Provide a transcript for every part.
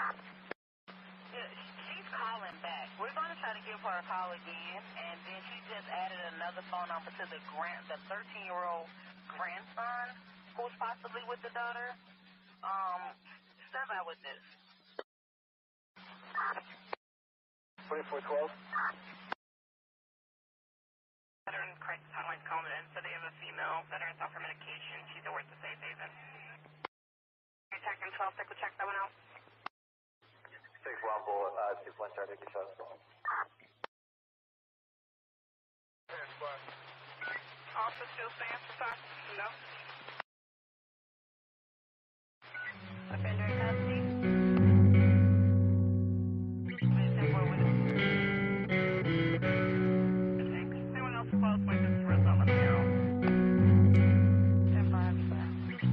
She's calling back. We're going to try to give her a call again, and then she just added another phone number to the 13-year-old grandson who's possibly with the daughter. Step out with this. 2412. Veteran crisis hotline's calling in, so they have a female veteran off her medication. She's at work to Safe Haven. Attacking 12, take a check that one out. 6 Rumble, 2 point start, take a shot. Also still stands for time? No. Offender in custody. Anyone else close with this result? Let me know. 10-5, 33.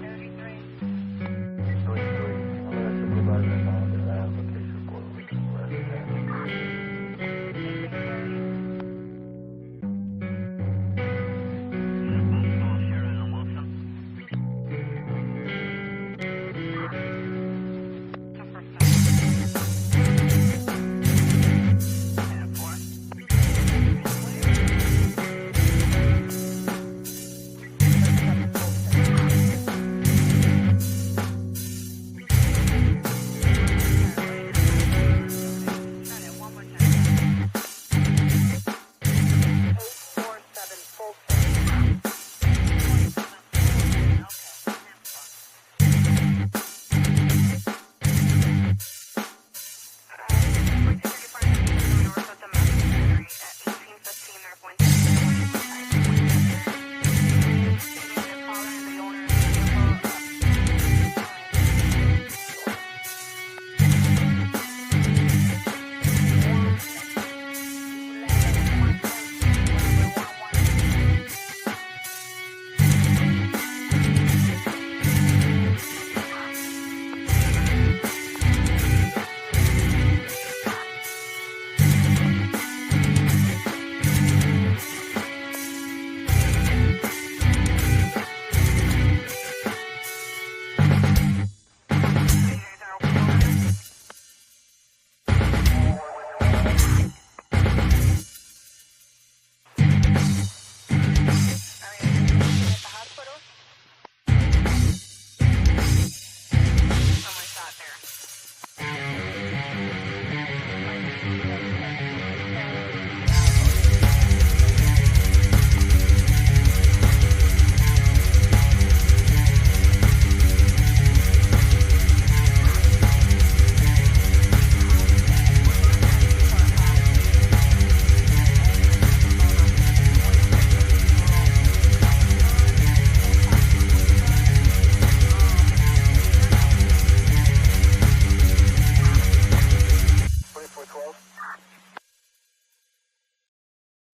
33. I'm going to supervise now that I have a case report with the resident.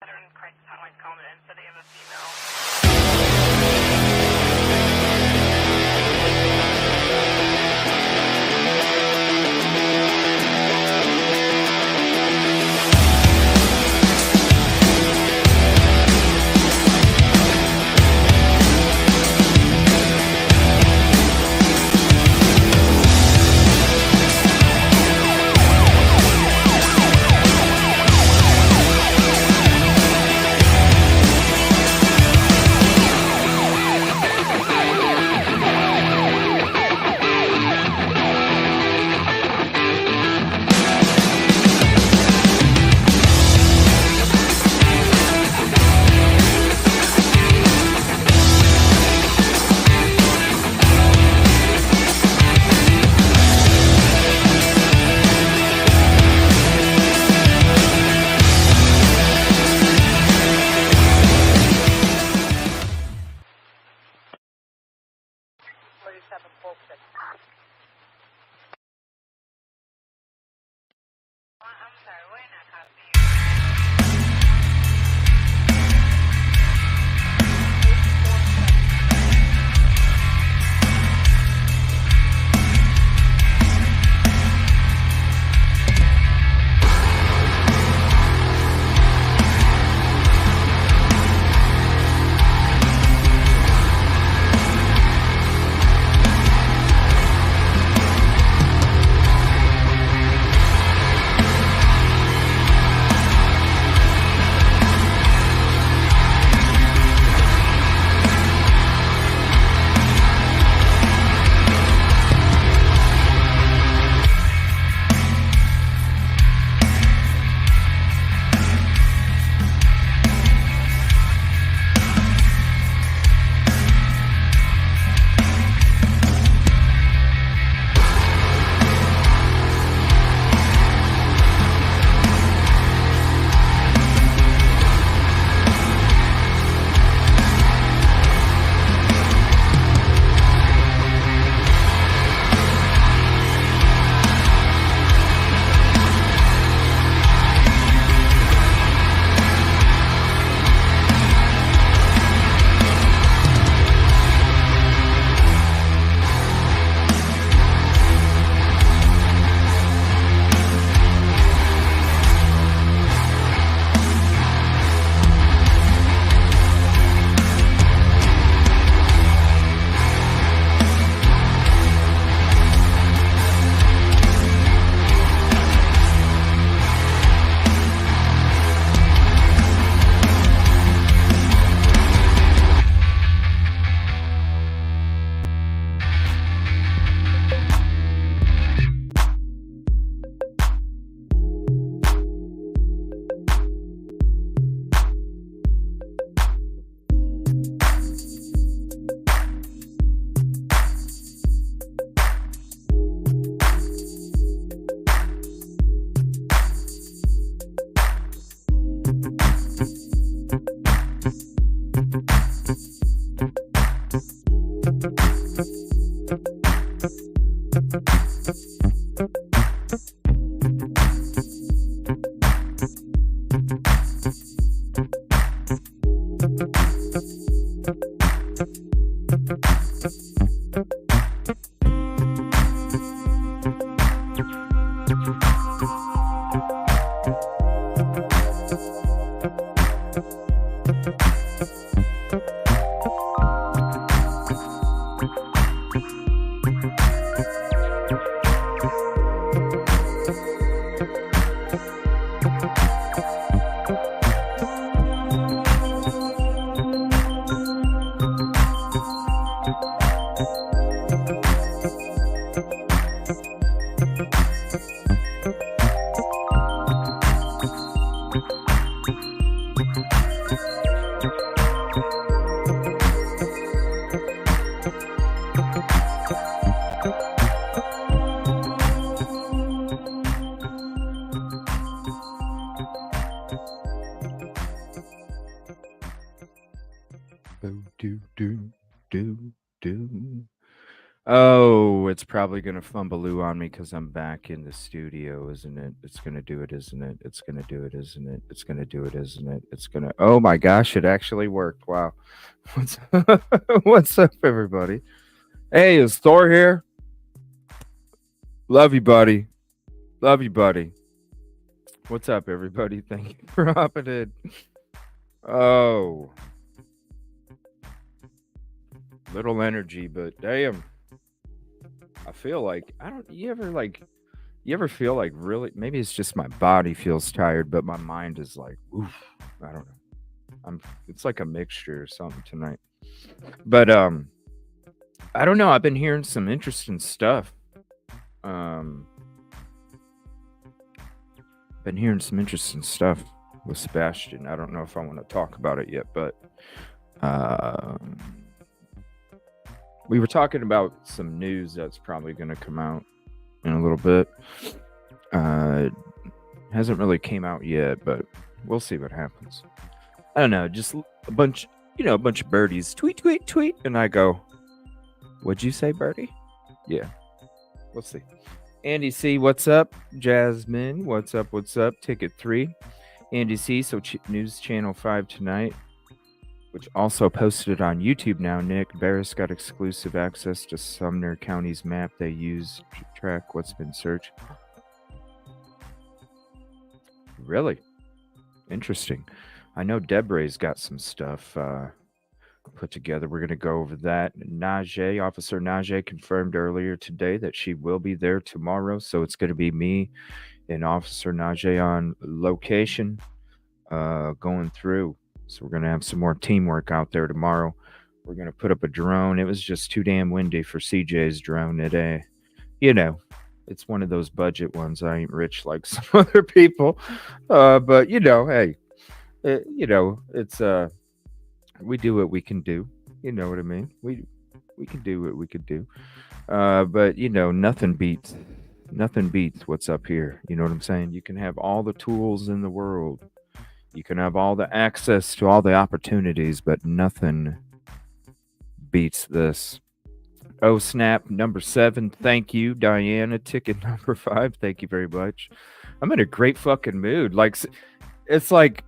Veteran crisis hotline's calling in, so they have a female. I'm sorry, we're not copying. Oh, it's probably going to fumbaloo on me because I'm back in the studio, isn't it? It's going to do it, isn't it? It's going to do it, isn't it? It's going to do it, isn't it? It's going to. Oh my gosh, it actually worked. Wow. What's, what's up, everybody? Hey, is Thor here? Love you, buddy. Love you, buddy. What's up, everybody? Thank you for hopping in. Oh, little energy, but damn. I feel like I don't. You ever feel like really? Maybe it's just my body feels tired, but my mind is like, oof. I don't know. It's like a mixture or something tonight. But I don't know. I've been hearing some interesting stuff. Um, been hearing some interesting stuff with Sebastian. I don't know if I want to talk about it yet, but um, we were talking about some news that's probably going to come out in a little bit. Hasn't really came out yet, but we'll see what happens. I don't know, just a bunch of birdies tweet, tweet, tweet, and I go, "What'd you say, birdie?" Yeah, we'll see. Andy C, what's up? Jasmine, what's up? What's up? Ticket 3, Andy C. So News Channel 5 tonight, which also posted on YouTube now. Nick Barris got exclusive access to Sumner County's map they use to track what's been searched. Really? Interesting. I know Debray's got some stuff put together. We're going to go over that. Officer Najee confirmed earlier today that she will be there tomorrow. So it's going to be me and Officer Najee on location going through. So we're going to have some more teamwork out there tomorrow. We're going to put up a drone. It was just too damn windy for CJ's drone today. It's one of those budget ones. I ain't rich like some other people. But, hey, it's we do what we can do. You know what I mean? We can do what we could do. But, nothing beats what's up here. You know what I'm saying? You can have all the tools in the world. You can have all the access to all the opportunities, but nothing beats this. Oh, snap, number 7. Thank you, Diana. Ticket number 5. Thank you very much. I'm in a great fucking mood. Like, it's like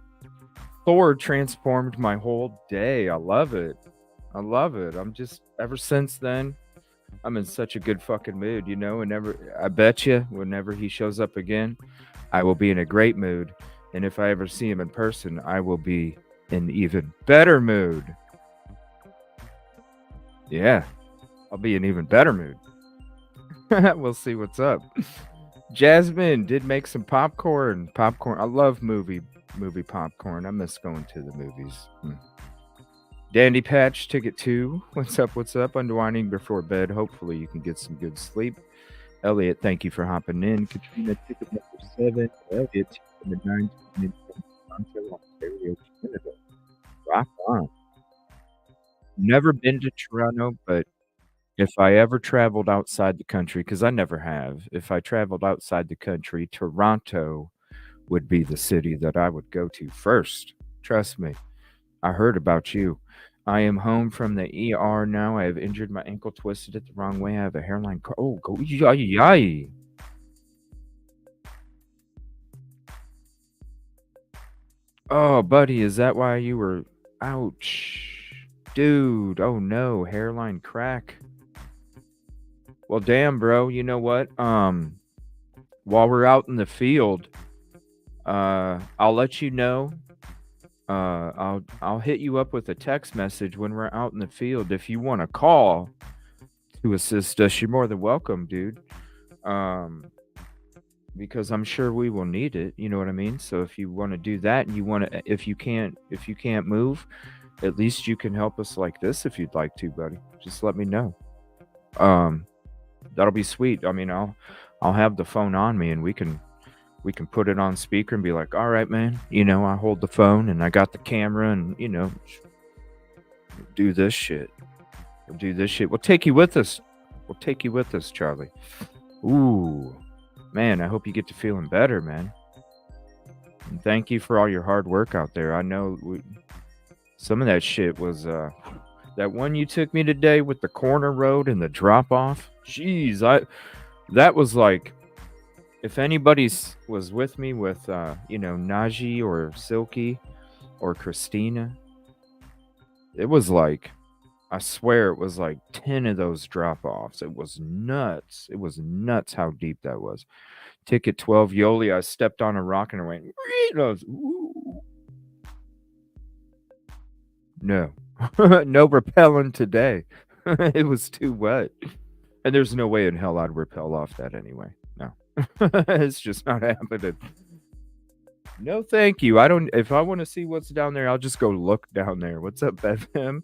Thor transformed my whole day. I love it. I'm just, ever since then, I'm in such a good fucking mood, and I bet you, whenever he shows up again, I will be in a great mood. And if I ever see him in person, I will be in even better mood. Yeah. I'll be in even better mood. We'll see what's up. Jasmine did make some popcorn. I love movie popcorn. I miss going to the movies. Dandy Patch, ticket 2. What's up? Unwinding before bed. Hopefully you can get some good sleep. Elliot, thank you for hopping in. Katrina, ticket number 7. Elliot, ticket number 9. Ontario, Canada. Rock on. Never been to Toronto, but if I ever traveled outside the country, because I never have, if I traveled outside the country, Toronto would be the city that I would go to first. Trust me. I heard about you. I am home from the ER now. I have injured my ankle, twisted it the wrong way. I have a hairline. Oh, go yay. Oh, buddy, is that why you were... Ouch. Dude, oh no, hairline crack. Well, damn, bro. You know what? While we're out in the field, I'll let you know. I'll hit you up with a text message when we're out in the field. If you want to call to assist us, you're more than welcome, dude. Um, because I'm sure we will need it. You know what I mean? So if you want to do that, and you want to, if you can't move, at least you can help us like this if you'd like to, buddy. Just let me know. Um, that'll be sweet. I mean, I'll have the phone on me, and we can put it on speaker and be like, all right, man. I hold the phone and I got the camera, and do this shit. We'll do this shit. We'll take you with us. We'll take you with us, Charlie. Ooh, man. I hope you get to feeling better, man. And thank you for all your hard work out there. I know some of that shit was that one you took me today with the corner road and the drop off. Jeez, that was like, if anybody was with me with Najee or Silky or Christina, it was like, I swear it was like 10 of those drop offs. It was nuts. It was nuts how deep that was. Ticket 12 Yoli, I stepped on a rock and I went, ooh. No. No rappelling today. It was too wet. And there's no way in hell I'd rappel off that anyway. No. It's just not happening. No, thank you. If I want to see what's down there, I'll just go look down there. What's up, Betham?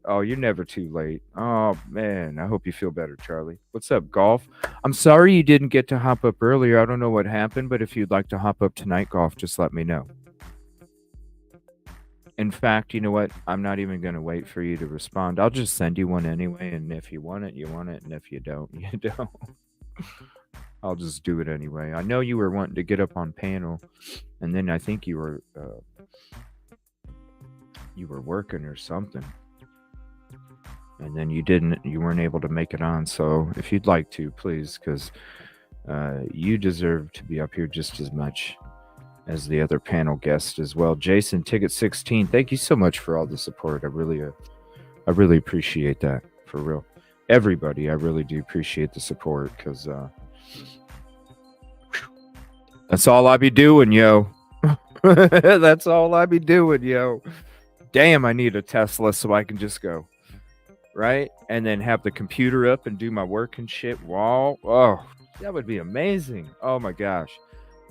Oh, you're never too late. Oh, man. I hope you feel better, Charlie. What's up, Golf? I'm sorry you didn't get to hop up earlier. I don't know what happened, but if you'd like to hop up tonight, Golf, just let me know. In fact, you know what? I'm not even going to wait for you to respond. I'll just send you one anyway, and if you want it, you want it, and if you don't, you don't. I'll just do it anyway. I know you were wanting to get up on panel, and then I think you were working or something. And then you weren't able to make it on. So if you'd like to, please, because you deserve to be up here just as much as the other panel guest as well. Jason, Ticket 16, thank you so much for all the support. I really appreciate that, for real. Everybody, I really do appreciate the support, because that's all I be doing, yo. That's all I be doing, yo. Damn, I need a Tesla so I can just go. Right? And then have the computer up and do my work and shit. Wow. Oh, that would be amazing. Oh my gosh.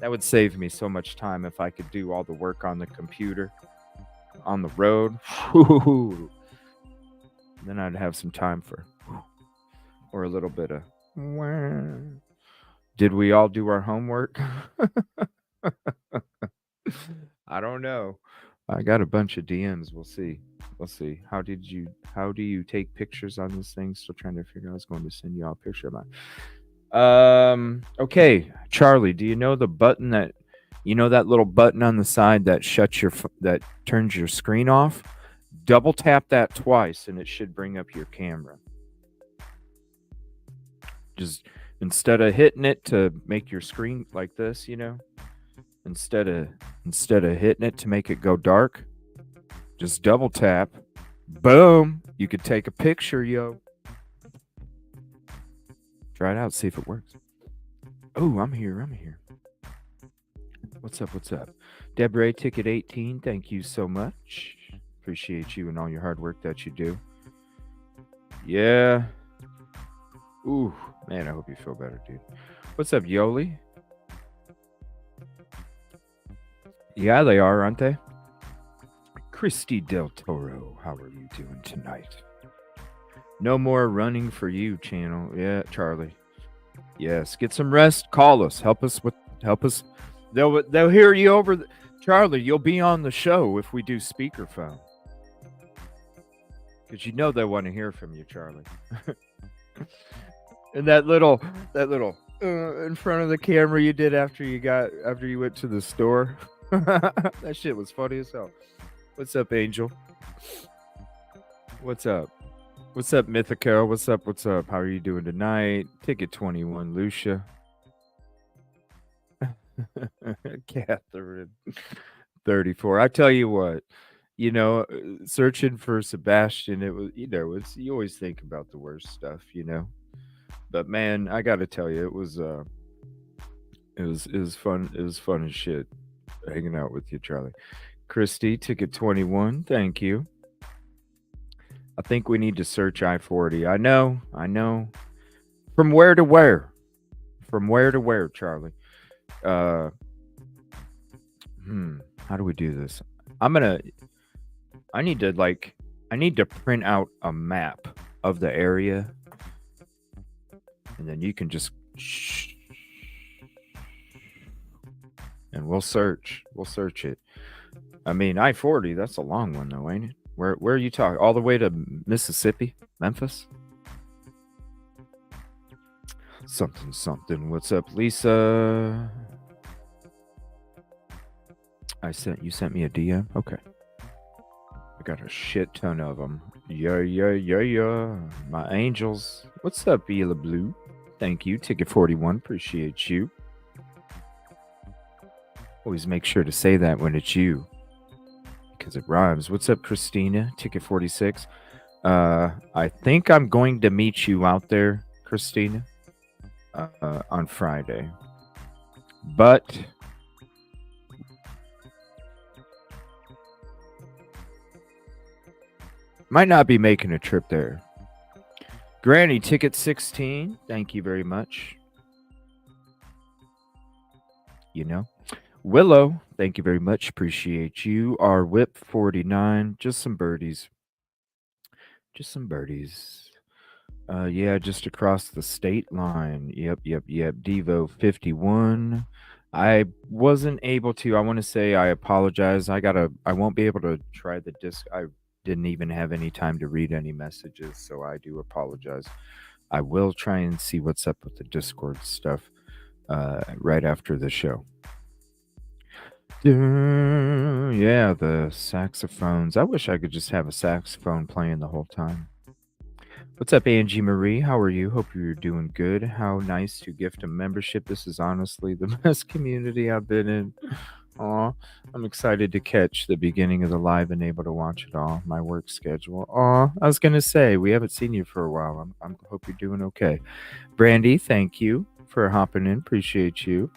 That would save me so much time if I could do all the work on the computer on the road. Then I'd have some time or a little bit of. Did we all do our homework? I don't know. I got a bunch of DMs. We'll see. How do you take pictures on this thing? Still trying to figure out. I was going to send you all a picture of mine. Okay, Charlie, do you know the button that little button on the side that that turns your screen off? Double tap that twice and it should bring up your camera. Just instead of hitting it to make your screen like this, instead of hitting it to make it go dark, just double tap. Boom. You could take a picture, yo. Try it out. See if it works. Oh, I'm here. What's up? Deborah, Ticket 18. Thank you so much. Appreciate you and all your hard work that you do. Yeah. Ooh, man, I hope you feel better, dude. What's up, Yoli? Yeah, they are, aren't they? Christy Del Toro, how are you doing tonight? No more running for you, channel. Yeah, Charlie. Yes, get some rest. Call us. Help us. They'll hear you over. Charlie, you'll be on the show if we do speakerphone. Because they want to hear from you, Charlie. And that little in front of the camera you did after you went to the store. That shit was funny as hell. What's up, Angel? What's up? What's up, Mythico? What's up? How are you doing tonight? Ticket 21, Lucia. Catherine, 34. I tell you what, searching for Sebastian, it was, it's you always think about the worst stuff. But man, I got to tell you, it was fun. It was fun as shit hanging out with you, Charlie. Christy, ticket 21. Thank you. I think we need to search I-40. I know. From where to where? From where to where, Charlie? Uh, How do we do this? I need to print out a map of the area, and then you can just and we'll search it. I mean, I-40, that's a long one though, ain't it? Where are you talking? All the way to Mississippi? Memphis? Something. What's up, Lisa? You sent me a DM? Okay. I got a shit ton of them. Yeah. My angels. What's up, Ela Blue? Thank you. Ticket 41. Appreciate you. Always make sure to say that when it's you, because it rhymes. What's up, Christina? Ticket 46. I think I'm going to meet you out there, Christina, on Friday. But might not be making a trip there. Granny, ticket 16. Thank you very much. Willow, thank you very much. Appreciate you. Our whip 49. Just some birdies. Yeah, just across the state line. Yep. Devo 51. I wasn't able to. I want to say I apologize. I won't be able to try the disc. I didn't even have any time to read any messages, so I do apologize. I will try and see what's up with the Discord stuff right after the show. Yeah, the saxophones. I wish I could just have a saxophone playing the whole time. What's up, Angie Marie? How are you? Hope you're doing good. How nice to gift a membership. This is honestly the best community I've been in. Aw, I'm excited to catch the beginning of the live and able to watch it all. My work schedule. Aw, I was going to say, we haven't seen you for a while. I hope you're doing okay. Brandy, thank you for hopping in. Appreciate you.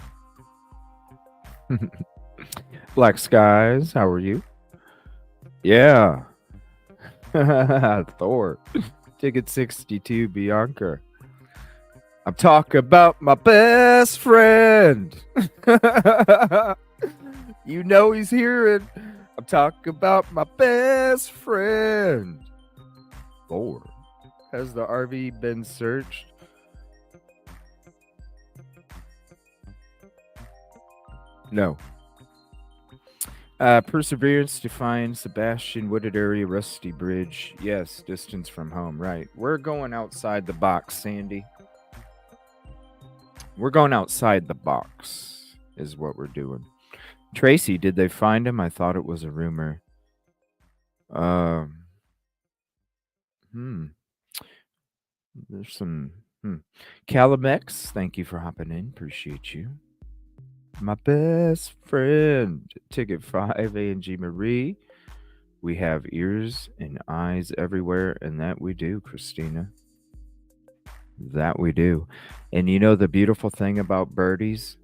Black Skies, how are you? Yeah. Thor. Ticket 62, Bianca. I'm talking about my best friend. You know he's hearing. I'm talking about my best friend. Thor. Has the RV been searched? No. Perseverance to find Sebastian, wooded area, Rusty Bridge. Yes, distance from home. Right. We're going outside the box, Sandy. We're going outside the box is what we're doing. Tracy, did they find him? I thought it was a rumor. There's some. Calamex, thank you for hopping in. Appreciate you. My best friend. Ticket 5, A&G Marie. We have ears and eyes everywhere, and that we do, Christina. That we do. And you know the beautiful thing about birdies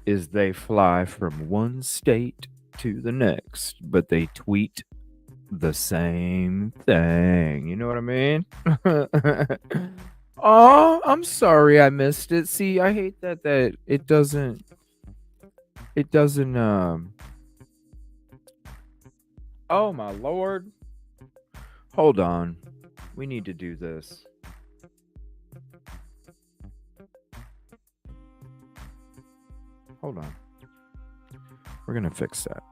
is they fly from one state to the next, but they tweet the same thing. You know what I mean? Oh, I'm sorry I missed it. See, I hate that it doesn't oh my lord. Hold on. We need to do this. Hold on. We're going to fix that.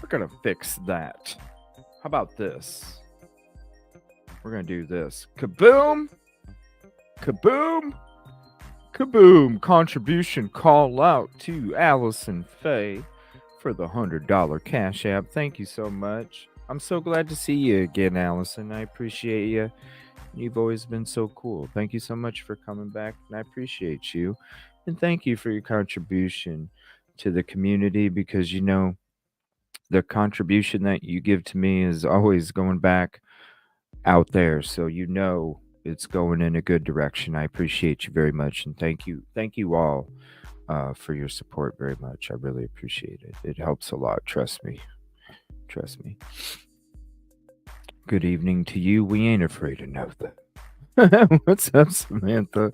We're going to fix that. How about this? We're going to do this. Kaboom! Kaboom! Kaboom! Contribution call out to Allison Faye for the $100 Cash App. Thank you so much. I'm so glad to see you again, Allison. I appreciate you. You've always been so cool. Thank you so much for coming back, and I appreciate you. And thank you for your contribution to the community, because you know the contribution that you give to me is always going back out there, so you know it's going in a good direction. I appreciate you very much, and thank you all for your support very much. I really appreciate it. It helps a lot. Trust me. Trust me. Good evening to you. We ain't afraid of nothing. What's up, Samantha?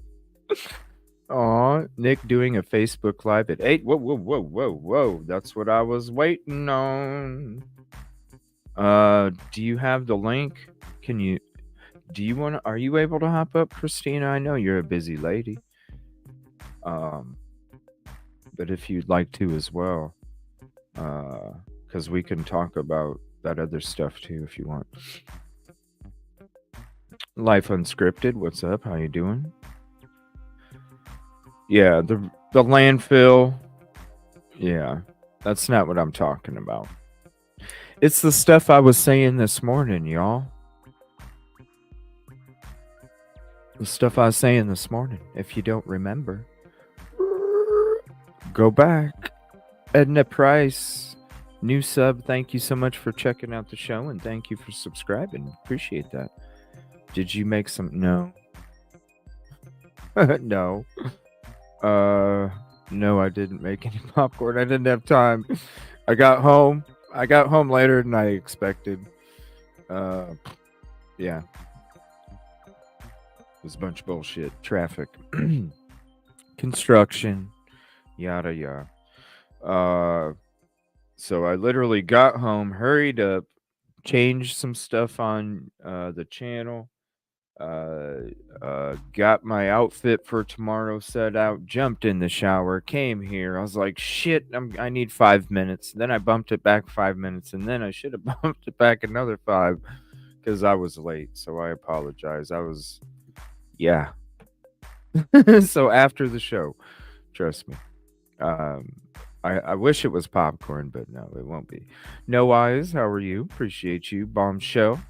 Aw, Nick doing a Facebook Live at 8. Whoa, whoa, whoa, whoa, whoa. That's what I was waiting on. Do you have the link? Are you able to hop up, Christina? I know you're a busy lady. But if you'd like to as well, because we can talk about that other stuff too if you want. Life Unscripted, what's up? How you doing? Yeah, the landfill. Yeah, that's not what I'm talking about. It's the stuff I was saying this morning, y'all. The stuff I was saying this morning. If you don't remember, go back. Edna Price, new sub. Thank you so much for checking out the show, and thank you for subscribing. Appreciate that. Did you make some? No. No. No, I didn't make any popcorn. I didn't have time. I got home later than I expected. Yeah. It was a bunch of bullshit. Traffic. Construction. Yada yada. So I literally got home, hurried up, changed some stuff on the channel, got my outfit for tomorrow set out, jumped in the shower, came here. I was like, shit, I need 5 minutes. Then I bumped it back 5 minutes, and then I should have bumped it back another 5 because I was late. So I apologize. Yeah. So after the show, trust me. I wish it was popcorn, but no, it won't be. No Eyes, how are you? Appreciate you. Bombshell.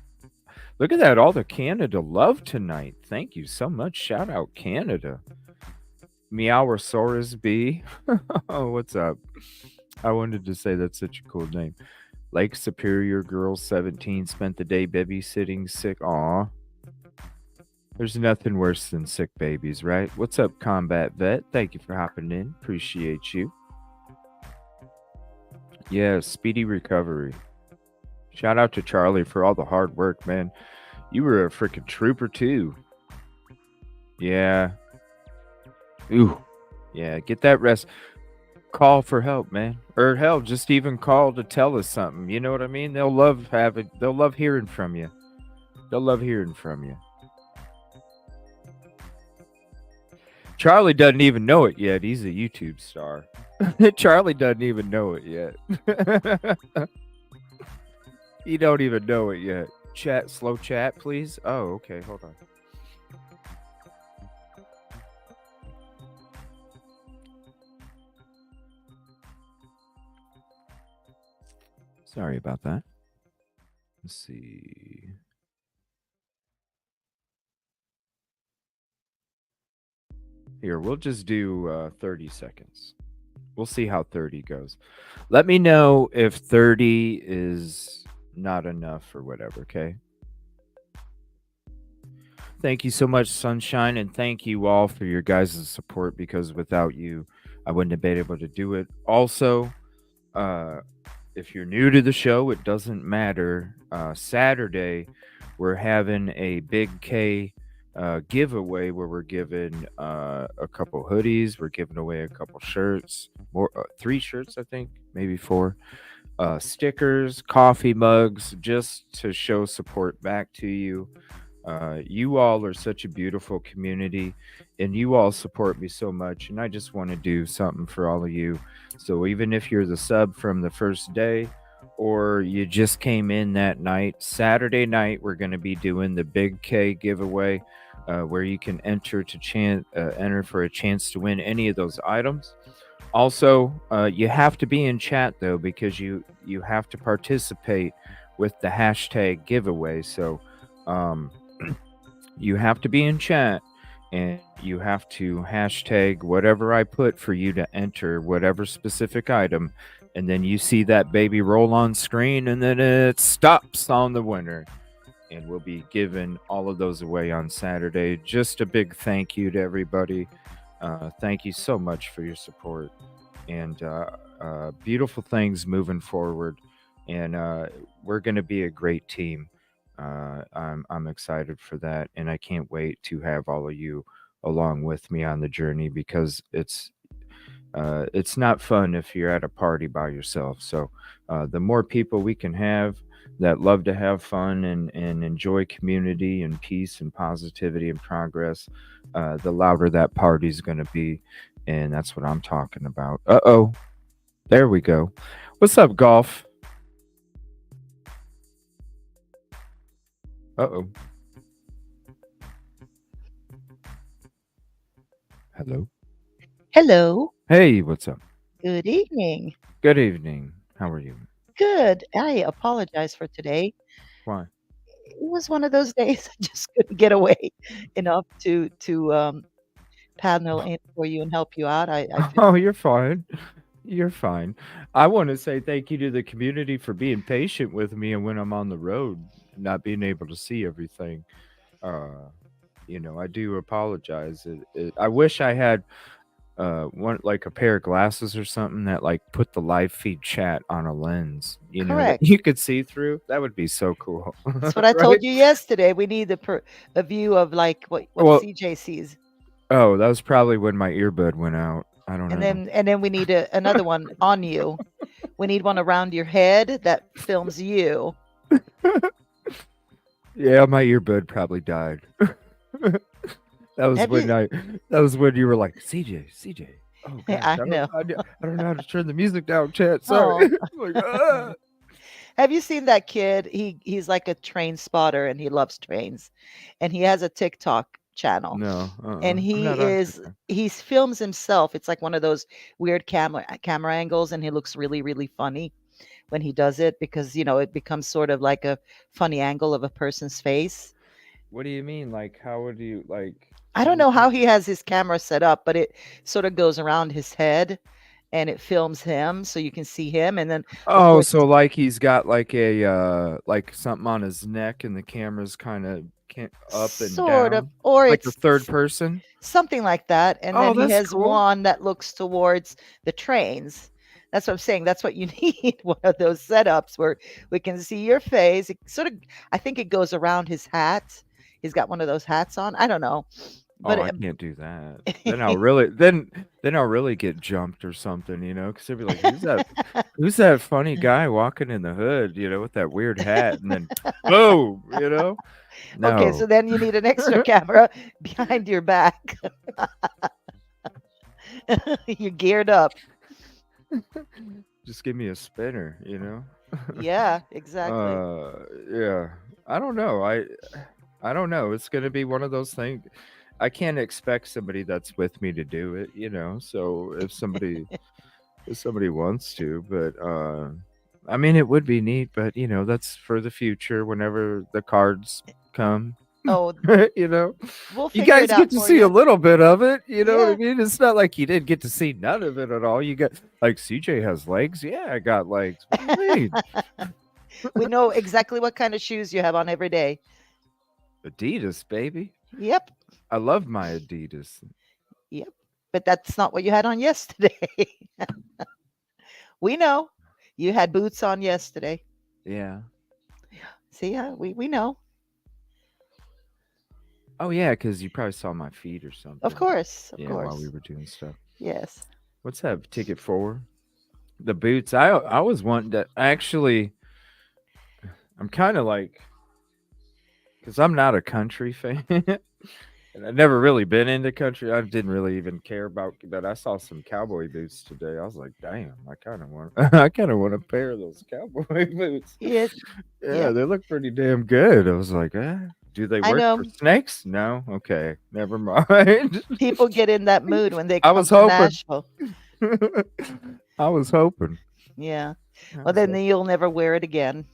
Look at that. All the Canada love tonight. Thank you so much. Shout out Canada. Meowosaurus B. Oh, what's up? I wanted to say that's such a cool name. Lake Superior Girl 17 spent the day babysitting sick. Aw. There's nothing worse than sick babies, right? What's up, Combat Vet? Thank you for hopping in. Appreciate you. Yeah, speedy recovery. Shout out to Charlie for all the hard work, man. You were a freaking trooper, too. Yeah. Ooh. Yeah, get that rest. Call for help, man. Or hell, just even call to tell us something. You know what I mean? They'll love hearing from you. They'll love hearing from you. Charlie doesn't even know it yet. He's a YouTube star. Charlie doesn't even know it yet. He don't even know it yet. Chat, slow chat, please. Oh, okay. Hold on. Sorry about that. Let's see. Here, we'll just do 30 seconds. We'll see how 30 goes. Let me know if 30 is not enough or whatever, okay? Thank you so much, Sunshine, and thank you all for your guys' support, because without you, I wouldn't have been able to do it. Also, if you're new to the show, it doesn't matter. Saturday, we're having a Big K giveaway where we're giving a couple hoodies. We're giving away a couple shirts, 3 shirts, I think, maybe 4. Stickers, coffee mugs, just to show support back to you. You all are such a beautiful community, and you all support me so much, and I just want to do something for all of you. So even if you're the sub from the first day, or you just came in that night, Saturday night, we're going to be doing the Big K giveaway. where you can enter for a chance to win any of those items. Also, you have to be in chat though, because you have to participate with the hashtag giveaway. So um, you have to be in chat, and you have to hashtag whatever I put for you to enter whatever specific item. And then you see that baby roll on screen, and then it stops on the winner. And we'll be giving all of those away on Saturday. Just a big thank you to everybody. Thank you so much for your support, and beautiful things moving forward. And we're going to be a great team. I'm excited for that, and I can't wait to have all of you along with me on the journey, because it's not fun if you're at a party by yourself. So the more people we can have that love to have fun and enjoy community and peace and positivity and progress, the louder that party's going to be. And that's what I'm talking about. Uh-oh. There we go. What's up, Golf? Uh-oh. Hello. Hello. Hey, what's up? Good evening. Good evening. How are you? Good. I apologize for today. Why? It was one of those days I just couldn't get away enough to panel in for you and help you out. I feel Oh, you're fine. You're fine. I want to say thank you to the community for being patient with me, and when I'm on the road, not being able to see everything. Uh, I do apologize. I wish I had one, like a pair of glasses or something that like put the live feed chat on a lens, that correct. you could see through. That would be so cool. That's what I Right? told you yesterday. We need a view of like what Well, CJ sees. oh, that was probably when my earbud went out. I don't And know. then we need another one on you. We need one around your head that films you. Yeah, my earbud probably died. That was Have when you you were like, CJ. Oh gosh, I know. I don't know how to turn the music down, chat. Sorry. Oh. Like, ah. Have you seen that kid? He's like a train spotter and he loves trains. And he has a TikTok channel. No, And I'm not on TikTok. he films himself. It's like one of those weird camera angles, and he looks really, really funny when he does it, because it becomes sort of like a funny angle of a person's face. What do you mean? Like, how would you like? I What don't do you know mean? how he has his camera set up, but it sort of goes around his head and it films him so you can see him. And then of Oh, course so like he's got like a like something on his neck, and the camera's kind of up and sort of, down, or like a it's third person. something like that. And Oh, then he that's has cool. one that looks towards the trains. That's what I'm saying. That's what you need, one of those setups where we can see your face. It sort of, I think it goes around his hat. He's got one of those hats on. I don't know. Oh, But I can't do that. Then I'll really get jumped or something, because they'll be like, Who's that funny guy walking in the hood, with that weird hat?" And then boom, okay, so No. then you need an extra camera behind your back. You're geared up. Just give me a spinner, Yeah, exactly. Uh yeah. I don't know. I don't know. It's going to be one of those things. I can't expect somebody that's with me to do it, So if somebody wants to, but I mean, it would be neat, but that's for the future whenever the cards come. Oh, you know, we'll you figure it guys get out to for see a you. little bit of it. You know what I Yeah. mean? It's not like you didn't get to see none of it at all. You got like CJ has legs. Yeah, I got legs. What do you mean? We know exactly what kind of shoes you have on every day. Adidas, baby. Yep. I love my Adidas. Yep. But that's not what you had on yesterday. We know. You had boots on yesterday. Yeah. See, we know. Oh yeah, because you probably saw my feet or something. Of course. Of Yeah, while we course. were doing stuff. Yes. What's that ticket for? The boots. I was wanting to actually. I'm kind of like, because I'm not a country fan, and I've never really been into country. I didn't really even care about, but I saw some cowboy boots today. I was like, damn, I kind of want, I kind of want a pair of those cowboy boots. Yes. Yeah, Yep. they look pretty damn good. I was like, Do they I work for know snakes? No. Okay, never mind. people get in that mood when they I come was to hoping. Nashville. I was hoping. Yeah. I Well, was then you'll never wear it again.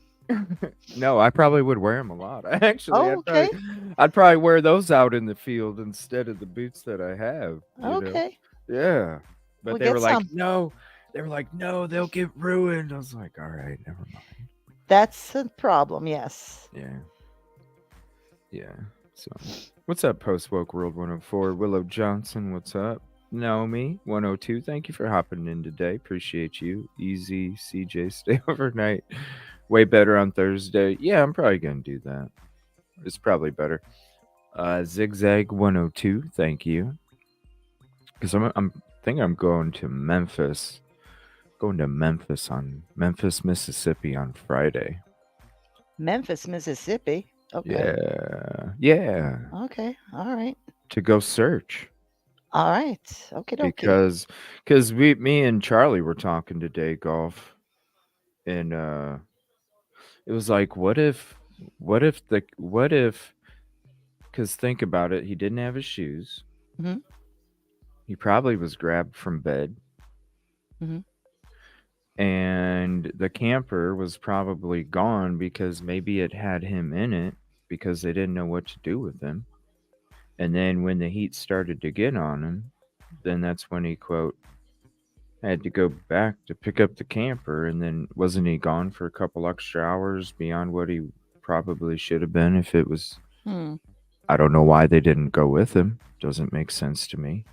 No, I probably would wear them a lot. Actually, Oh, okay. I'd probably wear those out in the field instead of the boots that I have. Okay. Yeah. But We'll they get were like, some. no. They were like, no, they'll get ruined. I was like, all right, never mind. That's a problem. Yes. Yeah, yeah. So, what's up, Post Woke World 104? Willow Johnson, what's up? Naomi 102, thank you for hopping in today. Appreciate you. Easy CJ, stay overnight. Way better on Thursday. Yeah, I'm probably gonna do that. It's probably better. Zigzag 102, thank you. Because I'm think I'm going to Memphis. Going to Memphis on Memphis, Mississippi on Friday. Memphis, Mississippi. Okay. Yeah, yeah. Okay. All right. To go search All right. Okay. Okay. because me and Charlie were talking today golf, and it was like, what if because think about it, he didn't have his shoes. Hmm. He probably was grabbed from bed, Hmm. and the camper was probably gone because maybe it had him in it because they didn't know what to do with him. And then when the heat started to get on him, then that's when he quote had to go back to pick up the camper, and then wasn't he gone for a couple extra hours beyond what he probably should have been if it was. Hmm. I don't know why they didn't go with him. Doesn't make sense to me.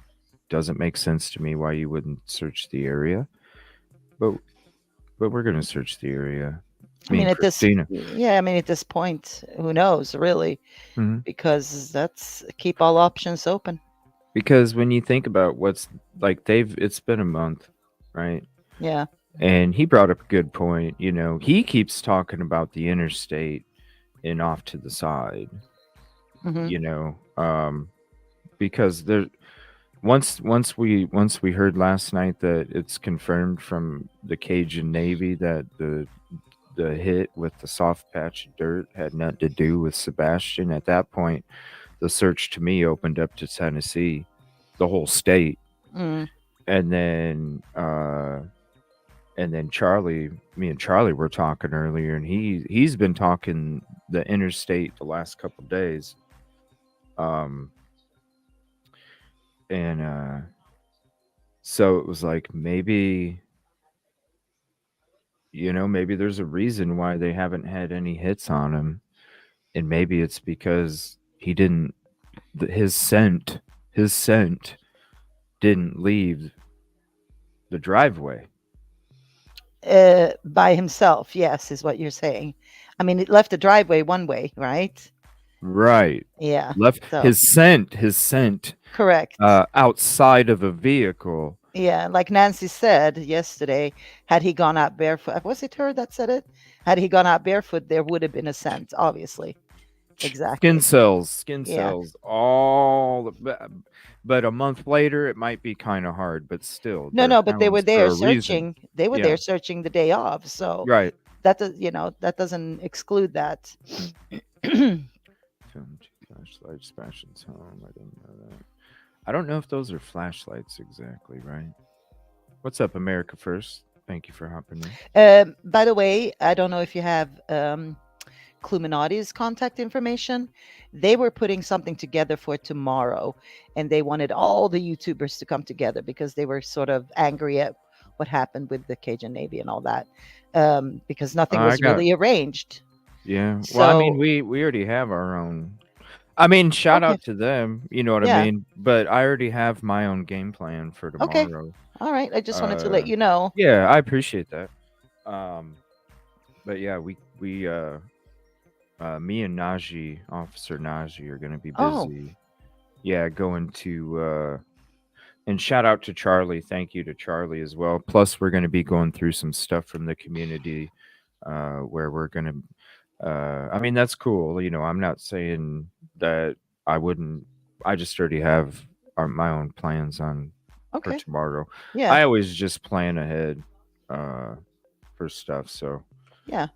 Doesn't make sense to me why you wouldn't search the area. But we're gonna search the area. I Me mean, and at this, Christina. yeah, I mean, at this point, who knows, really? Hmm. Because that's keep all options open. Because when you think about what's like, it's been a month, right? Yeah. And he brought up a good point. He keeps talking about the interstate and off to the side. Hmm. You know, because there once we heard last night that it's confirmed from the Cajun Navy that the hit with the soft patch of dirt had nothing to do with Sebastian. At that point, the search to me opened up to Tennessee, the whole state, Mm. and then Charlie, me and Charlie were talking earlier, and he's been talking the interstate the last couple days, um, and so it was like maybe there's a reason why they haven't had any hits on him, and maybe it's because he didn't his scent didn't leave the driveway. By himself, yes, is what you're saying. I mean, it left the driveway one way, right? Right. Yeah. Left So his scent correct. outside of a vehicle. Yeah, like Nancy said yesterday, had he gone out barefoot, was it her that said it? Had he gone out barefoot, there would have been a scent, obviously. Skin Exactly. cells, Yeah. but a month later it might be kind of hard, but still No, they're no, but they were hounds for there a reason. searching. They were Yeah. there searching the day of. So Right. that does, that doesn't exclude that. Filmed flashlights, Sebastian's home. I didn't know that. I don't know if those are flashlights exactly, right? What's up, America First? Thank you for hopping in. By the way, I don't know if you have Cluminati's contact information. They were putting something together for tomorrow, and they wanted all the YouTubers to come together because they were sort of angry at what happened with the Cajun Navy and all that, because nothing I was got really arranged. Yeah. Well, I mean, So we already have our own. I mean, shout okay, out to them. You know what I yeah, mean? But I already have my own game plan for okay, tomorrow. all right. I just wanted to Uh, let you know. yeah, I appreciate that. Um, but yeah, me and Najee, Officer Najee, are gonna be Oh, busy. Yeah, going to and shout out to Charlie. Thank you to Charlie as well. Plus, we're going to be going through some stuff from the community, where we're going to. I mean, that's cool. I'm not saying that I wouldn't. I just already have my own plans for okay, tomorrow. yeah, I always just plan ahead for stuff, so yeah.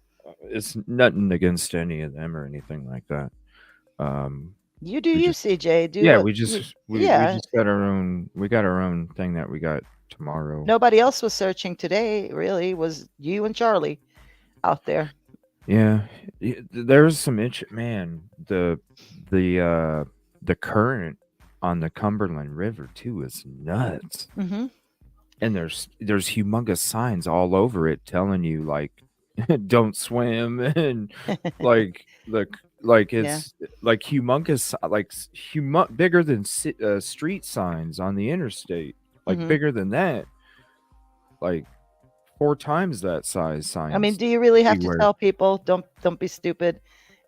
it's nothing against any of them or anything like that. You do we you, just CJ. Do yeah, what you, we yeah. just got our own. We got our own thing that we got tomorrow. Nobody else was searching today, really. It was you and Charlie out there. Yeah, there's some man. The current on the Cumberland River too is nuts, Hmm. and there's humongous signs all over it telling you like don't swim and like like Yeah. it's like humongous like bigger than street signs on the interstate, like Hmm. bigger than that, like 4 times that size I mean, signs. do you really have to Beware. tell people don't be stupid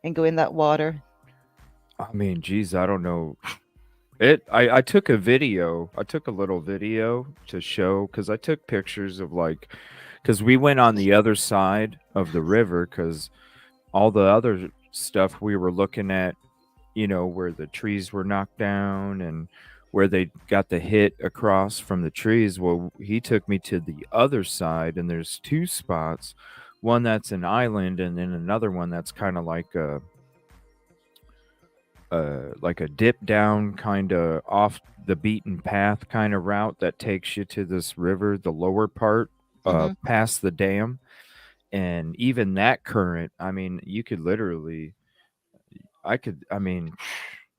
and go in that water? I mean, geez, I don't know. I took a video. I took a little video to show because I took pictures of like because we went on the other side of the river because all the other stuff we were looking at, where the trees were knocked down and where they got the hit across from the trees. Well, he took me to the other side, and there's two spots. One that's an island, and then another one that's kind of like a dip down, kind of off the beaten path kind of route that takes you to this river, the lower part, Hmm. past the dam. And even that current, I mean, you could literally, I mean,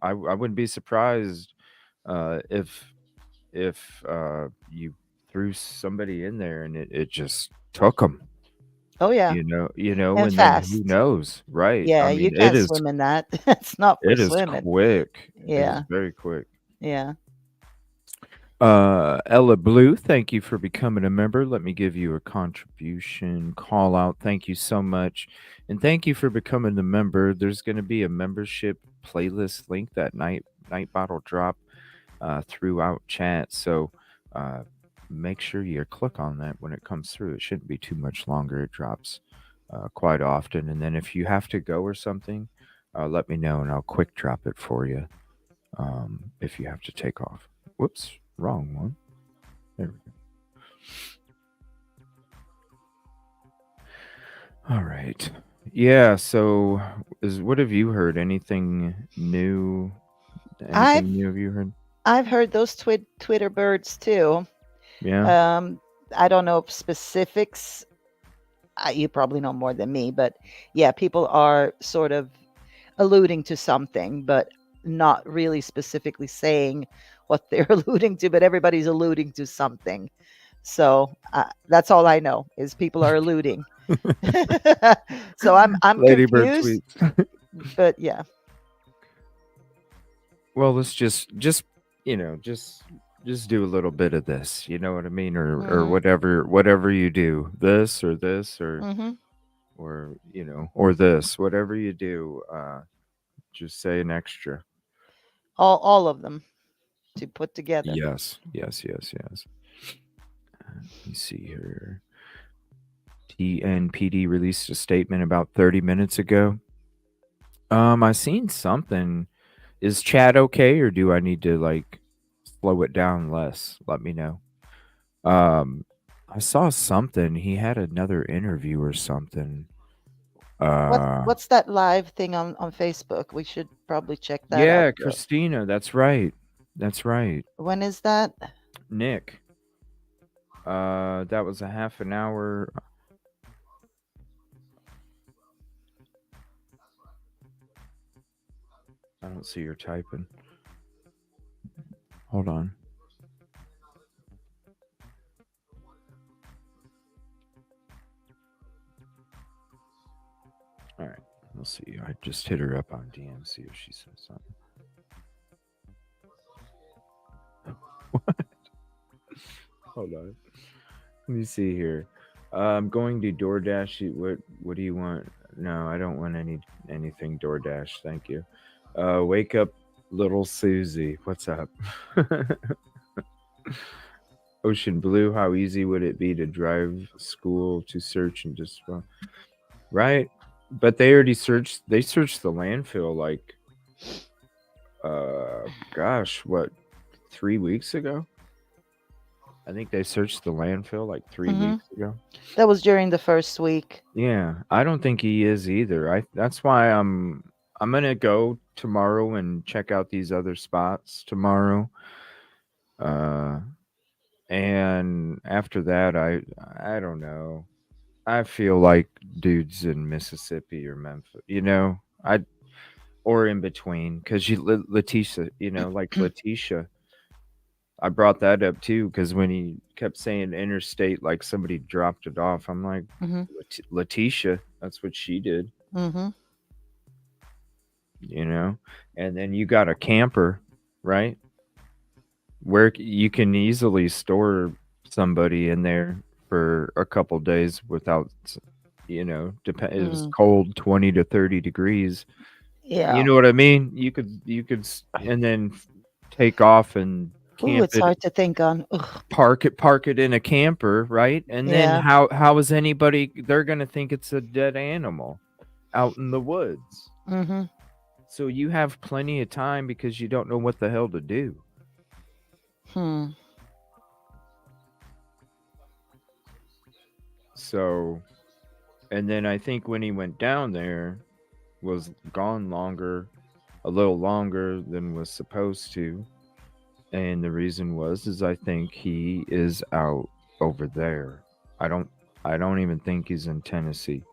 I wouldn't be surprised if you threw somebody in there and it just took them, Oh yeah, and and then who fast. knows, right? I Yeah, you mean, can't swim in that. It's not for it is swimming. quick. It is Yeah, very quick. yeah. Ella Blue, thank you for becoming a member. Let me give you a contribution call out. Thank you so much. And thank you for becoming a member. There's going to be a membership playlist link that night bottle drop throughout chat. So uh, make sure you click on that when it comes through. It shouldn't be too much longer. It drops quite often. And then if you have to go or something, let me know and I'll quick drop it for you if you have to take off. Whoops, wrong one. There we go. All right. Yeah. So, what have you heard? Anything new? I've Anything new have you heard? I've heard those Twitter birds too. Yeah. Um, I don't know specifics. You probably know more than me, but yeah, people are sort of alluding to something, but not really specifically saying what they're alluding to. But everybody's alluding to something. So that's all I know is people are alluding. So I'm Ladybird confused, tweets. but yeah. Well, let's just do a little bit of this. You know what I mean, or Hmm. whatever you do, this or this Hmm. or or this, whatever you do. Just say an extra. All of them to put together. Yes, yes, yes, yes. Let me see here. TNPD released a statement about 30 minutes ago. I seen something. Is chat okay, or do I need to like slow it down less? Let me know. Um, I saw something. He had another interview or something. Uh, What's that live thing on Facebook? We should probably check that out. yeah, Christina. That's right. That's right. When is that? Nick. That was a half an hour. I don't see your typing. Hold on. All right. We'll see. I just hit her up on DM, see if she says something. What? Hold on. Let me see here. I'm going to DoorDash. What do you want? No, I don't want anything DoorDash. Thank you. Wake up, little Susie. What's up? Ocean Blue. How easy would it be to drive school to search and just right? But they already searched. They searched the landfill like, gosh, what, 3 weeks ago? I think they searched the landfill like 3 Hmm. weeks ago. That was during the first week. Yeah, I don't think he is either. That's why I'm gonna go tomorrow and check out these other spots tomorrow. Uh, and after that, I don't know. I feel like dudes in Mississippi or Memphis, I or in between, because Letitia, like Letitia. I brought that up too because when he kept saying interstate, like somebody dropped it off, I'm like, Mm-hmm. Letitia, that's what she did, Mm-hmm. you know. And then you got a camper, right? Where you can easily store somebody in there for a couple days without, it was Mm. cold, 20 to 30 degrees. You Yeah. know what I mean? And then take off and Ooh, camp it's it, hard to think on. Ugh. park it in a camper, right? And then Yeah. how is anybody, they're going to think it's a dead animal out in the woods. Mm-hmm. So you have plenty of time because you don't know what the hell to do. Hmm. So, and then I think when he went down there was gone a little longer than was supposed to. And the reason is I think he is out over there. I don't even think he's in Tennessee.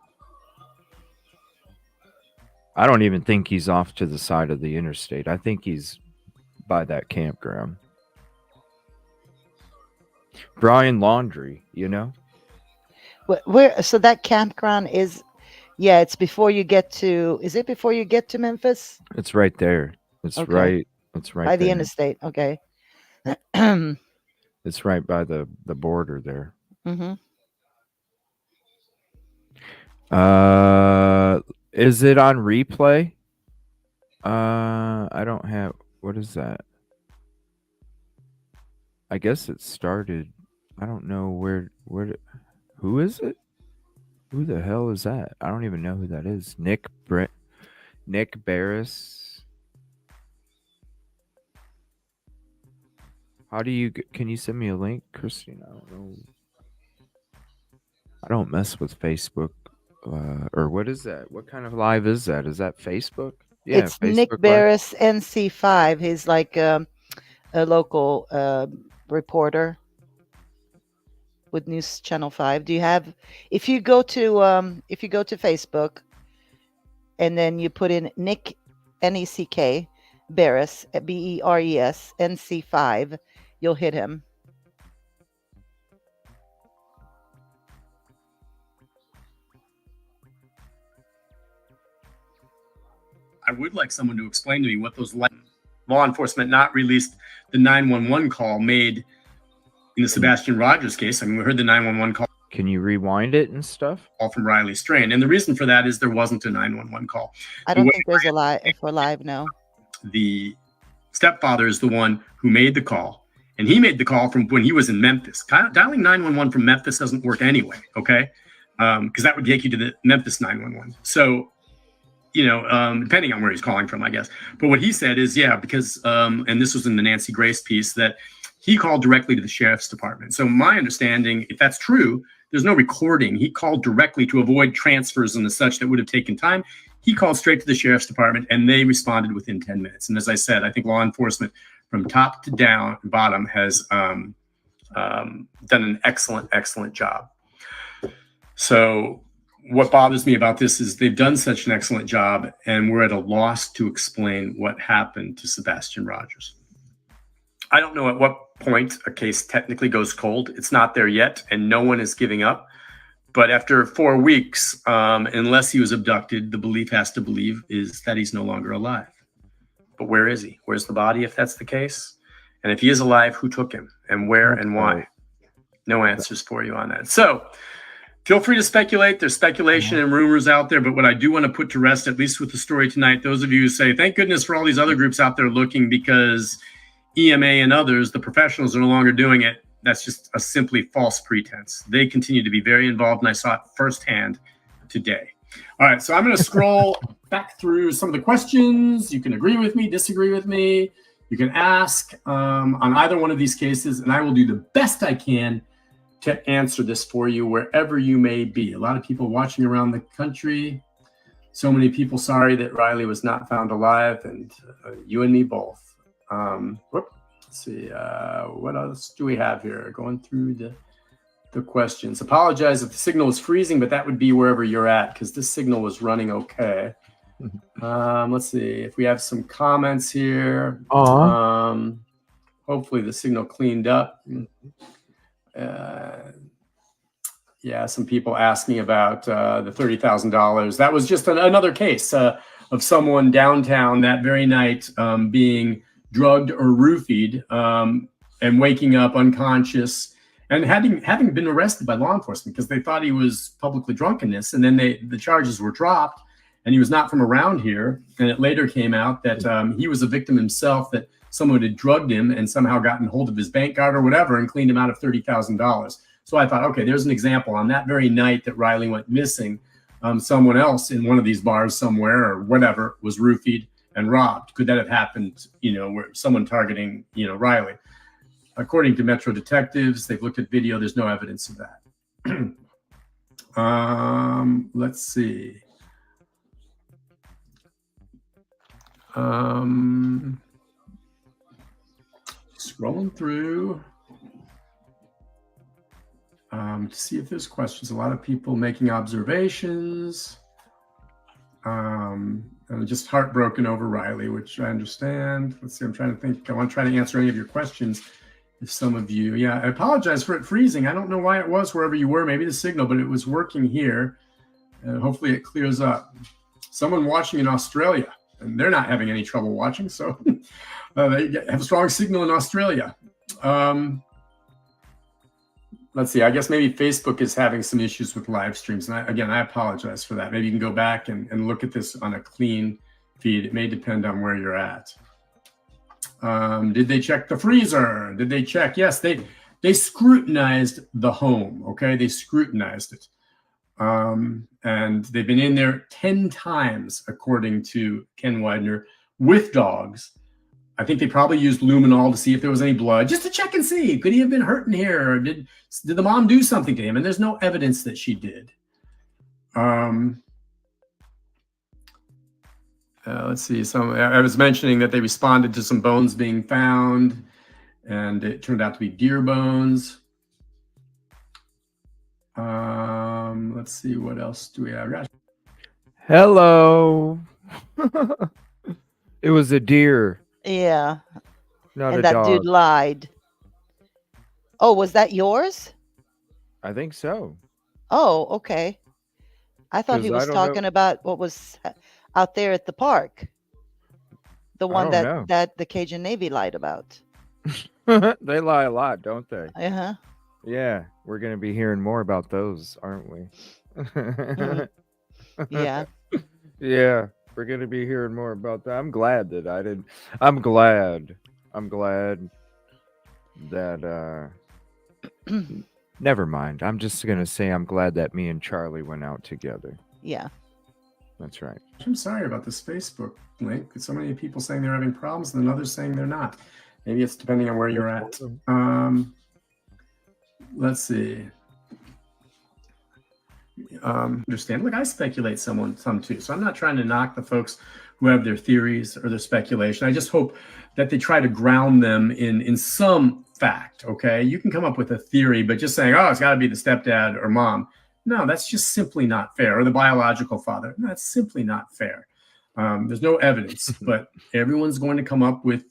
I don't even think he's off to the side of the interstate. I think he's by that campground. Brian Laundry, Where? So that campground is. Yeah, it's before you get to. Is it before you get to Memphis? It's right there. It's Okay. right By the there. interstate. Okay. It's right by the border there. Mm-hmm. Is it on replay? I don't have. What is that? I guess it started. I don't know who is it? Who the hell is that? I don't even know who that is. Nick Barris. How do you can you send me a link, Christine? I don't know. I don't mess with Facebook. Or what is that? What kind of live is that? Is that Facebook? Yeah, It's Nick Facebook Live. Barris, NC5. He's like a local reporter with News Channel 5. Do you have? If you go to Facebook, and then you put in Nick NECK Barris BERES NC5, you'll hit him. I would like someone to explain to me what those law enforcement not released the 911 call made in the Sebastian Rogers case. I mean, we heard the 911 call. Can you rewind it and stuff? All from Riley Strain. And the reason for that is there wasn't a 911 call. I don't think there's a live for live now. The stepfather is the one who made the call. And he made the call from when he was in Memphis. Dialing 911 from Memphis doesn't work anyway, okay? Because that would take you to the Memphis 911. So, depending on where he's calling from, I guess. But what he said is, because, and this was in the Nancy Grace piece, that he called directly to the sheriff's department. So my understanding, if that's true, there's no recording. He called directly to avoid transfers and the such that would have taken time. He called straight to the sheriff's department, and they responded within 10 minutes. And as I said, I think law enforcement from top to bottom has done an excellent job. So what bothers me about this is they've done such an excellent job, and we're at a loss to explain what happened to Sebastian Rogers. I don't know at what point a case technically goes cold. It's not there yet, and no one is giving up. But after 4 weeks, unless he was abducted, the belief has to believe is that he's no longer alive. But where is he? Where's the body, if that's the case? And if he is alive, who took him and where and why? No answers for you on that. So feel free to speculate. There's speculation and rumors out there. But what I do want to put to rest, at least with the story tonight, those of you who say, thank goodness for all these other groups out there looking, because EMA and others, the professionals, are no longer doing it. That's just a simply false pretense. They continue to be very involved, and I saw it firsthand today. All right, so I'm going to scroll back through some of the questions. You can agree with me, disagree with me. You can ask on either one of these cases, and I will do the best I can to answer this for you wherever you may be. A lot of people watching around the country. So many people sorry that Riley was not found alive, and you and me both. Let's see. What else do we have here? Going through the questions. Apologize if the signal was freezing, but that would be wherever you're at because this signal was running okay. Let's see if we have some comments here. Hopefully the signal cleaned up. Yeah, some people asking about the $30,000. That was just another case of someone downtown that very night being drugged or roofied and waking up unconscious and having been arrested by law enforcement because they thought he was publicly drunkenness, and then the charges were dropped, and he was not from around here. And it later came out that he was a victim himself, that someone had drugged him and somehow gotten hold of his bank card or whatever and cleaned him out of $30,000. So I thought, okay, there's an example. On that very night that Riley went missing, someone else in one of these bars somewhere or whatever was roofied and robbed. Could that have happened, where someone targeting, Riley? According to Metro detectives, they've looked at video. There's no evidence of that. Let's see. Scrolling through to see if there's questions. A lot of people making observations. I'm just heartbroken over Riley, which I understand. Let's see, I'm trying to think. I want to try to answer any of your questions. If some of you, I apologize for it freezing. I don't know why it was wherever you were, maybe the signal, but it was working here. And hopefully it clears up. Someone watching in Australia, and they're not having any trouble watching, so they have a strong signal in Australia. Let's see, I guess maybe Facebook is having some issues with live streams. And I apologize for that. Maybe you can go back and look at this on a clean feed. It may depend on where you're at. Did they check the freezer? Did they check? Yes, they scrutinized the home. Okay, they scrutinized it. And they've been in there 10 times, according to Ken Widener, with dogs. I think they probably used luminol to see if there was any blood, just to check and see. Could he have been hurt in here? Or did the mom do something to him? And there's no evidence that she did. Let's see. I was mentioning that they responded to some bones being found, and it turned out to be deer bones. Let's see. What else do we have? Hello. It was a deer. Yeah. Not And a that dog. dude lied. Oh, was that yours? I think so. Oh, okay. I thought he 'Cause I was don't know- talking about what was out there at the park. The one don't know. that the Cajun Navy lied about. They lie a lot, don't they? Uh-huh. Yeah, we're going to be hearing more about those, aren't we? Yeah. Yeah, we're going to be hearing more about that. I'm glad that I didn't. I'm glad that never mind. I'm just going to say I'm glad that me and Charlie went out together. Yeah. That's right. I'm sorry about this Facebook link. So many people saying they're having problems, and then others saying they're not. Maybe it's depending on where you're at. Let's see. Understand. Look, I speculate some too. So I'm not trying to knock the folks who have their theories or their speculation. I just hope that they try to ground them in some fact. Okay, you can come up with a theory, but just saying, "Oh, it's got to be the stepdad or mom." No, that's just simply not fair. Or the biological father. No, that's simply not fair. There's no evidence, but everyone's going to come up with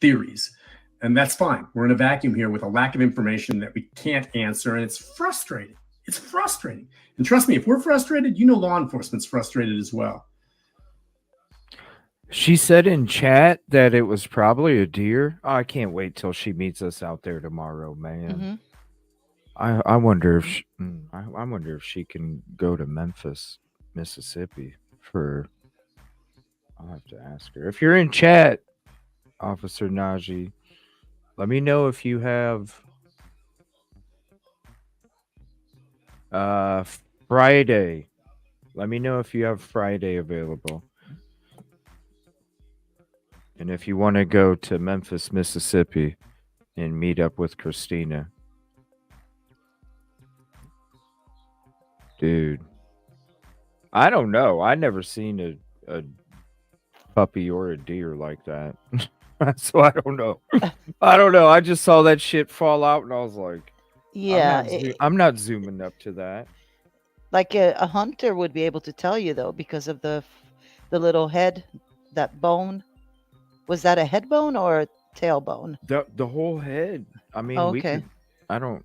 theories. And that's fine. We're in a vacuum here with a lack of information that we can't answer. And it's frustrating. It's frustrating. And trust me, if we're frustrated, law enforcement's frustrated as well. She said in chat that it was probably a deer. Oh, I can't wait till she meets us out there tomorrow, man. Mm-hmm. I wonder if I wonder if she can go to Memphis, Mississippi for. I'll have to ask her. If you're in chat, Officer Najee, let me know if you have Friday. Let me know if you have Friday available. And if you want to go to Memphis, Mississippi and meet up with Christina. Dude, I don't know. I never seen a puppy or a deer like that. So I don't know. I don't know. I just saw that shit fall out and I was like, Yeah, I'm not zooming up to that. like a hunter would be able to tell you though, because of the little head, that bone. Was that a head bone or a tailbone? The whole head. I mean, Oh, we okay. could I don't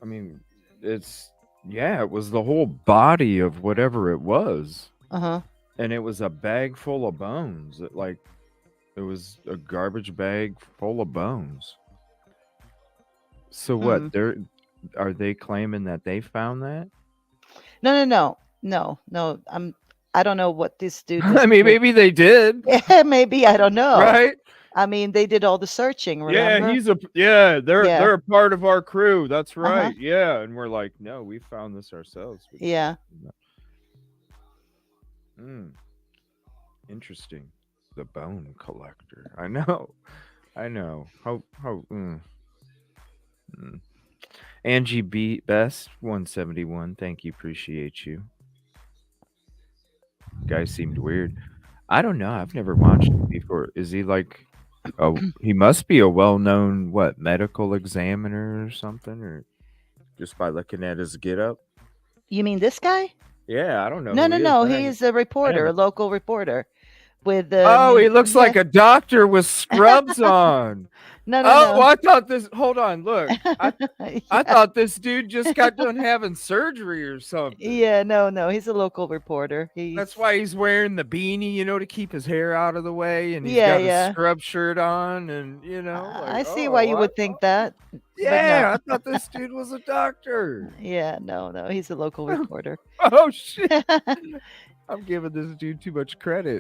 I mean, it's yeah, it was the whole body of whatever it was. Uh huh. And it was a bag full of bones. It was a garbage bag full of bones. So Hmm. what? Are they claiming that they found that? No. I don't know what this dude was I mean, doing. maybe they did, Yeah, maybe, I don't know. right? I mean, they did all the searching, Yeah, remember? Yeah. they're a part of our crew. That's Uh huh. right. Yeah, and we're like, no, we found this ourselves. We didn't. Yeah. Mm, interesting. The bone collector. I know. I know. Mm. Angie B Best 171. Thank you. Appreciate you. Guy seemed weird. I don't know. I've never watched him before. Is he like oh he must be a well known what medical examiner or something or just by looking at his get up? You mean this guy? Yeah, I don't know No, who no, he is. no. He's a I reporter, never a local reporter with Oh, he looks yeah. like a doctor with scrubs on. No, no, Oh, no. I thought this hold on, look. I Yeah. thought this dude just got done having surgery or something. Yeah, no. He's a local reporter. That's why he's wearing the beanie, to keep his hair out of the way, and he's Yeah, got his yeah. scrub shirt on, and like, I see why oh, you would think that, but no. yeah, I thought this dude was a doctor. Yeah, no. He's a local reporter. Oh shit, I'm giving this dude too much credit.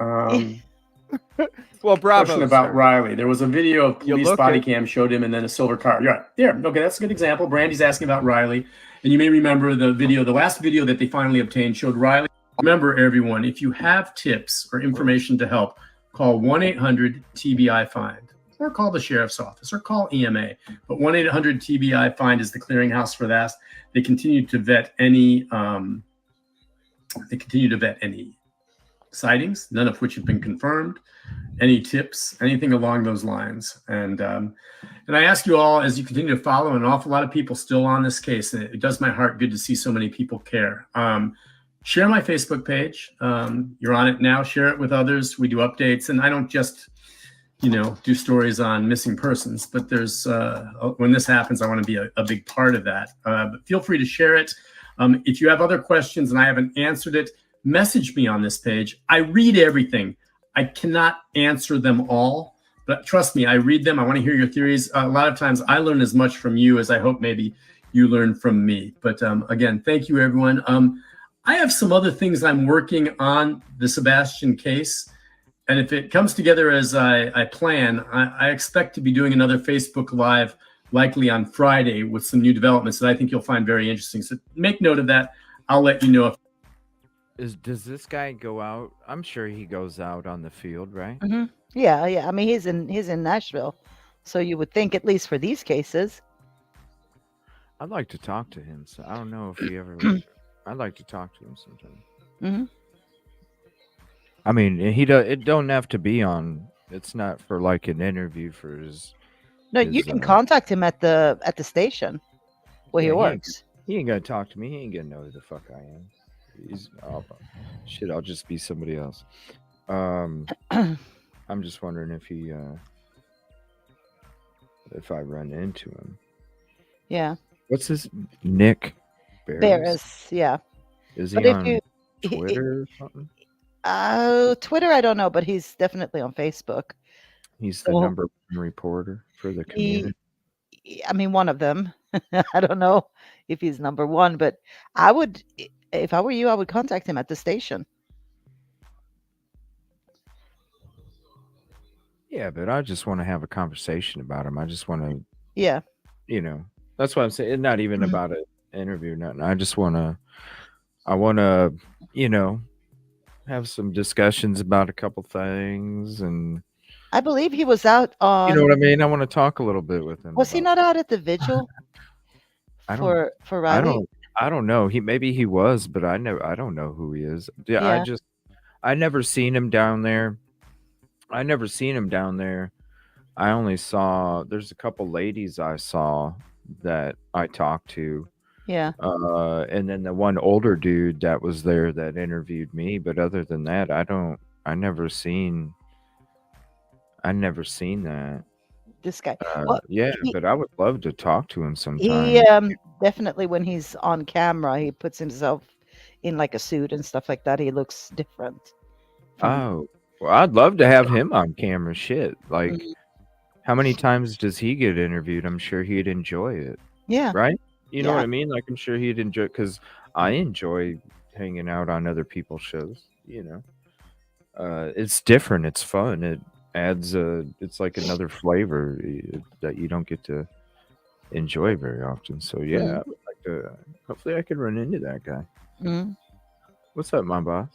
Well, bravo. Question about sir. Riley. There was a video of You police look body it. cam showed him and then a silver car. Yeah, there. Okay, that's a good example. Brandy's asking about Riley. And you may remember the video, the last video that they finally obtained showed Riley. Remember, everyone, if you have tips or information to help, call 1-800-TBI-FIND or call the sheriff's office or call EMA. But 1-800-TBI-FIND is the clearinghouse for that. They continue to vet any sightings, none of which have been confirmed. Any tips, anything along those lines. And I ask you all, as you continue to follow, an awful lot of people still on this case, and it does my heart good to see so many people care. Share my Facebook page. You're on it now. Share it with others. We do updates, and I don't just, do stories on missing persons, but there's when this happens, I want to be a big part of that. But feel free to share it. If you have other questions and I haven't answered it, message me on this page. I read everything. I cannot answer them all, but trust me, I read them. I want to hear your theories. A lot of times I learn as much from you as I hope maybe you learn from me. But again, thank you, everyone. I have some other things I'm working on the Sebastian case. And if it comes together as I plan, I expect to be doing another Facebook Live likely on Friday with some new developments that I think you'll find very interesting. So make note of that. I'll let you know if Does this guy go out? I'm sure he goes out on the field, right? Mm-hmm. Yeah. I mean, he's in Nashville, so you would think, at least for these cases. I'd like to talk to him. So I don't know if he ever. I'd like to talk to him sometime. Mm-hmm. I mean, it don't have to be on. It's not for like an interview for his. No, you can contact him at the station where he works. He ain't gonna talk to me. He ain't gonna know who the fuck I am. I'll just be somebody else. I'm just wondering if I run into him. Yeah. What's his Nick Barris? Yeah. Is But he if on Twitter or something? Twitter, I don't know, but he's definitely on Facebook. He's the number one reporter for the community. I mean, one of them. I don't know if he's number one, but I would, if I were you, I would contact him at the station. Yeah, but I just want to have a conversation about him. I just want to, yeah, that's what I'm saying. It's not even about an interview, nothing. I want to, have some discussions about a couple things, and I believe he was out on. You know what I mean? I want to talk a little bit with him. Was he not out at the vigil for Riley? I don't know. Maybe he was, but I don't know who he is. Yeah, Yeah. I never seen him down there. I never seen him down there. I only saw there's a couple ladies I saw that I talked to. Yeah. And then the one older dude that was there that interviewed me, but other than that, I never seen I never seen that. This guy. Well, Yeah, he but I would love to talk to him he sometime. definitely when he's on camera, he puts himself in like a suit and stuff like that. He looks different from. Oh, well, I'd love to have him on camera. Shit, like Mhm. how many times does he get interviewed? I'm sure he'd enjoy it, Yeah. right? You know what Yeah. I mean? Like I'm sure he'd enjoy because I enjoy hanging out on other people's shows. It's different. It's fun. It adds it's like another flavor that you don't get to enjoy very often. So yeah, Mm, I would like to. Hopefully, I could run into that guy. mm. What's up, my boss?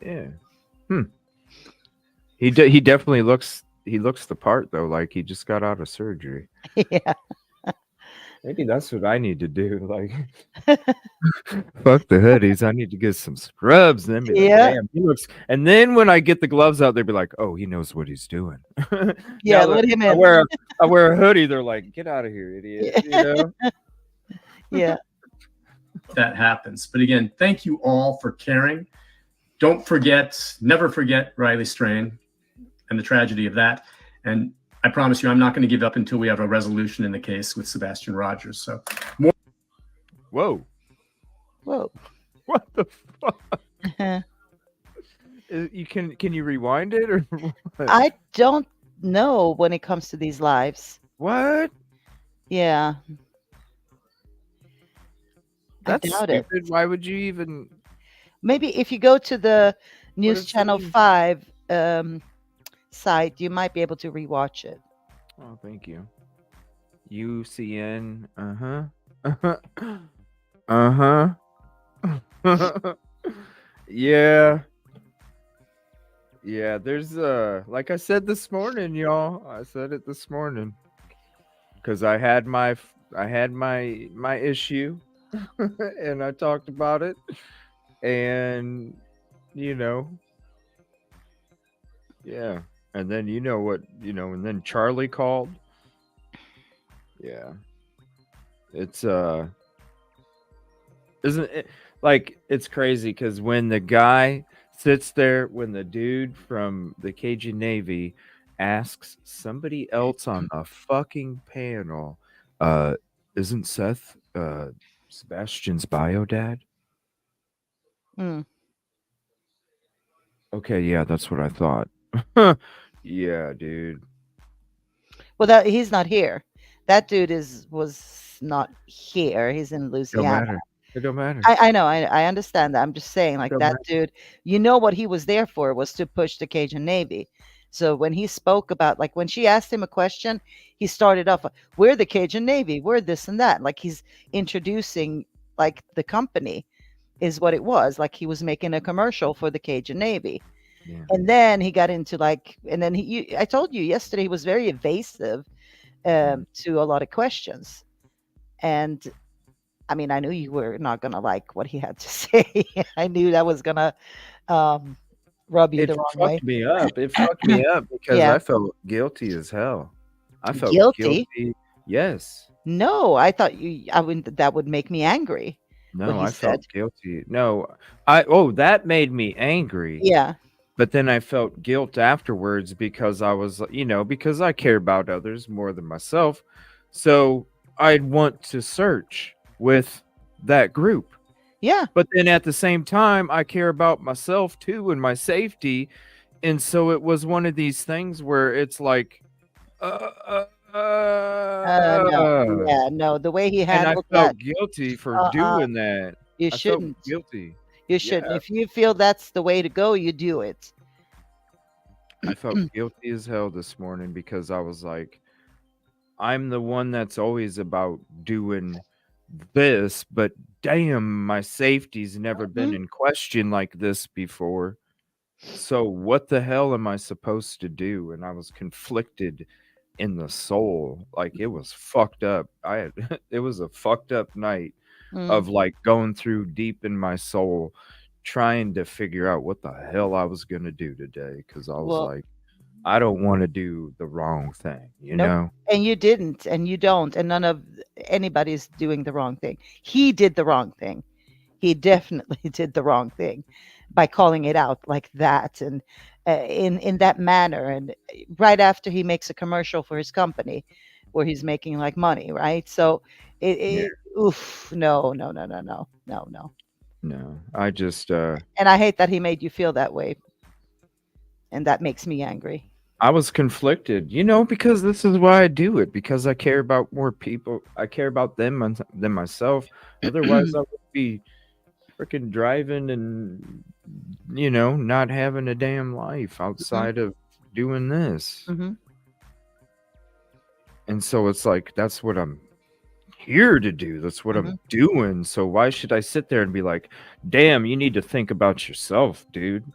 Yeah. Hmm. He definitely looks the part though. Like he just got out of surgery. Yeah. Maybe that's what I need to do. Like fuck the hoodies. I need to get some scrubs. And then be like, Yeah. damn, he looks. And then when I get the gloves out, they'd be like, oh, he knows what he's doing. Yeah. Now that Let him I in. wear a, I wear a hoodie, they're like, get out of here, idiot. Yeah. That happens. But again, thank you all for caring. Don't forget, never forget Riley Strain and the tragedy of that. And I promise you, I'm not going to give up until we have a resolution in the case with Sebastian Rogers. So Whoa. Whoa. What the fuck? Can you rewind it or what? I don't know when it comes to these lives. What? Yeah. That's doubt it. stupid. Why would you even? Maybe if you go to the What News does that Channel mean? 5 site, you might be able to rewatch it. Oh, thank you. UCN. Uh huh. Yeah. Yeah. There's like I said this morning, y'all. I said it this morning because I had my issue, and I talked about it, and you know, yeah. And then and then Charlie called. Yeah. It's isn't it like it's crazy because when the guy sits there, when the dude from the Cajun Navy asks somebody else on the fucking panel, isn't Seth Sebastian's bio dad? Mm. Okay, yeah, that's what I thought. Yeah, dude. Well, that he's not here. That dude was not here. He's in Don't Louisiana. matter. It don't matter. I know. I understand that. I'm just saying, It like don't that matter. dude. You know what he was there for was to push the Cajun Navy. So when he spoke about, like, when she asked him a question, he started off, "We're the Cajun Navy. We're this and that." Like he's introducing like the company is what it was. Like he was making a commercial for the Cajun Navy. Yeah. And then he got into like, and then I told you yesterday he was very evasive to a lot of questions. And I mean, I knew you were not going to like what he had to say. I knew that was going to rub you It the wrong way. fucked me up. It fucked me up because Yeah. I felt guilty as hell. I felt Guilty? guilty. Yes. No, I thought I wouldn't, that would make me angry. What No, he I said. felt guilty. No, that made me angry. Yeah. But then I felt guilt afterwards because I was, because I care about others more than myself. So I'd want to search with that group. Yeah. But then at the same time, I care about myself too and my safety. And so it was one of these things where it's like, No. Yeah. No. The way he and I handled that, felt guilty for uh-uh, doing that. you I felt shouldn't. guilty. You shouldn't. Yeah. If you feel that's the way to go, you do it. I felt guilty as hell this morning because I was like, I'm the one that's always about doing this, but damn, my safety's never been Mhm. in question like this before. So what the hell am I supposed to do? And I was conflicted in the soul. Like it was fucked up. It was a fucked up night. of like going through deep in my soul, trying to figure out what the hell I was going to do today. Cause I was Well, like, I don't want to do the wrong thing, you nope. know? And you didn't, and you don't, and none of anybody's doing the wrong thing. He did the wrong thing. He definitely did the wrong thing by calling it out like that, and in that manner, and right after he makes a commercial for his company where he's making like money, right? So Yeah. oof, no, no, no, no, no, no, no. No, I just, And I hate that he made you feel that way, and that makes me angry. I was conflicted, you know, because this is why I do it, because I care about more people. I care about them than myself. Otherwise, I would be freaking driving and, you know, not having a damn life outside of doing this. Mm-hmm. And so it's like, that's what I'm here to do. That's what Mm-hmm. I'm doing. So why should I sit there and be like, damn, you need to think about yourself, dude?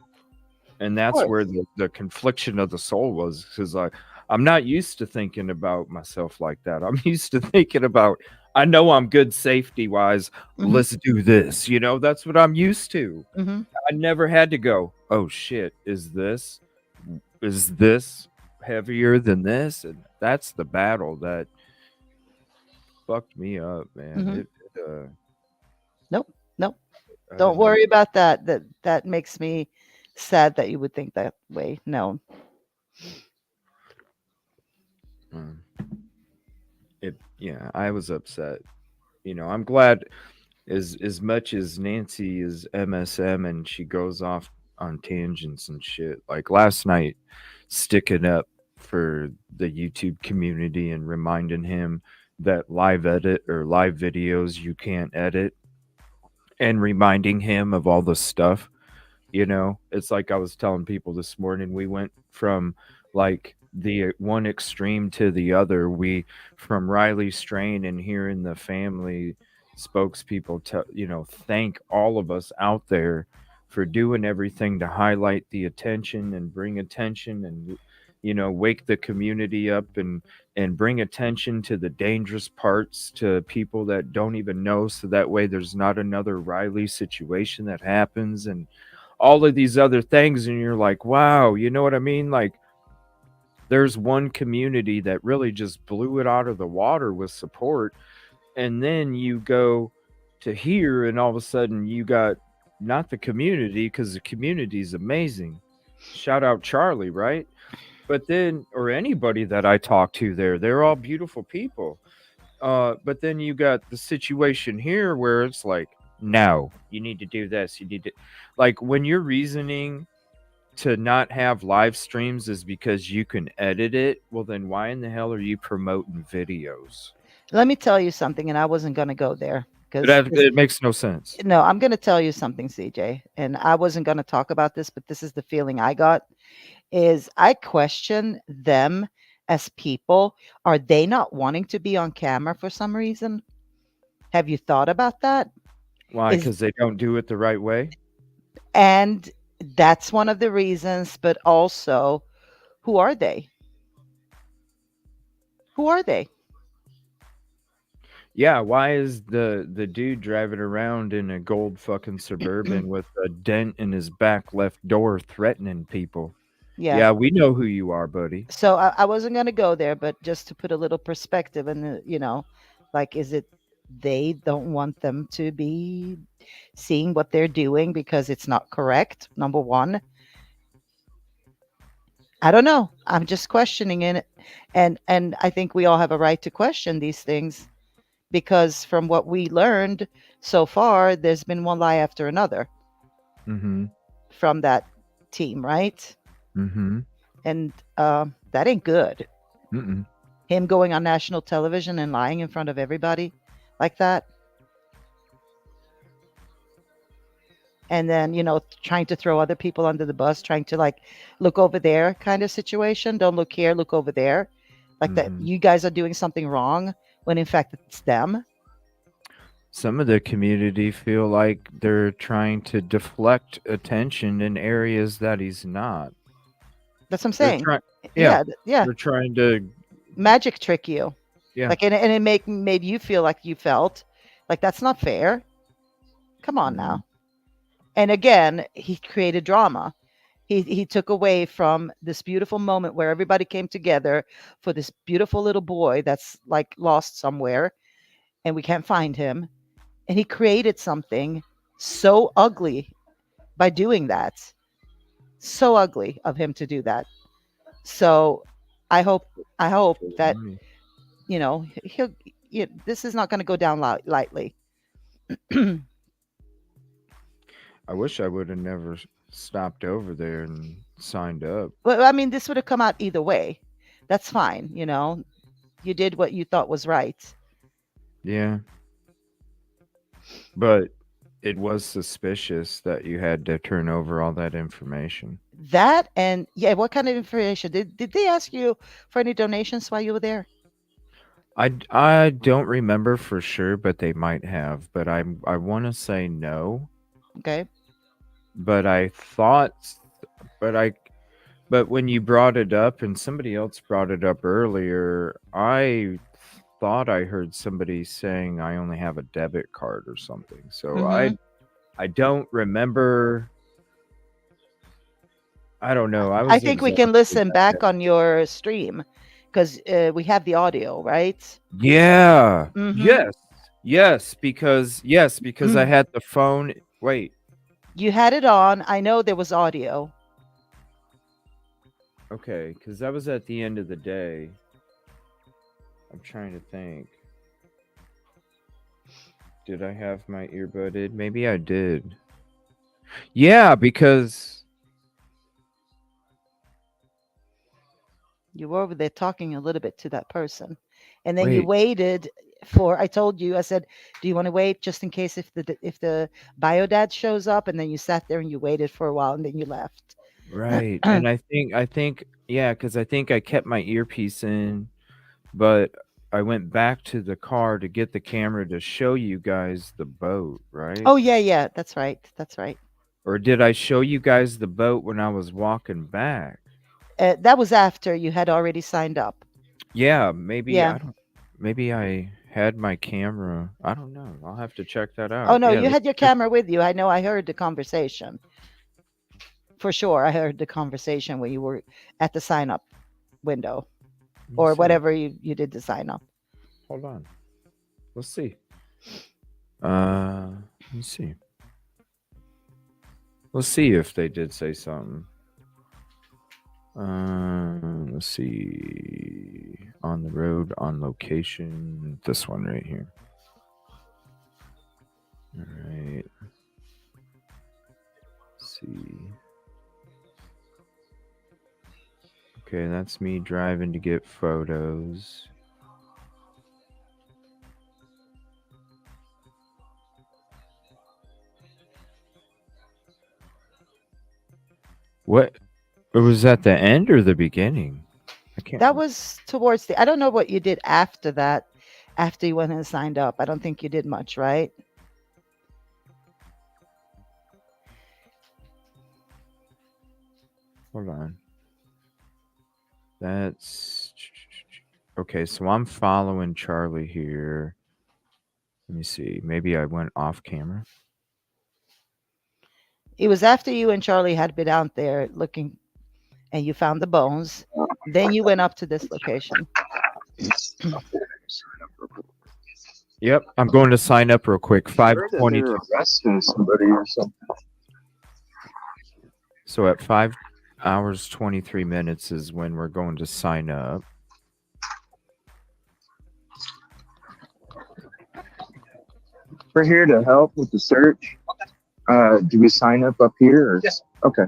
And that's where the confliction of the soul was, because I'm not used to thinking about myself like that. I'm used to thinking about, I know I'm good safety wise. Mm-hmm. Let's do this. You know, that's what I'm used to. Mm-hmm. I never had to go, oh shit, is this heavier than this? And that's the battle that fucked me up, man. Mm-hmm. It Nope, nope. I Don't didn't know. worry about that. That makes me sad that you would think that way. No. Yeah, I was upset. You know, I'm glad as much as Nancy is MSM and she goes off on tangents and shit. Like last night, sticking up for the YouTube community and reminding him that live edit or live videos you can't edit, and reminding him of all the stuff. You know, it's like I was telling people this morning, we went from like the one extreme to the other. We from Riley Strain and hearing the family spokespeople thank all of us out there for doing everything to highlight the attention and bring attention and wake the community up and bring attention to the dangerous parts to people that don't even know, so that way there's not another Riley situation that happens, and all of these other things. And you're like, wow, you know what I mean? Like, there's one community that really just blew it out of the water with support. And then you go to here, and all of a sudden you got not the community, because the community is amazing. Shout out Charlie, right? But then, or anybody that I talk to there, they're all beautiful people. But then you got the situation here where it's like, no, you need to do this. You need to, like, when you're reasoning to not have live streams is because you can edit it. Well, then why in the hell are you promoting videos? Let me tell you something, and I wasn't going to go there because It makes no sense. no, I'm going to tell you something, CJ, and I wasn't going to talk about this, but this is the feeling I got. Is I question them as people. Are they not wanting to be on camera for some reason? Have you thought about that? Why? Because they don't do it the right way? And that's one of the reasons, but also, who are they? Who are they? Yeah, why is the dude driving around in a gold fucking Suburban with a dent in his back left door threatening people? Yeah, we know who you are, buddy. So I wasn't going to go there, but just to put a little perspective, and like, is it they don't want them to be seeing what they're doing because it's not correct? Number one, I don't know. I'm just questioning it, and I think we all have a right to question these things, because from what we learned so far, there's been one lie after another from that team, right? And that ain't good. Him going on national television and lying in front of everybody like that. And then, trying to throw other people under the bus, trying to like look over there kind of situation. Don't look here, look over there. Like that you guys are doing something wrong when in fact it's them. Some of the community feel like they're trying to deflect attention in areas that he's not. That's what I'm saying. Yeah. They're trying to magic trick you. Yeah. Like, and it made you feel like you felt Like, that's not fair. Come on Mhm. now. And again, he created drama. He took away from this beautiful moment where everybody came together for this beautiful little boy that's like lost somewhere and we can't find him. And he created something so ugly by doing that. So ugly of him to do that. So I hope that Funny. he'll. This is not going to go down lightly. I wish I would have never stopped over there and signed up. Well, I mean, this would have come out either way. That's fine. You did what you thought was right. Yeah. But it was suspicious that you had to turn over all that information. That and yeah, what kind of information did they ask you for any donations while you were there? I don't remember for sure, but they might have. But I want to say no. Okay. But I thought, but when you brought it up and somebody else brought it up earlier, I thought I heard somebody saying I only have a debit card or something. So Mhm. I don't remember. I don't know. I I was think we can exhausted listen that back day. on your stream because we have the audio, right? Yeah. Mhm. Yes, because I had the phone. Wait. You had it on. I know there was audio. Okay, because that was at the end of the day. I'm trying to think. Did I have my earbudded? Maybe I did. Yeah, because You were over there talking a little bit to that person, and then you wait, waited for. I told you. I said, "Do you want to wait just in case if the bio dad shows up?" And then you sat there and you waited for a while, and then you left. right. And I think, yeah, because I think I kept my earpiece in, but I went back to the car to get the camera to show you guys the boat, right? Oh yeah, that's right. That's right. Or did I show you guys the boat when I was walking back? That was after you had already signed up. Yeah, maybe Yeah. maybe I had my camera. I don't know. I'll have to check that out. Oh no, Yeah, you had your camera with you. I know. I heard the conversation. For sure, I heard the conversation when you were at the sign up window or whatever you did to sign up. Hold on. Let's see. Let's see. Let's see if they did say something. Let's see. On the road, on location. This one right here. All right. Let's see. Okay, that's me driving to get photos. What? It was at the end or the beginning? I can't. That was towards the. I don't know what you did after that. After you went and signed up, I don't think you did much, right? Hold on. That's okay. So I'm following Charlie here. Let me see. Maybe I went off camera. It was after you and Charlie had been out there looking, and you found the bones. Then you went up to this location. Yep, I'm going to sign up real quick. 5:20. They're arresting somebody or something. So at 5 hours 23 minutes is when we're going to sign up. We're here to help with the search. Do we sign up here? Or? Yes. Okay.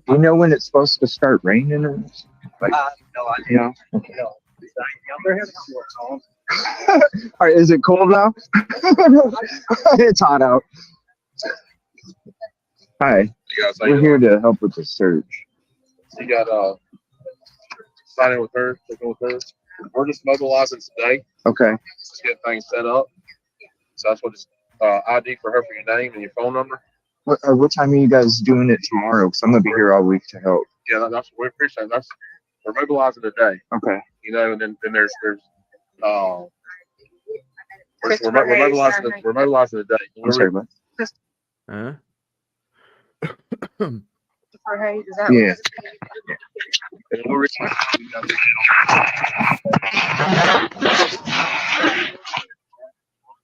Do you know when it's supposed to start raining? Or like, no idea. no. Okay. No. They're having a All right. Is it cold now? It's hot out. Hi. We're here to help with the search. You got signing with her, checking with her. We're just mobilizing today. Okay. Just get things set up. So that's what it's ID for her for your name and your phone number. What time are you guys doing it tomorrow? Because I'm gonna be here all week to help. Yeah, that's we appreciate it. We're mobilizing today. Okay. You know, and then there's We're mobilizing the day. I'm sorry, what? Huh? Yeah. And we'll reach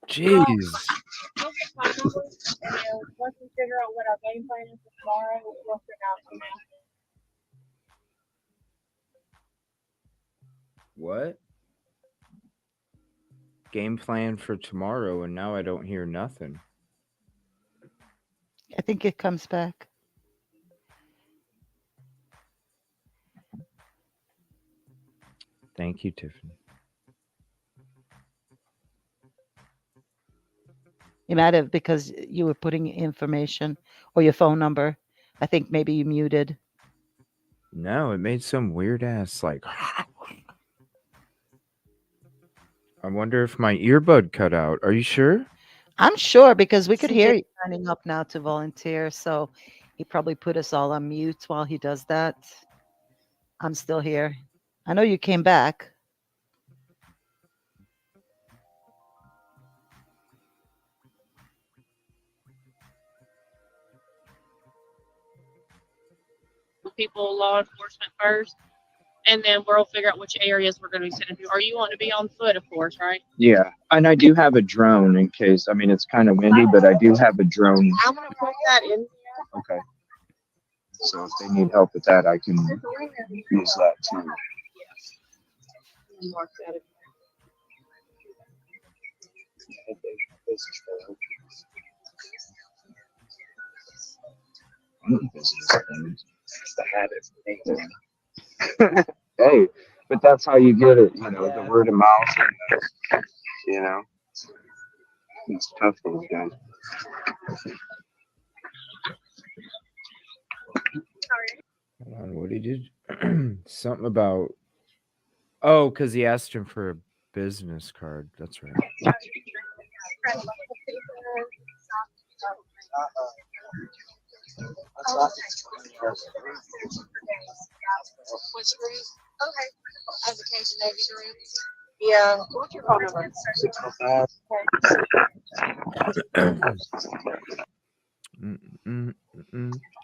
Jeez. Once we figure out what our game plan is for tomorrow, we'll figure out from there. What? Game plan for tomorrow, and now I don't hear nothing. I think it comes back. Thank you, Tiffany. You might have because you were putting information or your phone number. I think maybe you muted. No, it made some weird ass like. I wonder if my earbud cut out. Are you sure? I'm sure because we could hear CJ you signing up now to volunteer. So he probably put us all on mute while he does that. I'm still here. I know you came back. people, law enforcement first, and then we'll figure out which areas we're going to be sending to. Or you want to be on foot, of course, right? Yeah. And I do have a drone in case. I mean, it's kind of windy, but I do have a drone. I'm going to put that in. Okay. So if they need help with that, I can use that too. Mark that. Hey, but that's how you get it, you know, the word of mouth. You know, it's tough for those guys. Hold on, what he did? Something about. Oh, because he asked him for a business card. That's right. Which group? Okay. Education Navy group. Yeah. What's your phone number? 605.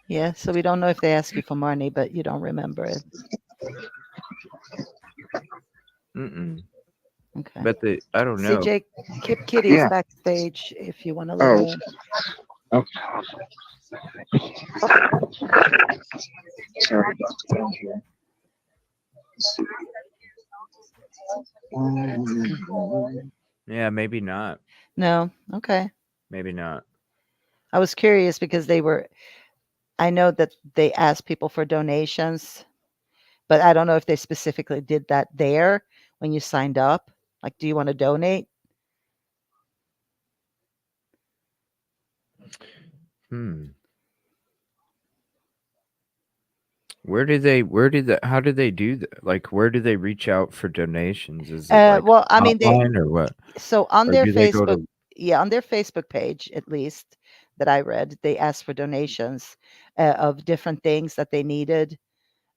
Yeah. So we don't know if they ask you for money, but you don't remember it. Okay. But I don't know. CJ, Kip Kitty is Yeah. backstage if you want to let her in. Okay. Sorry about that here. Yeah, maybe not. No. Okay. Maybe not. I was curious because I know that they asked people for donations, but I don't know if they specifically did that there when you signed up. Like, do you want to donate? How do they do that? Like, where do they reach out for donations? Is it Well, I mean, online or what? so on Or their do they go Facebook, to- yeah, on their Facebook page, at least that I read, they asked for donations of different things that they needed.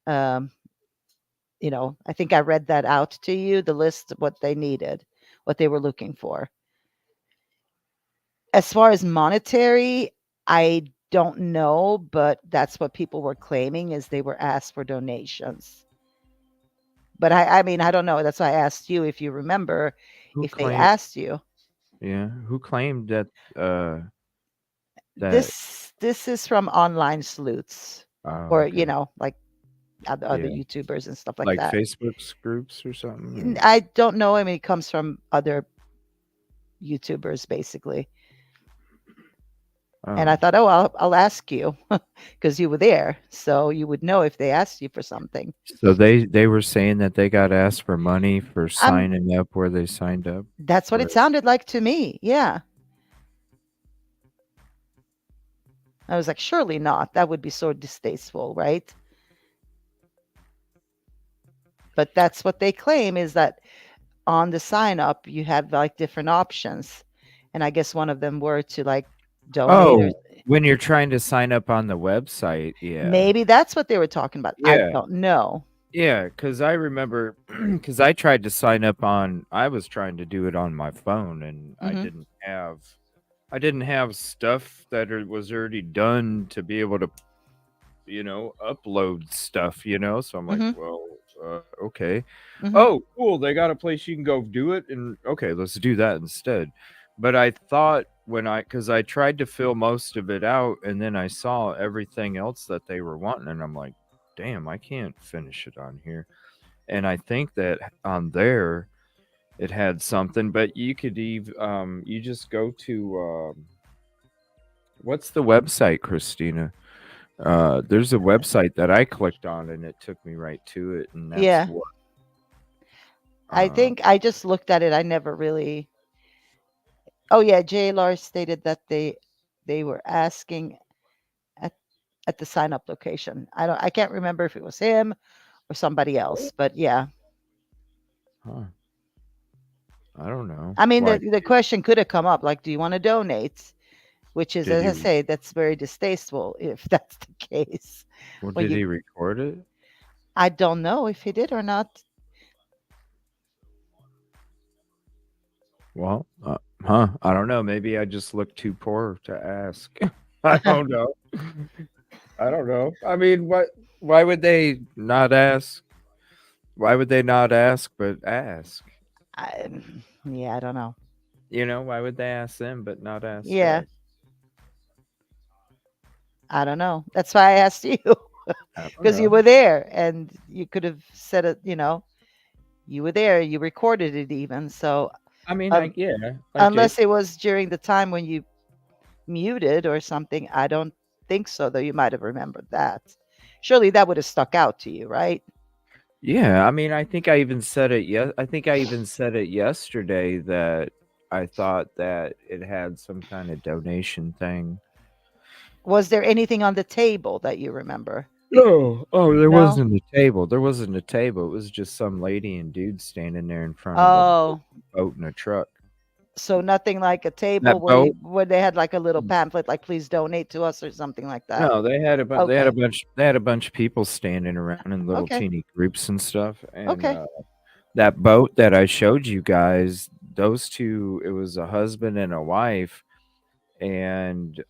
I think I read that out to you, the list of what they needed, what they were looking for. As far as monetary, I don't know, but that's what people were claiming is they were asked for donations. But I mean, I don't know. That's why I asked you if you remember if they asked you. Yeah, who claimed that? This is from online sleuths, or okay. like other Yeah. YouTubers and stuff like Like that. Facebook's groups or something. I don't know. I mean, it comes from other YouTubers, basically. And I thought, I'll ask you because you were there, so you would know if they asked you for something. So they were saying that they got asked for money for signing up where they signed up. That's what it sounded like to me. Yeah. I was like, surely not. That would be so distasteful, right? But that's what they claim is that on the sign up, you have like different options. And I guess one of them were to like donate. When you're trying to sign up on the website, yeah. Maybe that's what they were talking about. Yeah. I don't know. Yeah, because I remember, because I tried to sign up on, I was trying to do it on my phone, and Hmm. I didn't have stuff that was already done to be able to, upload stuff. So I'm like, Hmm. well, okay. Hmm. Oh, cool. They got a place you can go do it, and okay, let's do that instead. But I thought because I tried to fill most of it out, and then I saw everything else that they were wanting, and I'm like, damn, I can't finish it on here. And I think that on there it had something, but you could even you just go to what's the website, Christina? There's a website that I clicked on and it took me right to it, and that's Yeah. what I uh think I just looked at it. I never really. Oh yeah, JLR stated that they were asking at at the sign up location. I can't remember if it was him or somebody else, but yeah. huh, I don't know I mean, why. the question could have come up like, do you want to donate? Which is, Did as he I say, that's very distasteful if that's the case. well, When did you, he record it? I don't know if he did or not. Well, I don't know. Maybe I just look too poor to ask. I don't know. I don't know. I mean, what? Why would they not ask? Why would they not ask but ask? I, yeah, I don't know. Why would they ask them but not ask Yeah, us? I don't know. That's why I asked you I don't because you know. were there and you could have said it. You were there. You recorded it even. So, I mean, um, I did. unless it was during the time when you muted or something, I don't think so. Though you might have remembered that. Surely that would have stuck out to you, right? Yeah, I mean, I think I even said it. I think I even said it yesterday that I thought that it had some kind of donation thing. Was there anything on the table that you remember? No, oh, there No. wasn't a table. There wasn't a table. It was just some lady and dude standing there in front of a Oh, boat and a truck. so nothing like a table That boat? where they had like a little pamphlet, like "Please donate to us" or something like that. No, Okay. they had a bunch of people standing around in little Okay. teeny groups and stuff. And Okay. that boat that I showed you guys, those two, it was a husband and a wife, and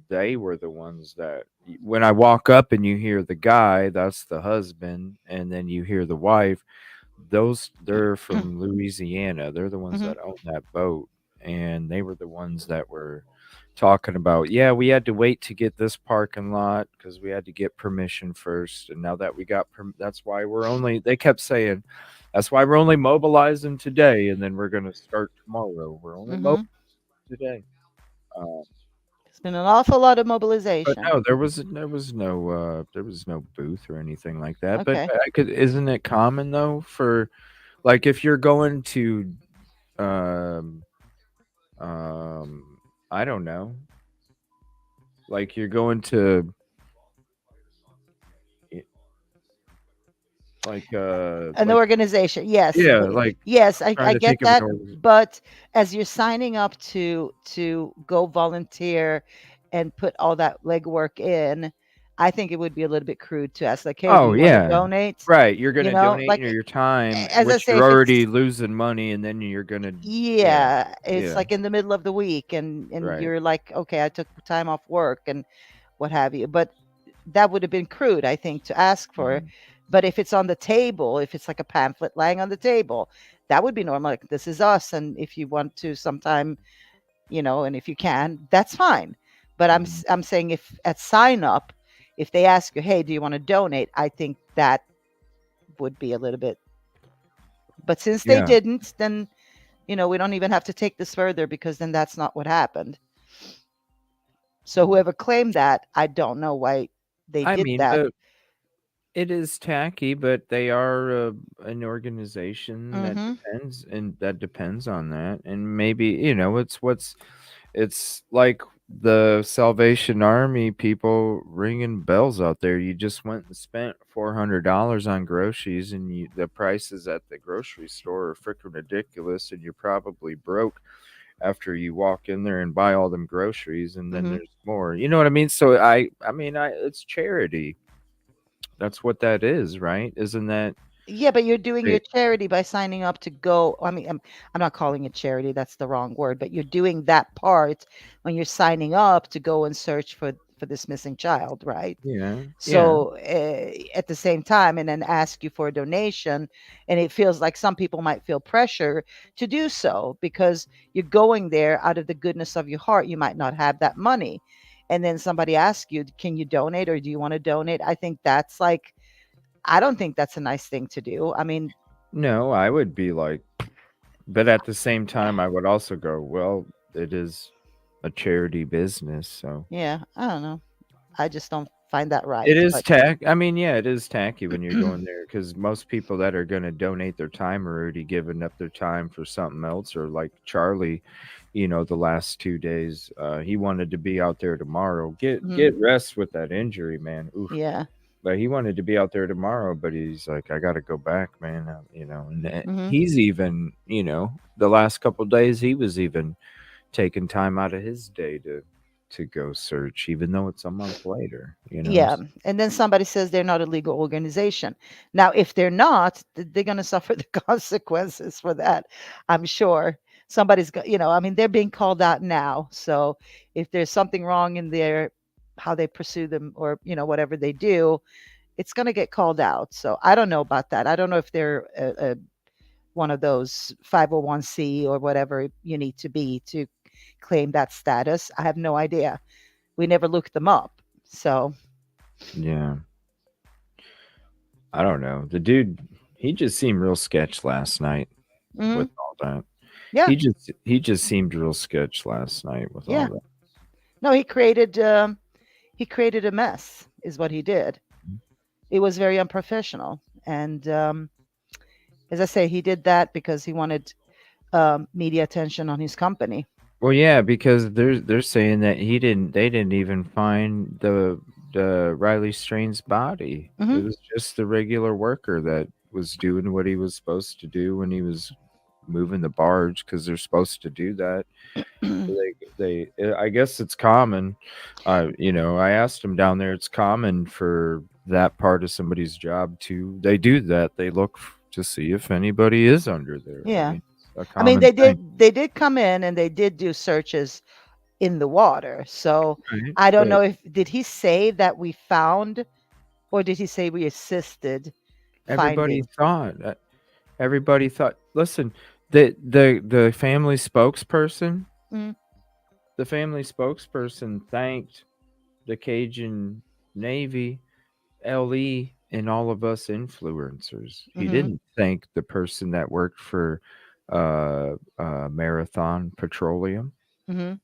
they were the ones that when I walk up and you hear the guy, that's the husband, and then you hear the wife. They're from Louisiana. They're the ones Hmm. that own that boat, and they were the ones that were talking about, yeah, we had to wait to get this parking lot because we had to get permission first, and now that we got that's why we're only. They kept saying, that's why we're only mobilizing today, and then we're gonna start tomorrow. We're only Hmm. mobilizing today. Um, There's been an awful lot of but mobilization. no, there was no booth or anything like that. But Okay. I could, isn't it common though for like if you're going to um I don't know, like you're going to i- An like organization, yes, yeah, like yes, trying I to get think of an that. org. But as you're signing up to go volunteer and put all that legwork in, I think it would be a little bit crude to ask, like, "Hey, do Oh you want to yeah, donate?" right. You're gonna donate Like your time, as I which say, you're if it's already losing money, and then you're gonna yeah, yeah, it's yeah, like in the middle of the week, and right. you're like, okay, I took time off work and what have you. But that would have been crude, I think, to ask for. Mhm. But if it's on the table, if it's like a pamphlet lying on the table, that would be normal. Like, this is us, and if you want to sometime, and if you can, that's fine. But Mhm. I'm saying if at sign up, if they ask you, hey, do you want to donate? I think that would be a little bit. But since they Yeah. didn't, then we don't even have to take this further because then that's not what happened. So Mm. whoever claimed that, I don't know why they I did mean, that. but it is tacky, but they are an organization that Mhm. depends on that, and maybe it's like the Salvation Army people ringing bells out there. You just went and spent $400 on groceries, and the prices at the grocery store are freaking ridiculous, and you're probably broke after you walk in there and buy all them groceries, and then Mhm. there's more. You know what I mean? So I mean, it's charity. That's what that is, right? Isn't that Yeah, but you're doing your Right. charity by signing up to go. I mean, I'm not calling it charity. That's the wrong word. But you're doing that part when you're signing up to go and search for this missing child, right? Yeah. Yeah. So at the same time, and then ask you for a donation, and it feels like some people might feel pressure to do so because you're going there out of the goodness of your heart. You might not have that money, and then somebody asks you, "Can you donate, or do you want to donate?" I think that's like, I don't think that's a nice thing to do. I mean, No, I would be like, but at the same time, I would also go, well, it is a charity business, so yeah, I don't know. I just don't find that right. it is But I mean, yeah, it is tacky when you're going there because most people that are going to donate their time are already giving up their time for something else. Or like Charlie, the last 2 days, he wanted to be out there tomorrow. Get rest with that injury, man. Oof. yeah. But he wanted to be out there tomorrow, but he's like, I got to go back, man. And Hmm. he's even, the last couple days he was even taking time out of his day to go search, even though it's a month later. Yeah. And then somebody says they're not a legal organization. Now, if they're not, they're going to suffer the consequences for that. I'm sure somebody's got, I mean, they're being called out now. So if there's something wrong in their, how they pursue them, or, whatever they do, it's going to get called out. So I don't know about that. I don't know if they're one of those 501c or whatever you need to be to claim that status. I have no idea. We never looked them up. So, Yeah. I don't know. The dude, he just seemed real sketch last night with mhm, all that. yeah, He just seemed real sketch last night with all yeah. that. No, he created a mess, is what he did. It was very unprofessional, and as I say, he did that because he wanted media attention on his company. Well, yeah, because they're saying that they didn't even find the Riley Strain's body. It Hmm. was just the regular worker that was doing what he was supposed to do when he was moving the barge, because they're supposed to do that. I guess it's common. I asked him down there. It's common for that part of somebody's job to they do that. They look to see if anybody is under there. I Yeah, mean, a I mean common thing. they did come in and they did do searches in the water. So Right. I don't But know if did he say that we found, or did he say we assisted everybody finding? thought. Everybody thought. Listen, the family spokesperson. Mm, The family spokesperson thanked the Cajun Navy, LE, and all of us influencers. He mm-hmm, didn't thank the person that worked for Marathon Petroleum. mm-hmm.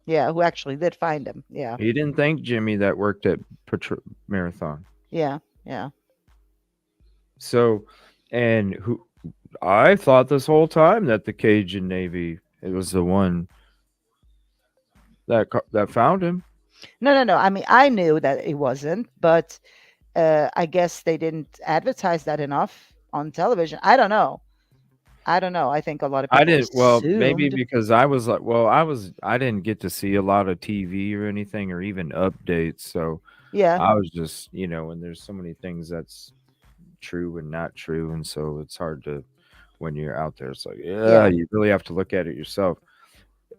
Yeah, who actually did find him? Yeah, He didn't thank Jimmy that worked at Marathon. yeah, yeah. So, and who I thought this whole time that the Cajun Navy it was the one that found him. No, no, no. I mean, I knew that it wasn't, but I guess they didn't advertise that enough on television. I don't know. I don't know. I think a lot of I people didn't. Well, maybe assumed. because I didn't get to see a lot of TV or anything or even updates. So Yeah, I was just, and there's so many things that's true and not true. And so it's hard to, when you're out there, it's like, yeah, yeah. you really have to look at it yourself.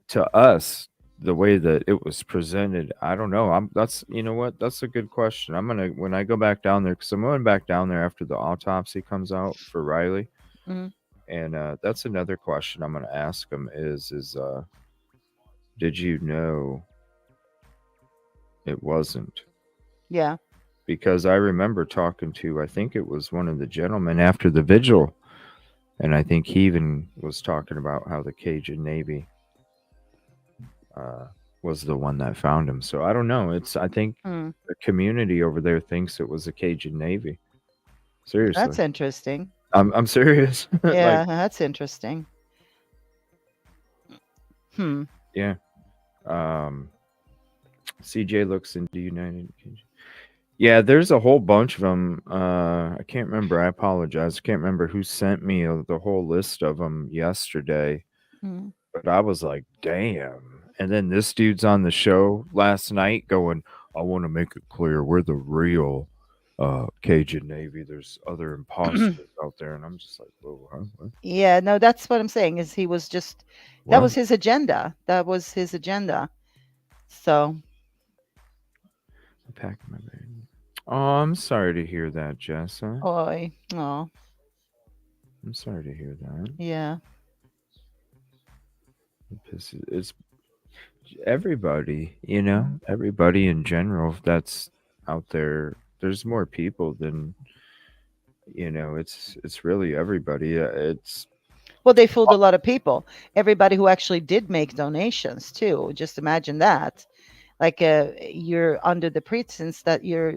To us, the way that it was presented, I don't know. You know what? That's a good question. When I go back down there, because I'm going back down there after the autopsy comes out for Riley. Mhm. And that's another question I'm going to ask him is did you know it wasn't? Yeah. Because I remember talking to, I think it was one of the gentlemen after the vigil, and I think he even was talking about how the Cajun Navy uh, was the one that found him. So I don't know. I think Hmm. the community over there thinks it was the Cajun Navy. Seriously, That's interesting. I'm serious. Like, Yeah, that's interesting. Hmm. yeah. Um, CJ looks into United. Yeah, there's a whole bunch of them. I can't remember. I apologize. I can't remember who sent me the whole list of them yesterday. Hmm. But I was like, damn. And then this dude's on the show last night going, I want to make it clear we're the real Cajun Navy. There's other imposters out there, and I'm just like, whoa, huh? What? Yeah, no, that's what I'm saying. Is he was just that was What? his agenda. That was his agenda. So, I packed my bag. Oh, I'm sorry to hear that, Jessa. oi, oh, I'm sorry to hear that. yeah, It's everybody, everybody in general that's out there. There's more people than it's really everybody. It's well, they fooled a lot of people. Everybody who actually did make donations too. Just imagine that. Like you're under the pretense that you're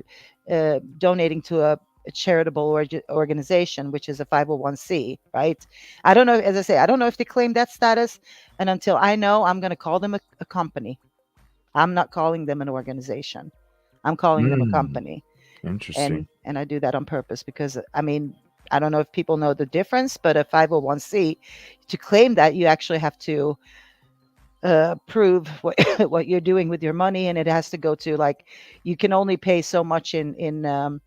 donating to a charitable organization, which is a 501c, right? I don't know. As I say, I don't know if they claim that status, and until I know, I'm going to call them a company. I'm not calling them an organization. I'm calling them a company, interesting. and I do that on purpose because I mean I don't know if people know the difference, but a 501c, to claim that you actually have to prove what what you're doing with your money, and it has to go to like you can only pay so much in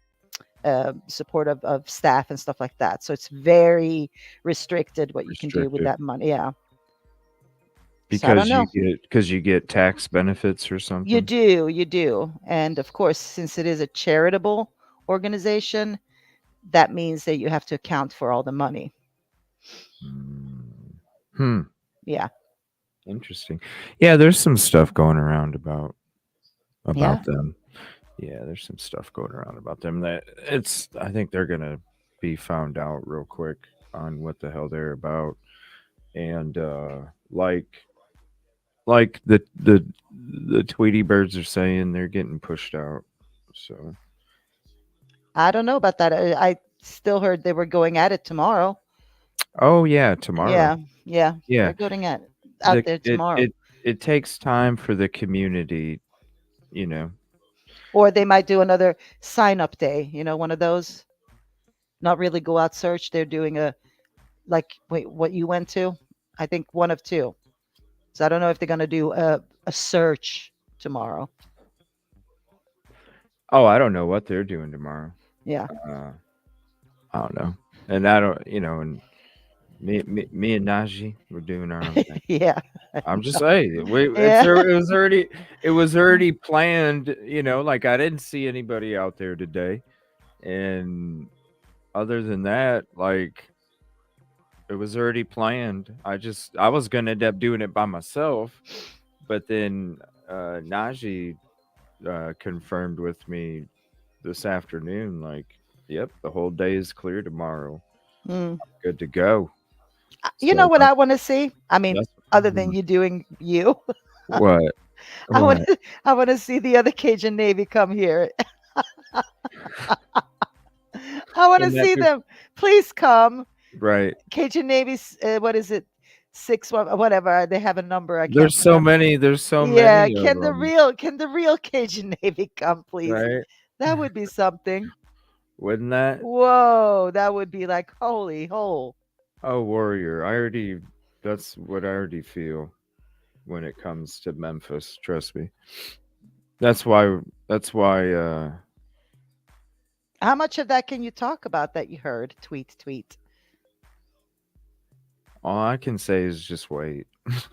support of staff and stuff like that. So it's very restricted what you can do with Restricted that money. Yeah. So I don't know. because you get tax benefits or something. You do. And of course, since it is a charitable organization, that means that you have to account for all the money. Hmm. Yeah. Interesting. Yeah, there's some stuff going around about Yeah. them. Yeah, there's some stuff going around about them that I think they're gonna be found out real quick on what the hell they're about. And like the Tweety birds are saying, they're getting pushed out. So I don't know about that. I still heard they were going at it tomorrow. oh yeah, tomorrow. Yeah. Yeah. Yeah. They're going at out there tomorrow. It takes time for the community, you know. Or they might do another sign up day, one of those. Not really go out search. They're doing a like wait, what you went to? I think one of two. So I don't know if they're gonna do a search tomorrow. Oh, I don't know what they're doing tomorrow. Yeah. I don't know. And I don't, and me and Najee, we're doing our own thing. Yeah. I'm just saying, Yeah. it was already planned. Like I didn't see anybody out there today, and other than that, like it was already planned. I was gonna end up doing it by myself, but then Najee confirmed with me this afternoon, like, yep, the whole day is clear tomorrow. Mm. Good to go. You So know what I want to see? I mean, that's other than you doing you, what. I want What? I want to see the other Cajun Navy come here. I want to Wouldn't that see be them. Please come. right? Cajun Navy's what is it? 6 1 whatever. They have a number. I can't There's so remember. many. There's so Yeah, many of them, can the real Cajun Navy come, please? right? That would be something. Wouldn't that? Whoa, that would be like holy hole. Oh, warrior! That's what I already feel when it comes to Memphis. Trust me. That's why. That's why. How much of that can you talk about that you heard? Tweet. All I can say is just wait.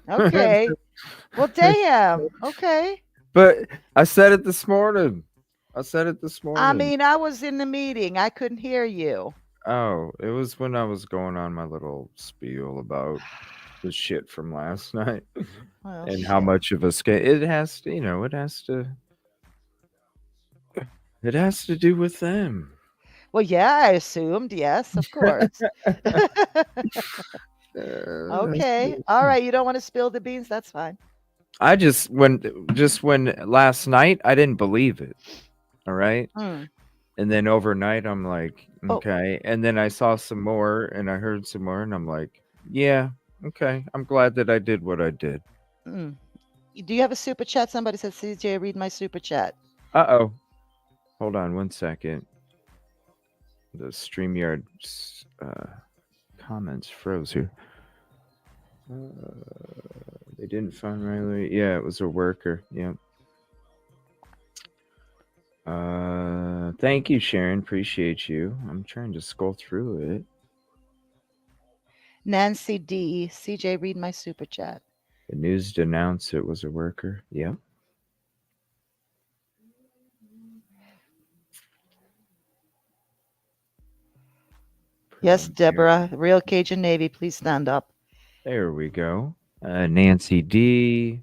Okay. Well, damn. Okay. But I said it this morning. I mean, I was in the meeting. I couldn't hear you. Oh, it was when I was going on my little spiel about the shit from last night Well, and how shit. much of a scale it has to, it has to do with them. Well, yeah, I assumed. Yes, of course. Okay. All right. You don't want to spill the beans? That's fine. I just when last night I didn't believe it. All right. Mm. And then overnight I'm like, Oh. okay. And then I saw some more and I heard some more and I'm like, yeah, okay. I'm glad that I did what I did. Mm. Do you have a super chat? Somebody said, CJ, read my super chat. Uh-oh. Hold on 1 second. The StreamYard comments froze here. They didn't find Riley. Yeah, it was a worker. Yeah. Thank you, Sharon. Appreciate you. I'm trying to scroll through it. Nancy D. CJ, read my super chat. The news denounced it was a worker. Yep. Yes, From Deborah, real Cajun Navy, please stand up. There we go. Nancy D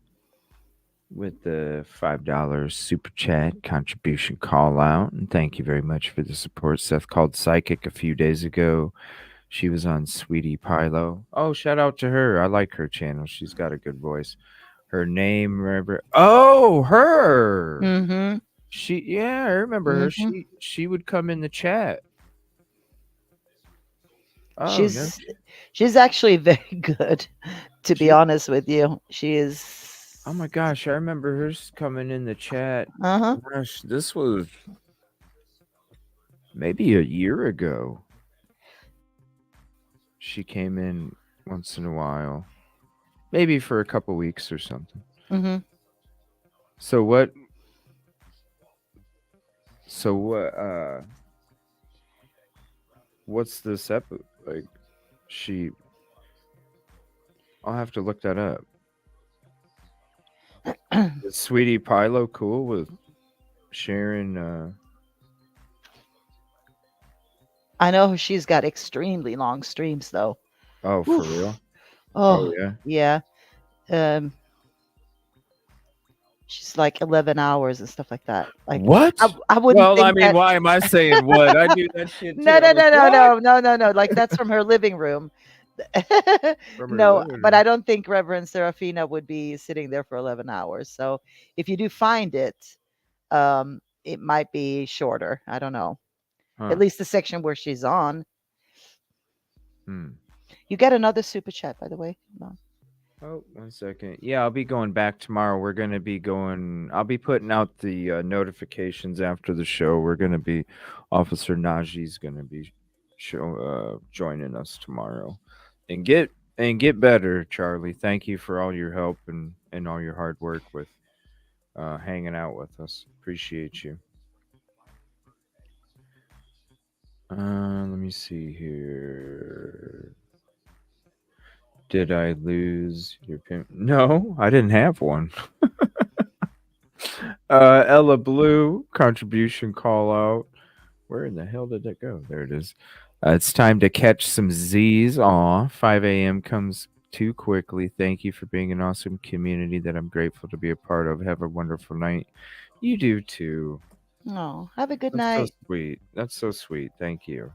with the $5 super chat contribution call out. And thank you very much for the support. Seth called Psychic a few days ago. She was on Sweetie Pilo. Oh, shout out to her. I like her channel. She's got a good voice. Her name, remember? Oh, her. Mm-hmm. I remember her. Mhm. She would come in the chat. Oh, no. She's actually very good, to be She- honest with you. She is. Oh my gosh, I remember her coming in the chat. Uh-huh. Gosh, this was maybe a year ago. She came in once in a while, maybe for a couple weeks or something. Mm-hmm. So what? What's this episode? Like, I'll have to look that up. Is Sweetie Pilo cool with Sharon? I know she's got extremely long streams, though. Oh, for Oof. real? Oh, yeah. yeah. She's like 11 hours and stuff like that. Like What? I wouldn't Well, think I mean, that. why am I saying what? I do that shit too. No. I'm like, No. Like that's from her living room. from her No, living but room. I don't think Reverend Serafina would be sitting there for 11 hours. So if you do find it, it might be shorter. I don't know. Huh. At least the section where she's on. Hmm. You get another super chat, by the way. No. Oh, 1 second. Yeah, I'll be going back tomorrow. We're going to be going, I'll be putting out the notifications after the show. We're going to be, Officer Najee's going to be joining us tomorrow. And get better, Charlie. Thank you for all your help and all your hard work with hanging out with us. Appreciate you. Let me see here. Did I lose your pin? No, I didn't have one. Ella Blue contribution call out. Where in the hell did that go? There it is. It's time to catch some Z's. Aw, 5 a.m. comes too quickly. Thank you for being an awesome community that I'm grateful to be a part of. Have a wonderful night. You do too. Oh, have a good That's night. so sweet. That's so sweet. Thank you.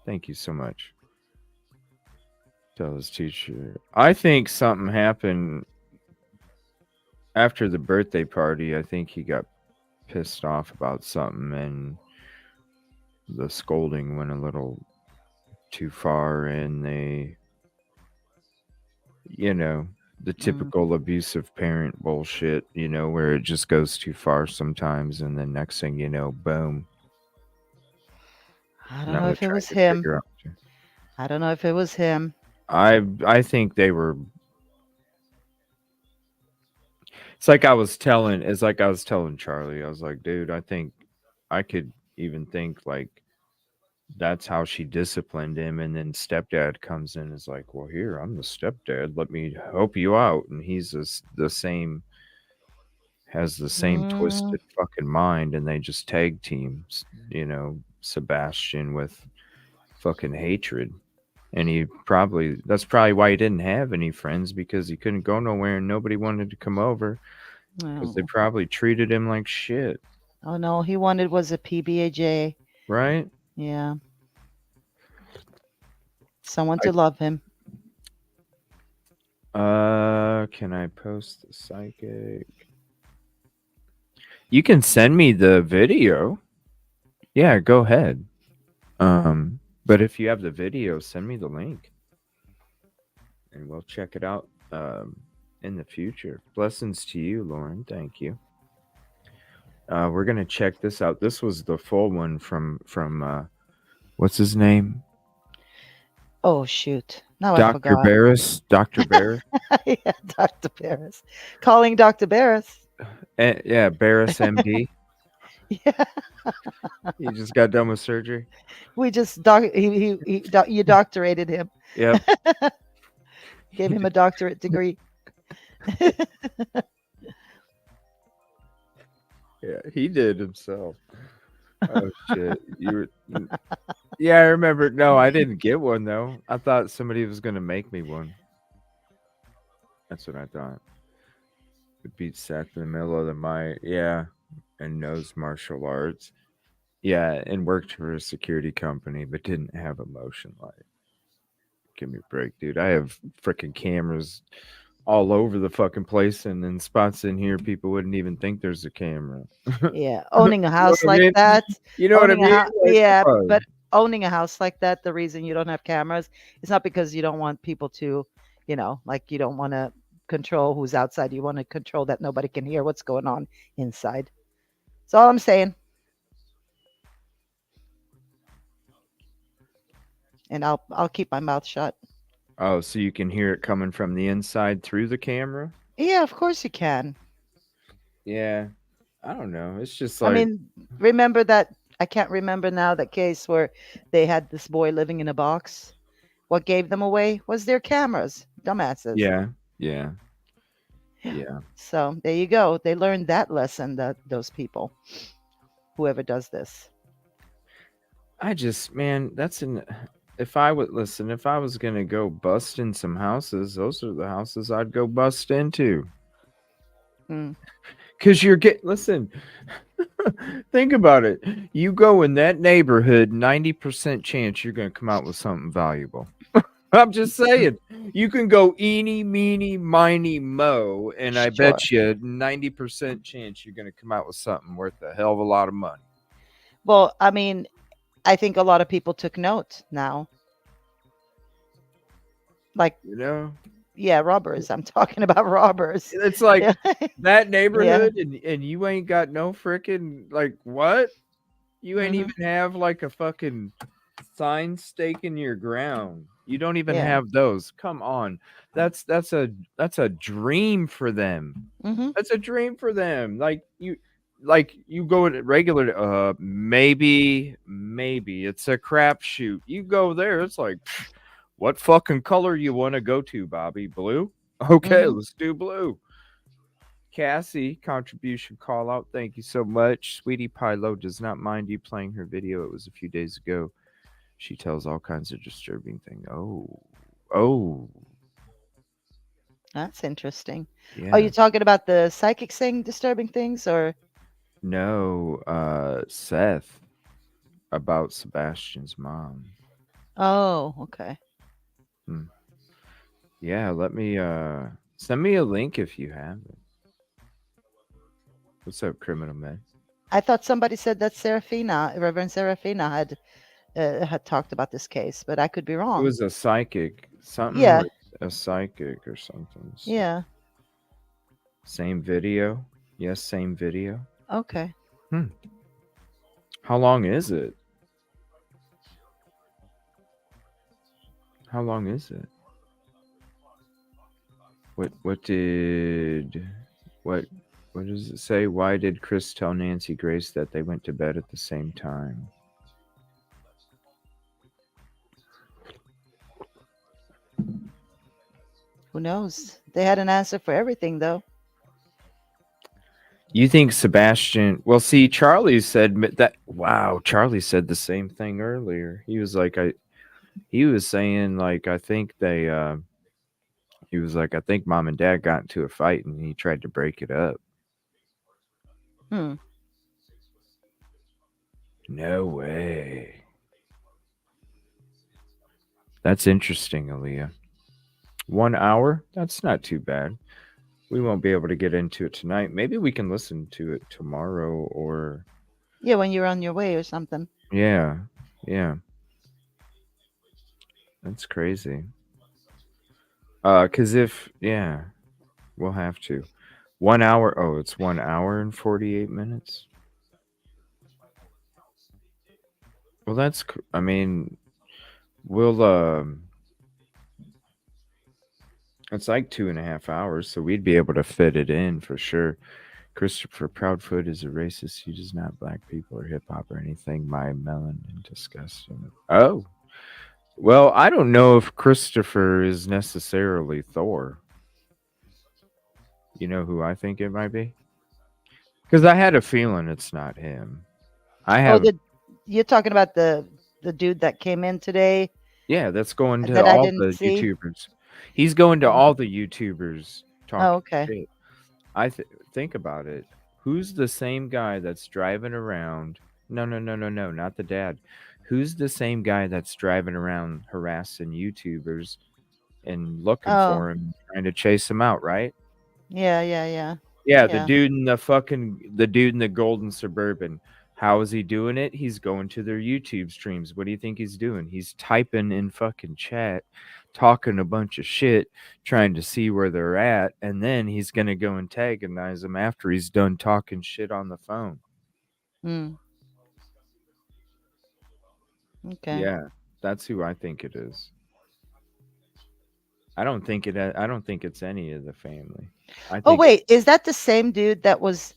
Thank you so much. Tell his teacher. I think something happened after the birthday party. I think he got pissed off about something and the scolding went a little too far and they, the typical abusive parent bullshit, where it just goes too far sometimes and then next thing you know, boom. I don't know if it was him. I don't know if it was him. I think they were. It's like I was telling Charlie. I was like, dude, I think I could even think like that's how she disciplined him. And then stepdad comes in and is like, well, here, I'm the stepdad. Let me help you out. And he's the same, has the same twisted fucking mind. And they just tag teams, Sebastian with fucking hatred. And that's probably why he didn't have any friends, because he couldn't go nowhere and nobody wanted to come over because they probably treated him like shit. Oh no, he wanted was a PBAJ. Right? Yeah. Someone to love him. Can I post the psychic? You can send me the video. Yeah, go ahead. But if you have the video, send me the link. And we'll check it out in the future. Blessings to you, Lauren. Thank you. We're gonna check this out. This was the full one from what's his name? Oh shoot! Now Dr. I forgot. Barris. Dr. Barris. Yeah, Dr. Barris. Calling Dr. Barris. Yeah, Barris MD. Yeah. He just got done with surgery. We just you doctorated him. Yep. Gave him a doctorate degree. Yeah, he did himself. Oh shit. Yeah, I remember. No, I didn't get one though. I thought somebody was gonna make me one. That's what I thought. Would be sat in the middle of the night. Yeah, and knows martial arts. Yeah, and worked for a security company, but didn't have a motion light. Give me a break, dude. I have freaking cameras all over the fucking place, and in spots in here, people wouldn't even think there's a camera. Yeah, owning a You know house what I like mean? that, You know what I owning a mean? house, Like, yeah, come on. but owning a house like that, the reason you don't have cameras, it's not because you don't want people to, like you don't want to control who's outside. You want to control that nobody can hear what's going on inside. That's all I'm saying. And I'll keep my mouth shut. Oh, so you can hear it coming from the inside through the camera? Yeah, of course you can. Yeah. I don't know. It's just I like, mean, remember that I can't remember now that case where they had this boy living in a box. What gave them away was their cameras. Dumbasses. yeah, yeah, yeah. So there you go. They learned that lesson, that those people, whoever does this. I just, man, if I would listen, if I was going to go bust in some houses, those are the houses I'd go bust into. Mm. Because listen, think about it. You go in that neighborhood, 90% chance you're going to come out with something valuable. I'm just saying. You can go eeny, meeny, miny, mo, and I Sure. bet you 90% chance you're going to come out with something worth a hell of a lot of money. Well, I mean, I think a lot of people took note now. Like, yeah, robbers. I'm talking about robbers. It's like that Yeah. neighborhood, and you ain't got no freaking, like, what? You ain't even have like a fucking sign stake in your ground. You don't even Yeah. have those. Come on. That's a dream for them. That's a dream for them. Like you go at regular maybe it's a crapshoot. You go there, it's like, what fucking color you want to go to, Bobby? Blue? Okay, let's do blue. Cassie, contribution call out. Thank you so much. Sweetie Pilo does not mind you playing her video. It was a few days ago. She tells all kinds of disturbing things. Oh. That's interesting. Yeah. Are you talking about the psychic saying disturbing things, or? No, Seth, about Sebastian's mom. Oh, okay. Yeah, let me send me a link if you have it. What's up, Criminal Man? I thought somebody said that Reverend Serafina had talked about this case, but I could be wrong. It was a psychic, something Yeah. with a psychic or something. So. Yeah. Same video. Yes, same video. Okay. How long is it? How long is it? What does it say? Why did Chris tell Nancy Grace that they went to bed at the same time? Who knows? They had an answer for everything, though. You think Sebastian? Well, see, Charlie said that. Wow, Charlie said the same thing earlier. He was like, he was saying like, I think they. He was like, I think mom and dad got into a fight and he tried to break it up. No way. That's interesting, Aaliyah. 1 hour? That's not too bad. We won't be able to get into it tonight. Maybe we can listen to it tomorrow or... Yeah, when you're on your way or something. Yeah. That's crazy. Because we'll have to. 1 hour. Oh, it's 1 hour and 48 minutes. Well, that's, I mean, we'll, it's like 2.5 hours, so we'd be able to fit it in for sure. Christopher Proudfoot is a racist. He does not black people or hip hop or anything. My melon and disgusting. Oh, well, I don't know if Christopher is necessarily Thor. You know who I think it might be? Because I had a feeling it's not him. I Oh, have, you're talking about the dude that came in today yeah, that's going to that I all didn't the see. YouTubers. He's going to Oh, all the YouTubers oh, talking okay. shit. Think about it. Who's the same guy that's driving around? No, no, no, no, no, not the dad. Who's the same guy that's driving around harassing YouTubers and looking Oh, for him, trying to chase him out, right? yeah, yeah, yeah, Yeah, yeah. the dude in the golden suburban. How is he doing it? He's going to their YouTube streams. What do you think he's doing? He's typing in fucking chat, talking a bunch of shit, trying to see where they're at, and then he's gonna go antagonize them after he's done talking shit on the phone. Mm, okay. Yeah, that's who I think it is. I don't think it's any of the family. I Oh, think wait, is that the same dude that was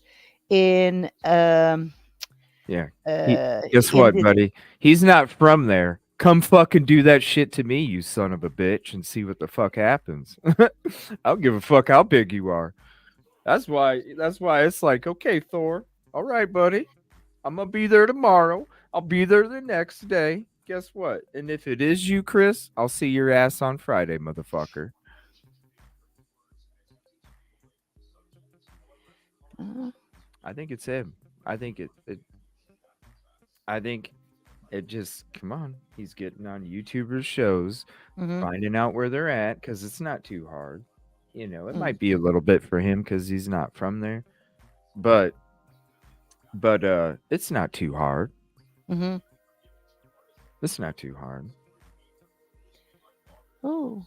in Yeah. He guess in what, the buddy? He's not from there. Come fucking do that shit to me, you son of a bitch, and see what the fuck happens. I don't give a fuck how big you are. That's why it's like, okay, Thor. All right, buddy. I'm gonna be there tomorrow. I'll be there the next day. Guess what? And if it is you, Chris, I'll see your ass on Friday, motherfucker. uh, I think it's him. I think I think it just come on. He's getting on YouTubers shows, mhm, finding out where they're at because it's not too hard. It mm, might be a little bit for him because he's not from there, but it's not too hard. mhm. It's not too hard. Oh,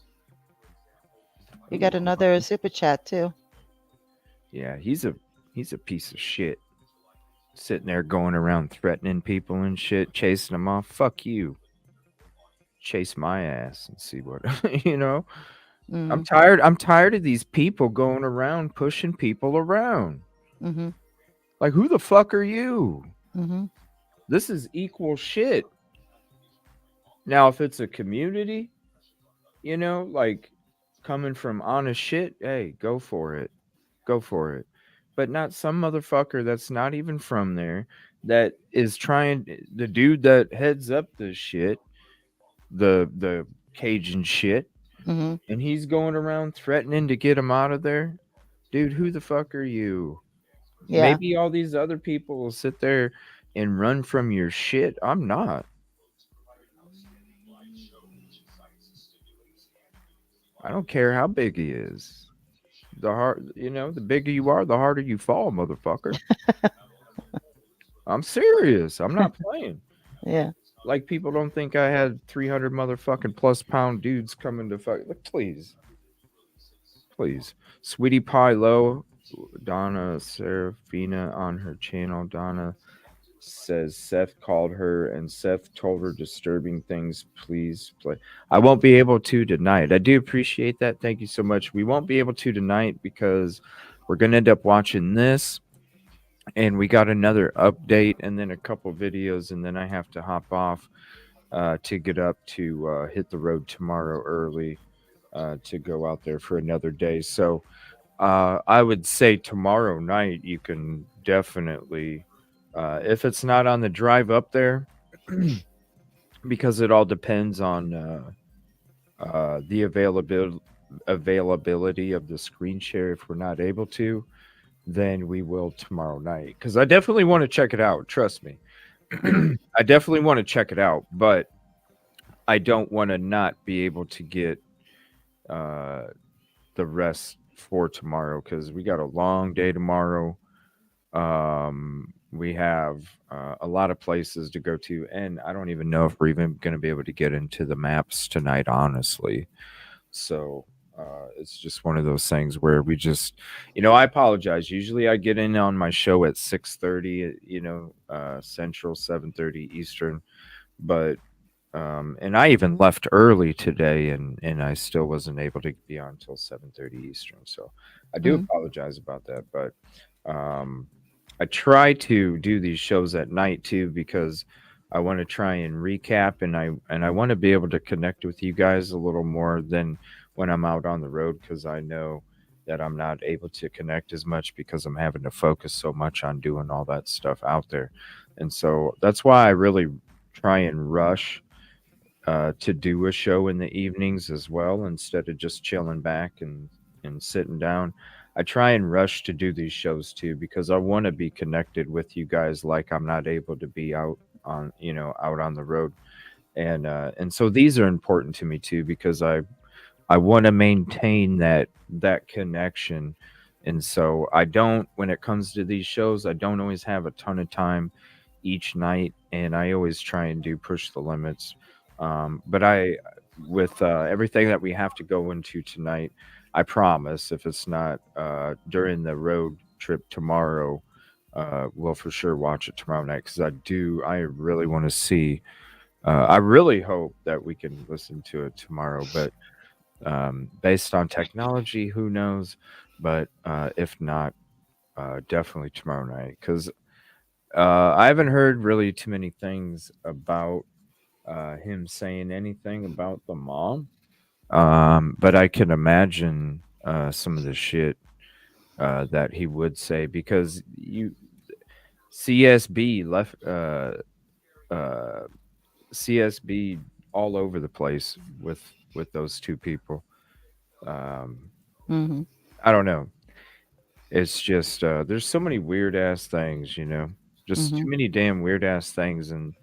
you Ooh, got another super chat too. yeah, he's a piece of shit. Sitting there going around threatening people and shit, chasing them off. Fuck you. Chase my ass and see what you know. I'm Mhm, tired. I'm tired of these people going around pushing people around. mhm, Like, who the fuck are you? mhm, This is equal shit. Now, if it's a community, like coming from honest shit, hey, go for it. Go for it. But not some motherfucker that's not even from there that is trying the dude that heads up this shit, the Cajun shit, mhm. and he's going around threatening to get him out of there. Dude, who the fuck are you? Yeah. Maybe all these other people will sit there and run from your shit. I'm not. I don't care how big he is. The bigger you are, the harder you fall, motherfucker. I'm serious. I'm not playing. Yeah. Like people don't think I had 300 motherfucking plus pound dudes coming to fuck. Like, please, please, Sweetie Pie Low, Donna Serafina on her channel. Donna says Seth called her and Seth told her disturbing things. Please play. I won't be able to tonight. I do appreciate that. Thank you so much. We won't be able to tonight because we're gonna end up watching this, and we got another update and then a couple videos, and then I have to hop off to get up to hit the road tomorrow early to go out there for another day. So I would say tomorrow night you can definitely, if it's not on the drive up there, because it all depends on the availability of the screen share. If we're not able to, then we will tomorrow night. Because I definitely want to check it out. Trust me, Mhm, I definitely want to check it out, but I don't want to not be able to get uh, the rest for tomorrow because we got a long day tomorrow. We have a lot of places to go to, and I don't even know if we're even going to be able to get into the maps tonight, honestly. So it's just one of those things where we just, I apologize. Usually I get in on my show at 6:30, Central, 7:30 Eastern, but and I even left early today, and I still wasn't able to be on until 7:30 Eastern. So I do mhm. apologize about that. But Um, I try to do these shows at night too because I want to try and recap, and I want to be able to connect with you guys a little more than when I'm out on the road, because I know that I'm not able to connect as much because I'm having to focus so much on doing all that stuff out there. And so that's why I really try and rush to do a show in the evenings as well, instead of just chilling back and sitting down. I try and rush to do these shows too because I want to be connected with you guys, like I'm not able to be out on, out on the road. And so these are important to me too because I want to maintain that connection. And so I don't, when it comes to these shows, I don't always have a ton of time each night, and I always try and do push the limits. But with everything that we have to go into tonight, I promise if it's not during the road trip tomorrow, we'll for sure watch it tomorrow night because I really want to see. I really hope that we can listen to it tomorrow, but based on technology, who knows? But if not, definitely tomorrow night because I haven't heard really too many things about him saying anything about the mom. But I can imagine some of the shit that he would say because CSB left uh, CSB all over the place with those two people. Um, Hmm. I don't know. It's just there's so many weird ass things, just Hmm. too many damn weird ass things. And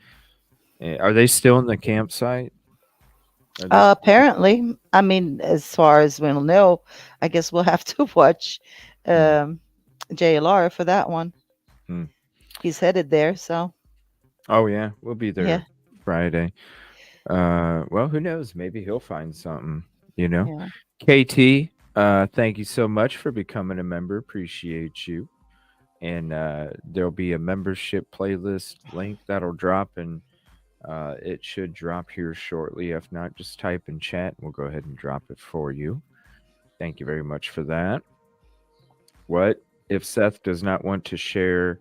are they still in the campsite? Are they? Apparently, I mean, as far as we'll know, I guess we'll have to watch Hmm, um, JLR for that one. hmm. He's headed there, so Oh yeah, we'll be yeah, there Friday. Well, who knows? Maybe he'll find something. You know, yeah. KT. Thank you so much for becoming a member. Appreciate you. And there'll be a membership playlist link that'll drop, and it should drop here shortly. If not, just type in chat, and we'll go ahead and drop it for you. Thank you very much for that. What if Seth does not want to share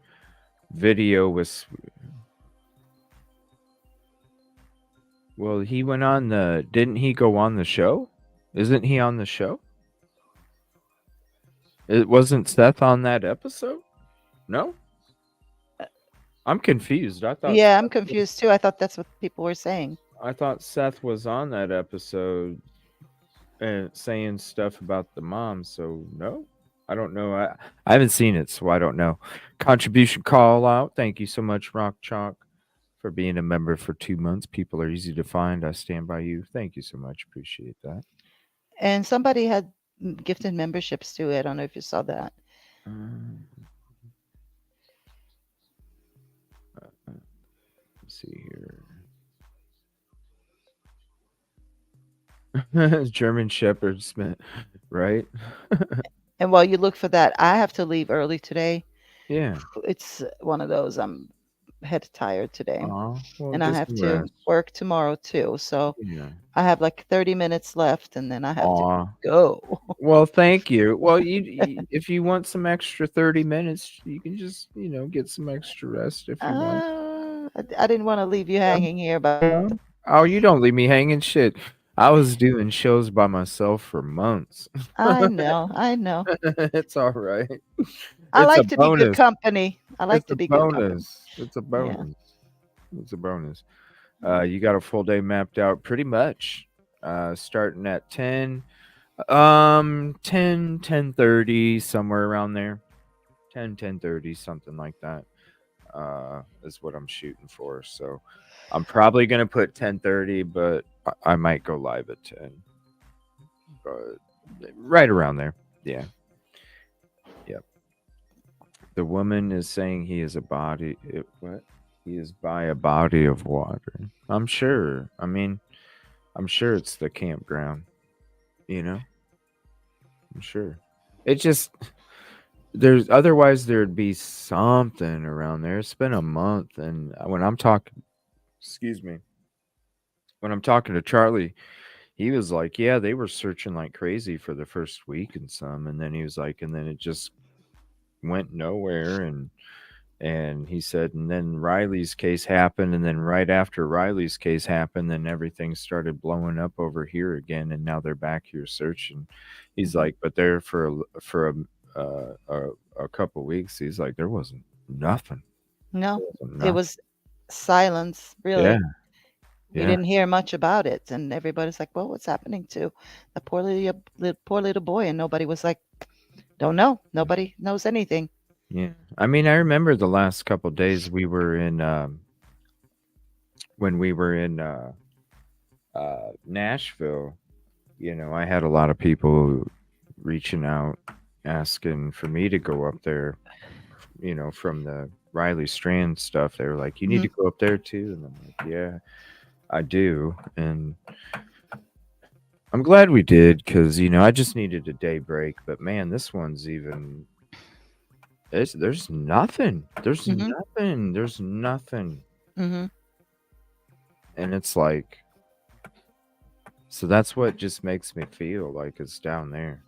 video with? Well, he went on the. Didn't he go on the show? Isn't he on the show? It wasn't Seth on that episode? No? I'm confused. Yeah, I'm confused too. I thought that's what people were saying. I thought Seth was on that episode and saying stuff about the mom, so no? I don't know. I haven't seen it, so I don't know. Contribution call out. Thank you so much, Rock Chalk, for being a member for 2 months. People are easy to find. I stand by you. Thank you so much. Appreciate that. And somebody had gifted memberships too. I don't know if you saw that. Um, let's see here. German Shepherds, right? And while you look for that, I have to leave early today. Yeah. It's one of those I'm head tired today, Well, and I get have some to rest. work tomorrow too. So Yeah. I have like 30 minutes left, and then I have to Aw. go. Well, thank you. Well, if you want some extra 30 minutes, you can just, get some extra rest if you want. I didn't want to leave you hanging here, but No? Oh, you don't leave me hanging shit. I was doing shows by myself for months. I know, I know. It's all right. I It's a like to be good bonus. company. I like It's to a be good company. bonus. It's a Yeah. bonus. It's a bonus. You got a full day mapped out pretty much. Starting at 10, 10:30, somewhere around there. 10:30, something like that. Is what I'm shooting for. So I'm probably gonna put 10:30, but I might go live at 10. But right around there. Yeah. Yep. The woman is saying he is a body. What? He is by a body of water. I'm sure. I mean, I'm sure it's the campground. You know. I'm sure. It just there's otherwise there'd be something around there. It's been a month, and when I'm talking, excuse me, when I'm talking to Charlie, he was like, "Yeah, they were searching like crazy for the first week and some," and then he was like, and then it just went nowhere. And he said, and then Riley's case happened, and then right after Riley's case happened, then everything started blowing up over here again, and now they're back here searching. He's like, but there for a couple weeks, he's like, there wasn't nothing. No, There wasn't it nothing. was silence, Yeah, really. We yeah, didn't hear much about it, and everybody's like, "Well, what's happening to the poor little boy?" And nobody was like, "Don't know." Nobody knows anything. yeah. I mean, I remember the last couple days we were in when we were in Nashville. You know, I had a lot of people reaching out asking for me to go up there, you know, from the Riley Strand stuff. They were like, you need to go up there too. And I'm like, yeah, I do. And I'm glad we did because, you know, I just needed a day break. But man, this one's even, there's nothing. There's Mhm. nothing. There's nothing. Mhm. And it's like, so that's what just makes me feel like it's down there.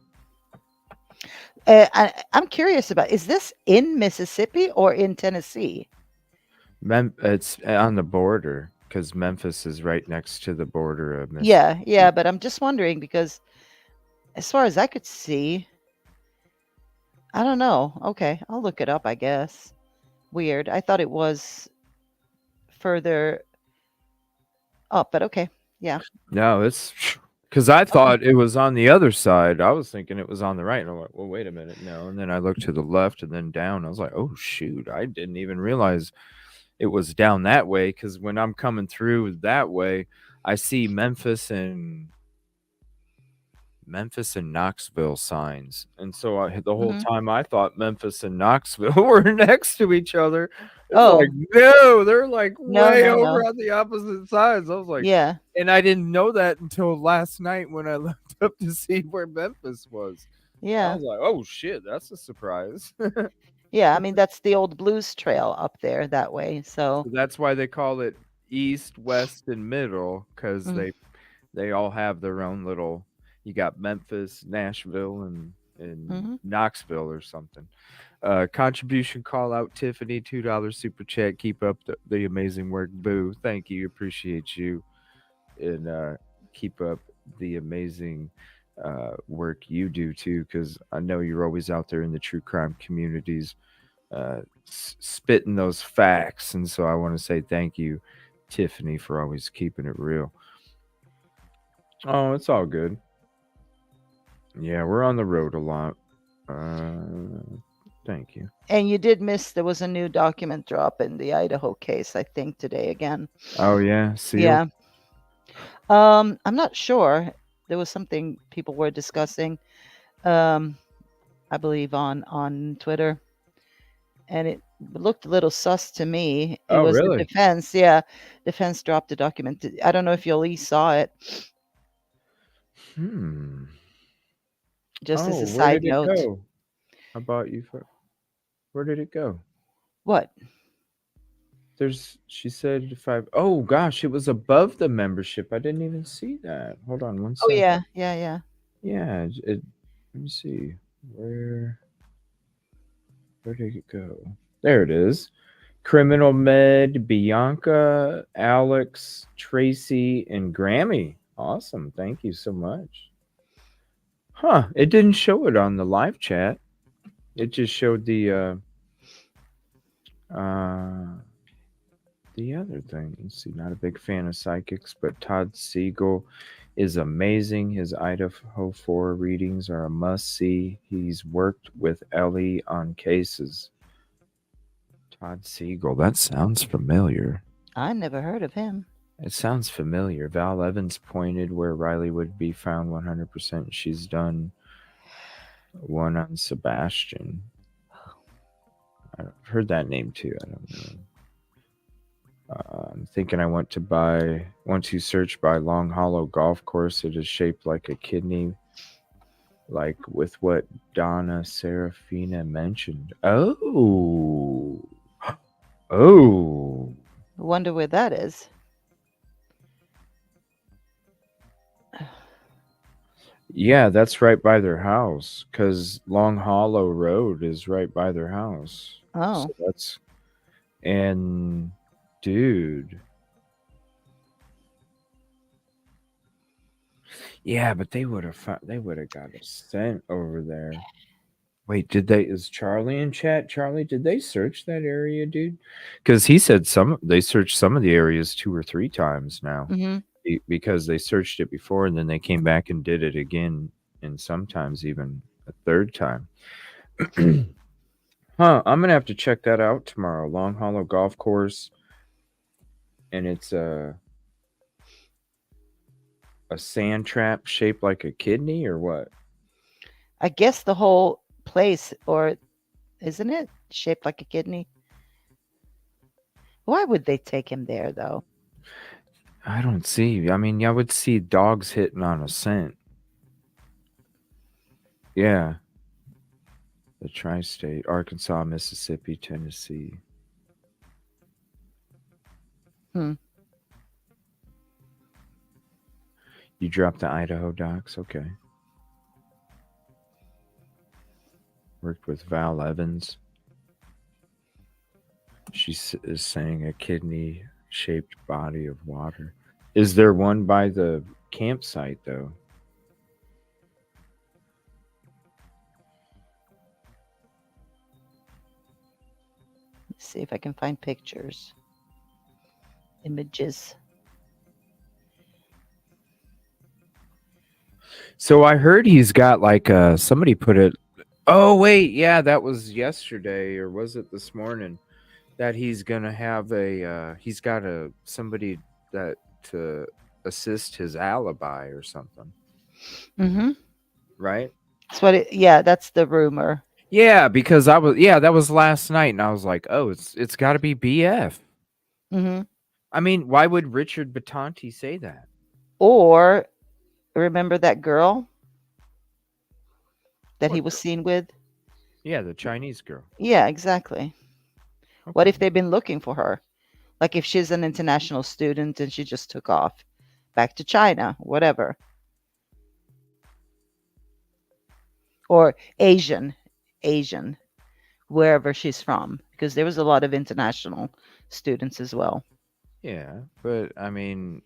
I'm curious about, is this in Mississippi or in Tennessee? It's on the border because Memphis is right next to the border of Yeah, Mississippi. yeah, but I'm just wondering because as far as I could see, I don't know. Okay, I'll look it up, I guess. Weird. I thought it was further up, but okay. Yeah. No, it's because I thought it was on the other side. I was thinking it was on the right. And I'm like, well, wait a minute. No. And then I looked to the left and then down. I was like, oh, shoot. I didn't even realize it was down that way because when I'm coming through that way, I see Memphis and Knoxville signs. And so the whole Mhm. time I thought Memphis and Knoxville were next to each other. It's Oh, like, no, they're like no, way no, over no. on the opposite sides. I was like, Yeah. and I didn't know that until last night when I looked up to see where Memphis was. I Yeah. was like, oh shit, that's a surprise. Yeah, I mean, that's the old blues trail up there that way. So, So that's why they call it East, West, and Middle, because mm, they all have their own little. You got Memphis, Nashville, and mhm. Knoxville or something. Contribution call out Tiffany, $2 super chat. Keep up the amazing work, Boo. Thank you, appreciate you, and keep up the amazing work you do too, because I know you're always out there in the true crime communities spitting those facts. And so I want to say thank you, Tiffany, for always keeping it real. Oh, it's all good. Yeah, we're on the road a lot. Thank you. And you did miss, there was a new document drop in the Idaho case, I think, today again. Oh yeah, seal. Yeah. I'm not sure. There was something people were discussing, I believe on Twitter, and it looked a little sus to me. It Oh was the really? defense. Yeah, defense dropped the document. I don't know if Yoli saw it. Just as Oh, a where side did it note. go? How about you? Where did it go? What? She said 5. Oh gosh, it was above the membership. I didn't even see that. Hold on one Oh second. yeah, yeah, yeah. Yeah, let me see. Where did it go? There it is. Criminal Med, Bianca, Alex, Tracy, and Grammy. Awesome. Thank you so much. Huh. It didn't show it on the live chat. It just showed the other thing. Let's see. Not a big fan of psychics, but Todd Siegel is amazing. His Idaho 4 readings are a must see. He's worked with Ellie on cases. Todd Siegel. That sounds familiar. I never heard of him. It sounds familiar. Val Evans pointed where Riley would be found 100%. She's done one on Sebastian. I've heard that name too. I don't know. I'm thinking I want to search by Long Hollow Golf Course. It is shaped like a kidney, like with what Donna Serafina mentioned. Oh. Oh. I wonder where that is. Yeah, that's right by their house because Long Hollow Road is right by their house. Oh, So that's and dude, yeah, but they would have got a scent over there. Wait, is Charlie in chat? Charlie, did they search that area, dude? Because he said they searched some of the areas 2 or 3 times now. mm-hmm. Because they searched it before and then they came back and did it again and sometimes even a third time. Huh, I'm gonna have to check that out tomorrow. Long Hollow Golf Course, and it's a sand trap shaped like a kidney or what? I guess the whole place, or isn't it shaped like a kidney? Why would they take him there, though? I don't see. I mean, I would see dogs hitting on a scent. Yeah. The tri-state, Arkansas, Mississippi, Tennessee. Hmm. You dropped the Idaho docs? Okay. Worked with Val Evans. She is saying a kidney-shaped body of water. Is there one by the campsite, though? Let's see if I can find pictures. Images. So I heard he's got like somebody put it. Oh wait, yeah, that was yesterday or was it this morning? That he's gonna have he's got somebody that to assist his alibi or something, Mm-hmm. right? That's what it. Yeah, that's the rumor. Yeah, because that was last night, and I was like, oh, it's got to be BF. Mm-hmm. I mean, why would Richard Batanti say that? Or remember that girl that he What was girl? seen with? Yeah, the Chinese girl. Yeah, exactly. What Okay. if they've been looking for her? Like if she's an international student and she just took off back to China, whatever. Or Asian, wherever she's from, because there was a lot of international students as well. Yeah, but I mean,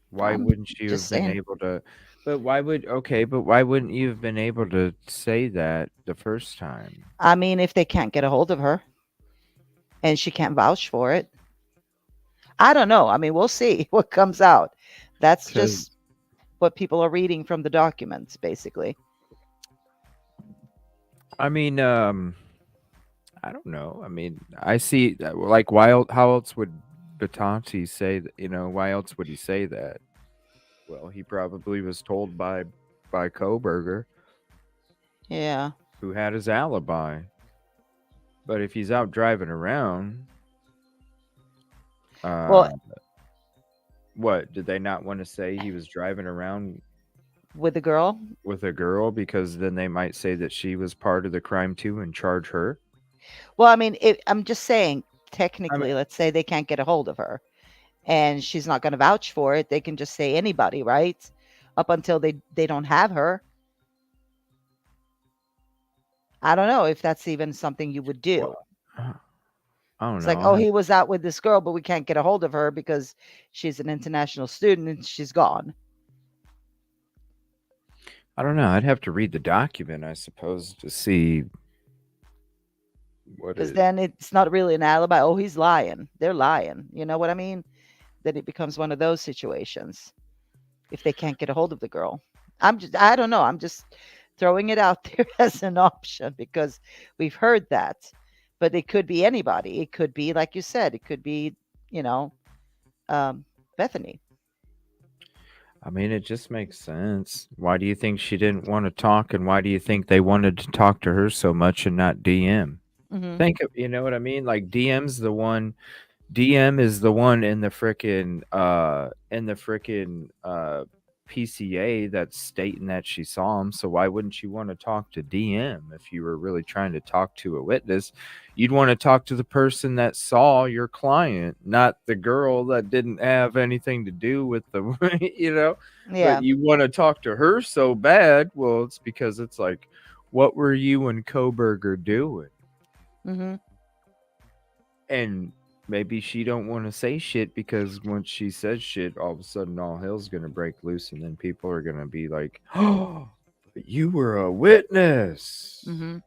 why I'm wouldn't you just have been saying. able to? But why wouldn't you have been able to say that the first time? I mean, if they can't get a hold of her and she can't vouch for it, I don't know. I mean, we'll see what comes out. That's 'Cause just what people are reading from the documents, basically. I mean, I don't know. I mean, I see like why how else would Batanti say that, why else would he say that? Well, he probably was told by Koberger, Yeah. who had his alibi. But if he's out driving around, Well, what did they not want to say he was driving around with the girl? with a girl because then they might say that she was part of the crime too and charge her? Well, I mean, I'm just saying, technically, let's say they can't get a hold of her and she's not going to vouch for it. They can just say anybody, right? Up until they don't have her. I don't know if that's even something you would do. Well, I don't It's know. like, oh, he was out with this girl, but we can't get a hold of her because she's an international student and she's gone. I don't know. I'd have to read the document, I suppose, to see what Because it. then it's not really an alibi. Oh, he's lying. They're lying. You know what I mean? Then it becomes one of those situations if they can't get a hold of the girl. I don't know. I'm just throwing it out there as an option because we've heard that. But it could be anybody. It could be, like you said, it could be, Bethany. I mean, it just makes sense. Why do you think she didn't want to talk, and why do you think they wanted to talk to her so much and not DM? Mm-hmm. Think of, you know what I mean? Like DM is the one in the frickin' PCA that's stating that she saw him. So why wouldn't you want to talk to DM if you were really trying to talk to a witness? You'd want to talk to the person that saw your client, not the girl that didn't have anything to do with the, Yeah. but you want to talk to her so bad. Well, it's because it's like, what were you and Koberger doing? Mm-hmm. And maybe she don't want to say shit because once she says shit, all of a sudden all hell's gonna break loose, and then people are gonna be like, "Oh, but you were a witness." Mm-hmm.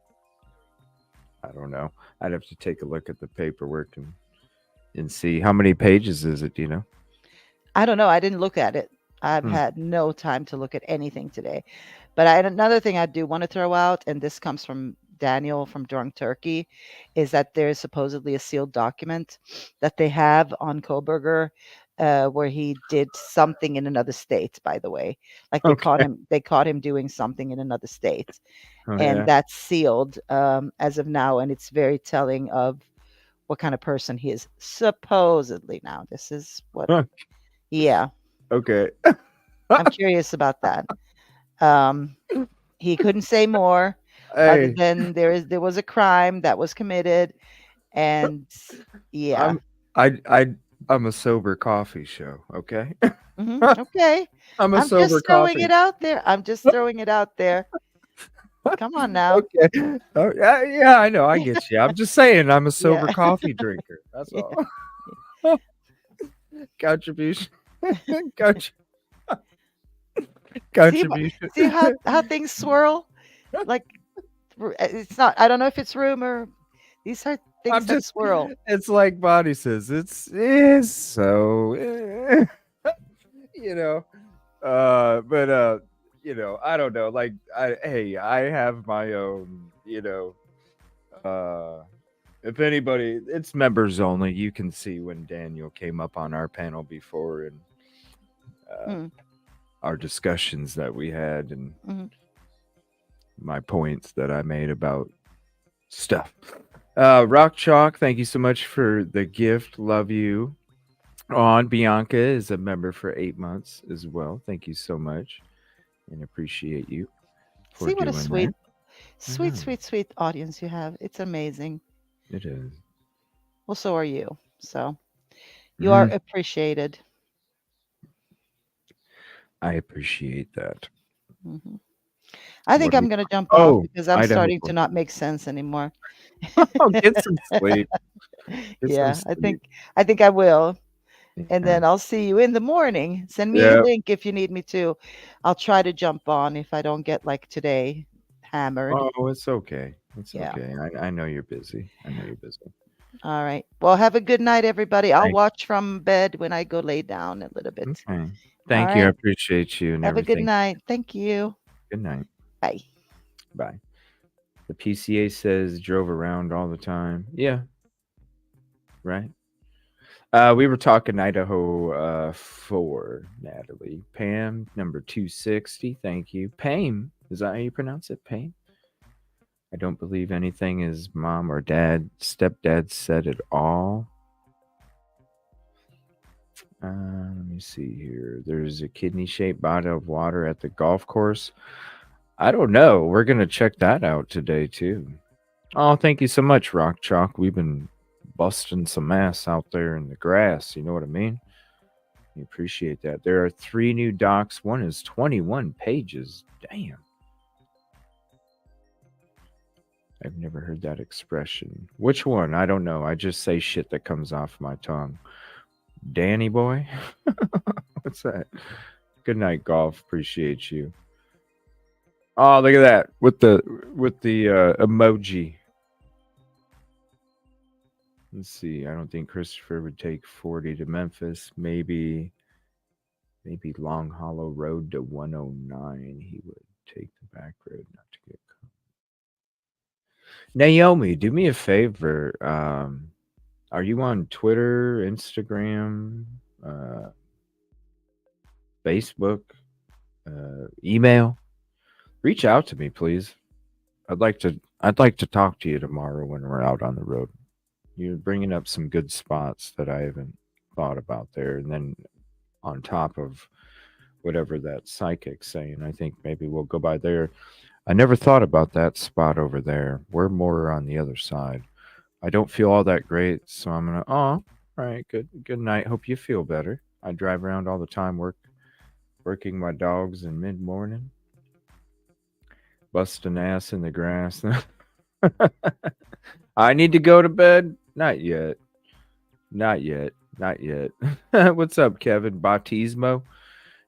I don't know. I'd have to take a look at the paperwork and see how many pages is it. Do you know? I don't know. I didn't look at it. I've Hmm. had no time to look at anything today. But another thing I do want to throw out, and this comes from Daniel from Drunk Turkey, is that there's supposedly a sealed document that they have on Koberger, where he did something in another state. By the way, like they caught Okay. him. They caught him doing something in another state, Oh and yeah. that's sealed as of now, and it's very telling of what kind of person he is supposedly. Now, this is what. Huh. Yeah, Okay. I'm curious about that. Um, he couldn't say more other Hey, than there was a crime that was committed, and yeah. I I'm a sober coffee show. Okay. Okay. I'm a I'm sober just throwing coffee. it out there. I'm just throwing it out there. Come on now. Okay. Oh, yeah, yeah, I know. I get you. I'm just saying I'm a sober Yeah. coffee drinker. That's Yeah. all. Contribution. Contr- See, Contribution. see how things swirl? Like it's not. I don't know if it's rumor. These are things I'm that just. swirl. It's like Bonnie says. It's so. You know. But I don't know. Like, I have my own. If anybody, it's members only. You can see when Daniel came up on our panel before and Hmm. our discussions that we had and Mhm. my points that I made about stuff. Rock Chalk, thank you so much for the gift. Love you. On Bianca is a member for 8 months as well. Thank you so much and appreciate you for See what a doing sweet, that. sweet, Mhm. sweet, sweet audience you have. It's amazing. It is. Well, so are you. So you are Mhm. appreciated. I appreciate that. Hmm. I think What do we? I'm gonna jump off Oh, because I'm Idaho. starting to not make sense anymore. Oh, get some sleep. Get some Yeah, sleep. I think I will. And Yeah. then I'll see you in the morning. Send me a Yeah. link if you need me to. I'll try to jump on if I don't get like today hammered. Oh, it's okay. It's Yeah. okay. I know you're busy. I know you're busy. All right. Well, have a good night, everybody. I'll Thank watch from bed when I go lay down a little bit. Okay. All Thank you. I right. appreciate you and Have a good everything. night. Thank you. Good night. Bye. Bye. The PCA says drove around all the time. Yeah, right. We were talking Idaho 4, Natalie. Pam, number 260. Thank you. Pam. Is that how you pronounce it? Pam? I don't believe anything his mom or stepdad said at all. Let me see here. There's a kidney-shaped bottle of water at the golf course. I don't know. We're going to check that out today, too. Oh, thank you so much, Rock Chalk. We've been busting some ass out there in the grass. You know what I mean? We appreciate that. There are 3 new docs. One is 21 pages. Damn. I've never heard that expression. Which one? I don't know. I just say shit that comes off my tongue. Danny boy? What's that? Good night, golf. Appreciate you. Oh, look at that. With the emoji. Let's see. I don't think Christopher would take 40 to Memphis. Maybe Long Hollow Road to 109. He would take the back road not to get caught. Naomi, do me a favor. Are you on Twitter, Instagram, Facebook, email? Reach out to me, please. I'd like to talk to you tomorrow when we're out on the road. You're bringing up some good spots that I haven't thought about there, and then on top of whatever that psychic's saying. I think maybe we'll go by there. I never thought about that spot over there. We're more on the other side. I don't feel all that great, so I'm gonna. Oh, all right. Good night. Hope you feel better. I drive around all the time, working my dogs in mid morning, busting ass in the grass. I need to go to bed. Not yet. Not yet. Not yet. What's up, Kevin? Bautismo?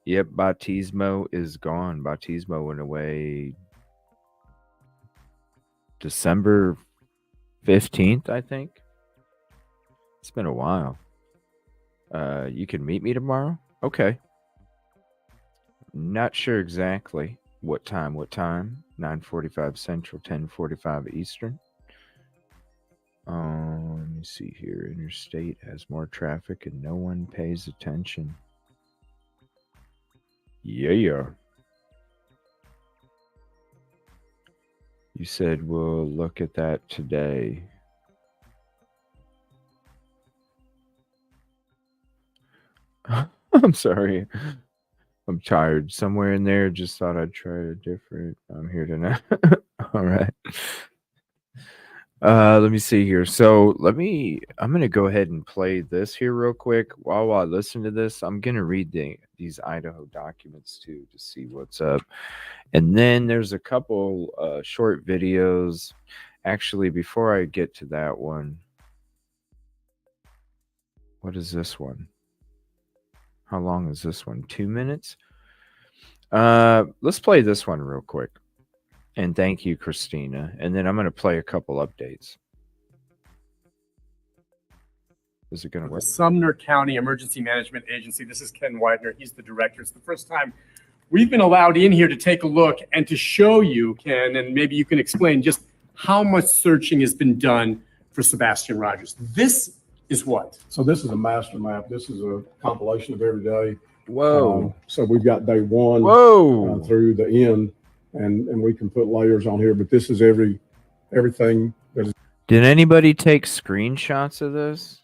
Yep, Bautismo is gone. Bautismo went away December 15th, I think. It's been a while. You can meet me tomorrow? Okay. Not sure exactly what time. 9:45 Central, 10:45 Eastern. Let me see here. Interstate has more traffic and no one pays attention. Yeah. You said we'll look at that today. I'm sorry. I'm tired. Somewhere in there, just thought I'd try a different. I'm here tonight. All right. Let me see here. So I'm gonna go ahead and play this here real quick. While I listen to this, I'm gonna read these Idaho documents too to see what's up. And then there's a couple short videos. Actually, before I get to that one, what is this one? How long is this one? 2 minutes? Let's play this one real quick. And thank you, Christina. And then I'm going to play a couple updates. Is it going to work? Sumner County Emergency Management Agency. This is Ken Widener. He's the director. It's the first time we've been allowed in here to take a look and to show you, Ken, and maybe you can explain just how much searching has been done for Sebastian Rogers. This is what? So this is a master map. This is a compilation of every day. Whoa. So we've got day one through the end, and we can put layers on here, but this is everything. Did anybody take screenshots of this?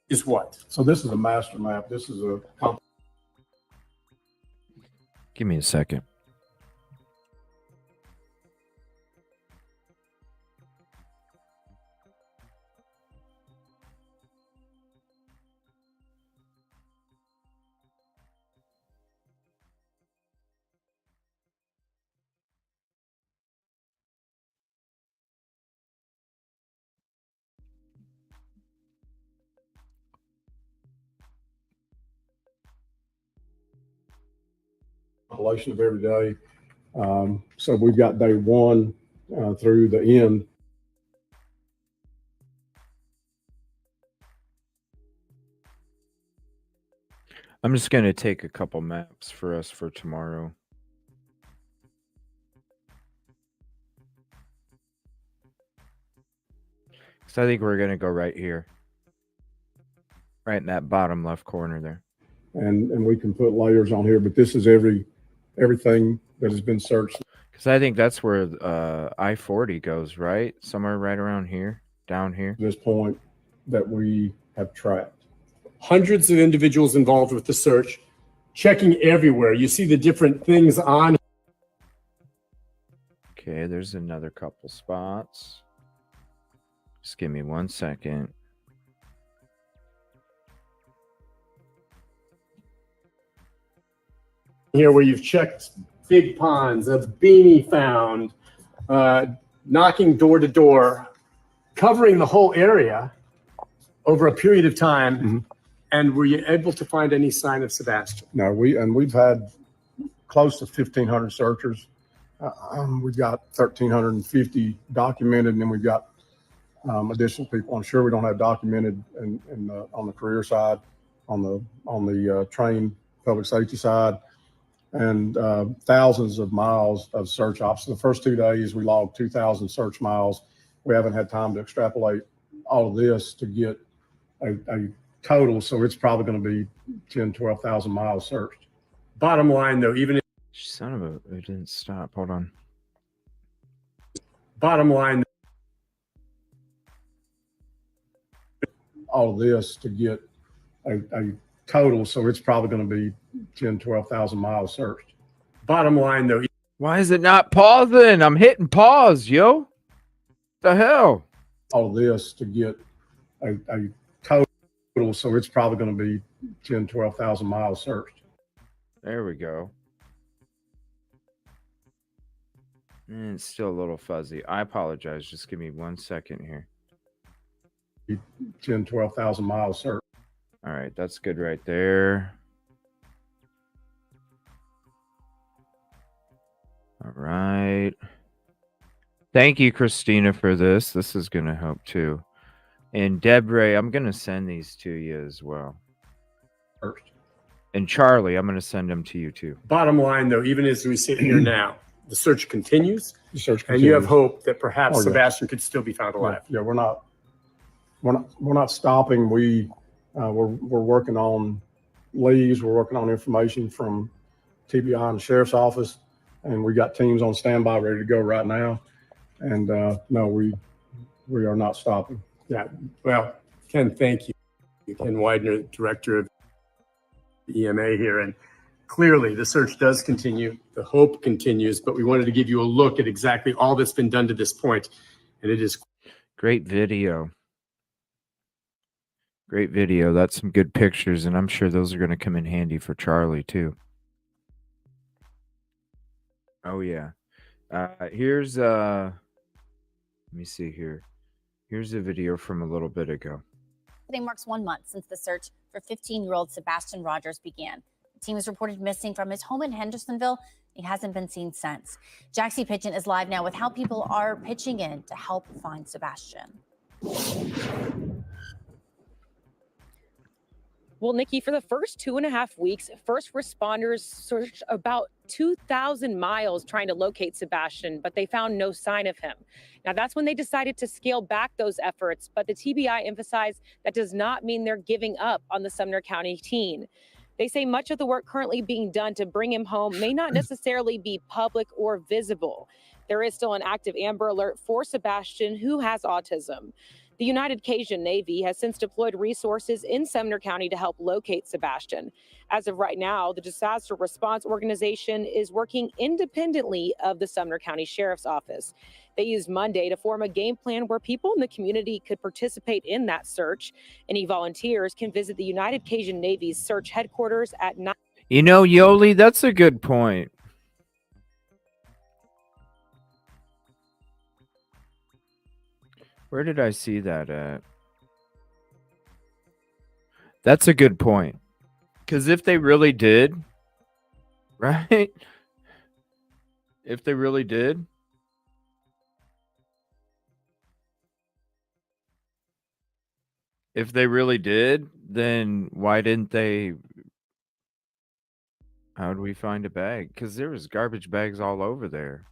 Is what? So this is a master map. This is a Give me a second. compilation of every day. So we've got day one through the end. I'm just going to take a couple maps for us for tomorrow. So I think we're going to go right here. Right in that bottom left corner there. And we can put layers on here, but this is everything that has been searched. Because I think that's where I-40 goes, right? Somewhere right around here, down here. This point that we have tracked. Hundreds of individuals involved with the search, checking everywhere. You see the different things on. Okay, there's another couple spots. Just give me 1 second. Here where you've checked big ponds, a beanie found, knocking door to door, covering the whole area over a period of time. Mm-hmm. And were you able to find any sign of Sebastian? No, we've had close to 1,500 searchers. We've got 1,350 documented, and then we've got additional people. I'm sure we don't have documented on the career side, on the train public safety side, and thousands of miles of search ops. The first 2 days we logged 2,000 search miles. We haven't had time to extrapolate all of this to get a total, so it's probably going to be 10, 12,000 miles searched. Bottom line, though, even if Son of a, it didn't stop. Hold on. bottom line, all of this to get a total, so it's probably going to be 10, 12,000 miles searched. bottom line, though, Why is it not pausing? I'm hitting pause, yo. The hell? All of this to get a total, so it's probably going to be 10, 12,000 miles searched. There we go. It's still a little fuzzy. I apologize. Just give me 1 second here. 10, 12,000 miles searched. All right, that's good right there. All right. Thank you, Christina, for this. This is going to help too. And Debre, I'm going to send these to you as well. First. And Charlie, I'm going to send them to you too. bottom line, though, even as we sit here now, the search continues, The search and continues. you have hope that perhaps Oh, yeah. Sebastian could still be found alive. Yeah, we're not stopping. We're working on leads. We're working on information from TBI and the sheriff's office, and we got teams on standby ready to go right now. And no, we are not stopping. Yeah. Well, Ken, thank you. Ken Widener, director of the EMA here. And clearly the search does continue. The hope continues, but we wanted to give you a look at exactly all that's been done to this point. And it is Great video. Great video. That's some good pictures, and I'm sure those are going to come in handy for Charlie too. Oh yeah. Here's let me see here. Here's a video from a little bit ago. Today marks 1 month since the search for 15-year-old Sebastian Rogers began. The team was reported missing from his home in Hendersonville. He hasn't been seen since. Jaxie Pigeon is live now with how people are pitching in to help find Sebastian. Well, Nikki, for the first 2.5 weeks, first responders searched about 2,000 miles trying to locate Sebastian, but they found no sign of him. Now, that's when they decided to scale back those efforts, but the TBI emphasized that does not mean they're giving up on the Sumner County teen. They say much of the work currently being done to bring him home may not necessarily be public or visible. There is still an active Amber Alert for Sebastian, who has autism. The United Cajun Navy has since deployed resources in Sumner County to help locate Sebastian. As of right now, the Disaster Response Organization is working independently of the Sumner County Sheriff's Office. They used Monday to form a game plan where people in the community could participate in that search. Any volunteers can visit the United Cajun Navy's search headquarters at 9. You know, Yoli, that's a good point. Where did I see that at? That's a good point. Because if they really did, right? If they really did, then why didn't they? How do we find a bag? Because there was garbage bags all over there.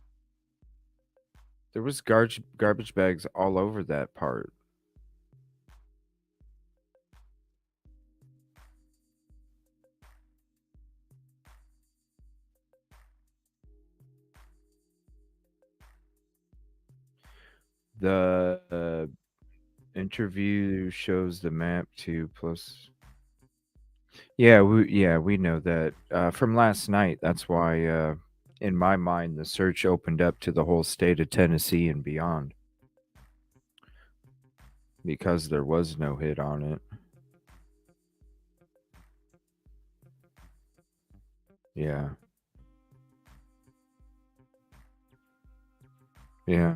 There was garbage bags all over that part. The interview shows the map to plus. Yeah, we know that from last night. That's why, in my mind, the search opened up to the whole state of Tennessee and beyond, because there was no hit on it. Yeah. Yeah.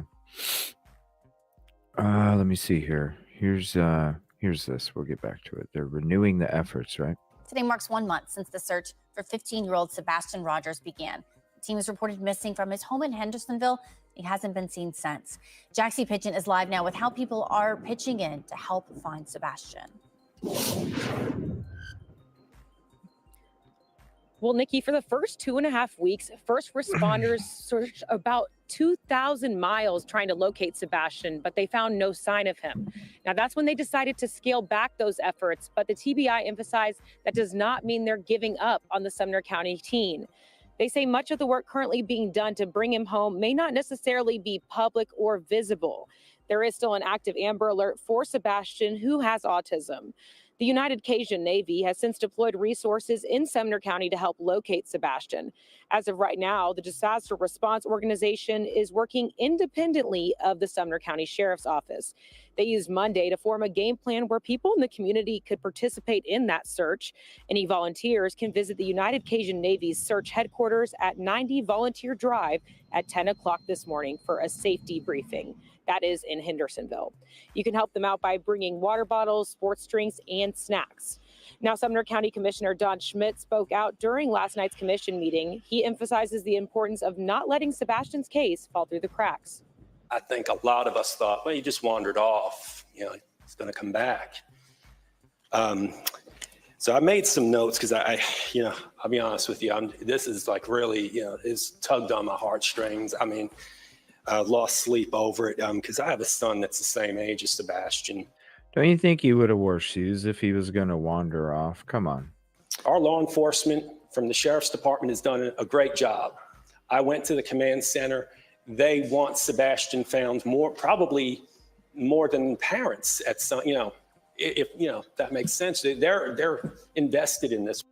Let me see here. Here's this. We'll get back to it. They're renewing the efforts, right? Today marks 1 month since the search for 15-year-old Sebastian Rogers began. The team was reported missing from his home in Hendersonville. He hasn't been seen since. Jaxie Pigeon is live now with how people are pitching in to help find Sebastian. Well, Nikki, for the first 2.5 weeks, first responders searched about 2,000 miles trying to locate Sebastian, but they found no sign of him. Now, that's when they decided to scale back those efforts, but the TBI emphasized that does not mean they're giving up on the Sumner County teen. They say much of the work currently being done to bring him home may not necessarily be public or visible. There is still an active Amber Alert for Sebastian, who has autism. The United Cajun Navy has since deployed resources in Sumner County to help locate Sebastian. As of right now, the Disaster Response Organization is working independently of the Sumner County Sheriff's Office. They used Monday to form a game plan where people in the community could participate in that search. Any volunteers can visit the United Cajun Navy's search headquarters at 90 Volunteer Drive at 10 o'clock this morning for a safety briefing. That is in Hendersonville. You can help them out by bringing water bottles, sports drinks, and snacks. Now, Sumner County Commissioner Don Schmidt spoke out during last night's commission meeting. He emphasizes the importance of not letting Sebastian's case fall through the cracks. I think a lot of us thought, well, he just wandered off. You know, he's going to come back. So I made some notes because I'll be honest with you. This is like really, it's tugged on my heartstrings. I mean, I lost sleep over it because I have a son that's the same age as Sebastian. Don't you think he would have wore shoes if he was going to wander off? Come on. Our law enforcement from the Sheriff's Department has done a great job. I went to the command center. They want Sebastian found probably more than parents at some, if that makes sense. They're invested in this.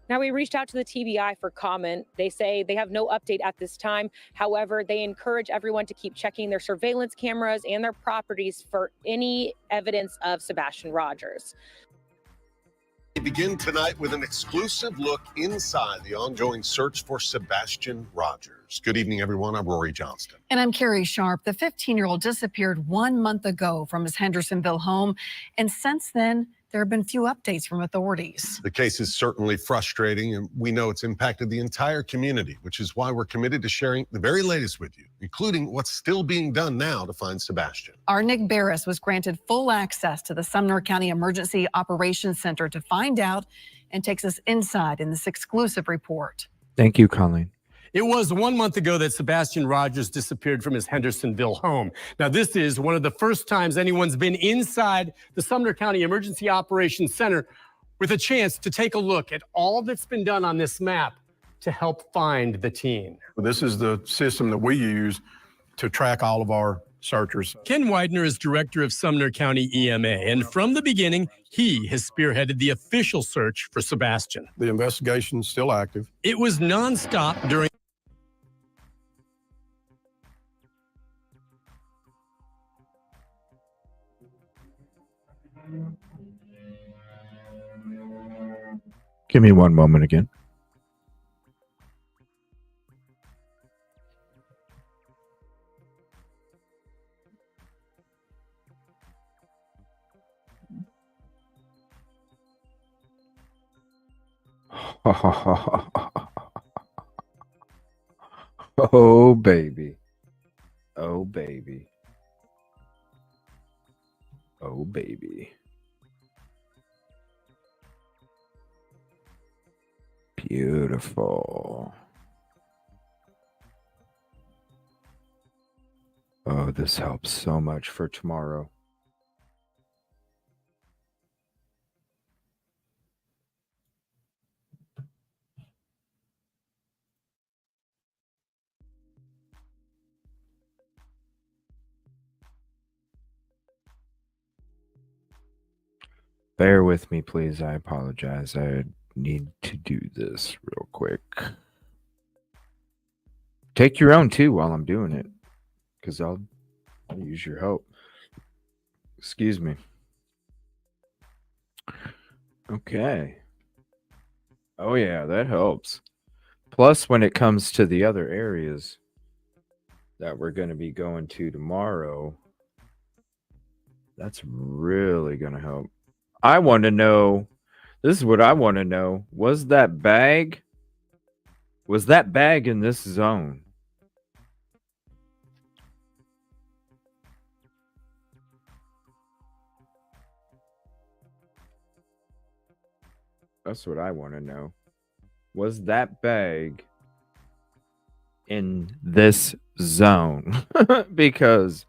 Now, we reached out to the TBI for comment. They say they have no update at this time. However, they encourage everyone to keep checking their surveillance cameras and their properties for any evidence of Sebastian Rogers. We begin tonight with an exclusive look inside the ongoing search for Sebastian Rogers. Good evening, everyone. I'm Rory Johnston. And I'm Carrie Sharp. The 15-year-old disappeared 1 month ago from his Hendersonville home. And since then, there have been few updates from authorities. The case is certainly frustrating, and we know it's impacted the entire community, which is why we're committed to sharing the very latest with you, including what's still being done now to find Sebastian. Our Nick Barris was granted full access to the Sumner County Emergency Operations Center to find out and takes us inside in this exclusive report. Thank you, Colleen. It was 1 month ago that Sebastian Rogers disappeared from his Hendersonville home. Now, this is one of the first times anyone's been inside the Sumner County Emergency Operations Center with a chance to take a look at all that's been done on this map to help find the teen. This is the system that we use to track all of our searchers. Ken Widener is director of Sumner County EMA, and from the beginning, he has spearheaded the official search for Sebastian. The investigation's still active. It was nonstop during Give me one moment again. Oh, baby. Oh, baby. Oh, baby. Beautiful. Oh, this helps so much for tomorrow. Bear with me, please. I apologize. I need to do this real quick. Take your own too while I'm doing it, because I'll use your help. Excuse me. Okay. Oh yeah, that helps. Plus, when it comes to the other areas that we're going to be going to tomorrow, that's really going to help. I want to know, this is what I want to know. Was that bag in this zone? That's what I want to know. Was that bag in this zone? Because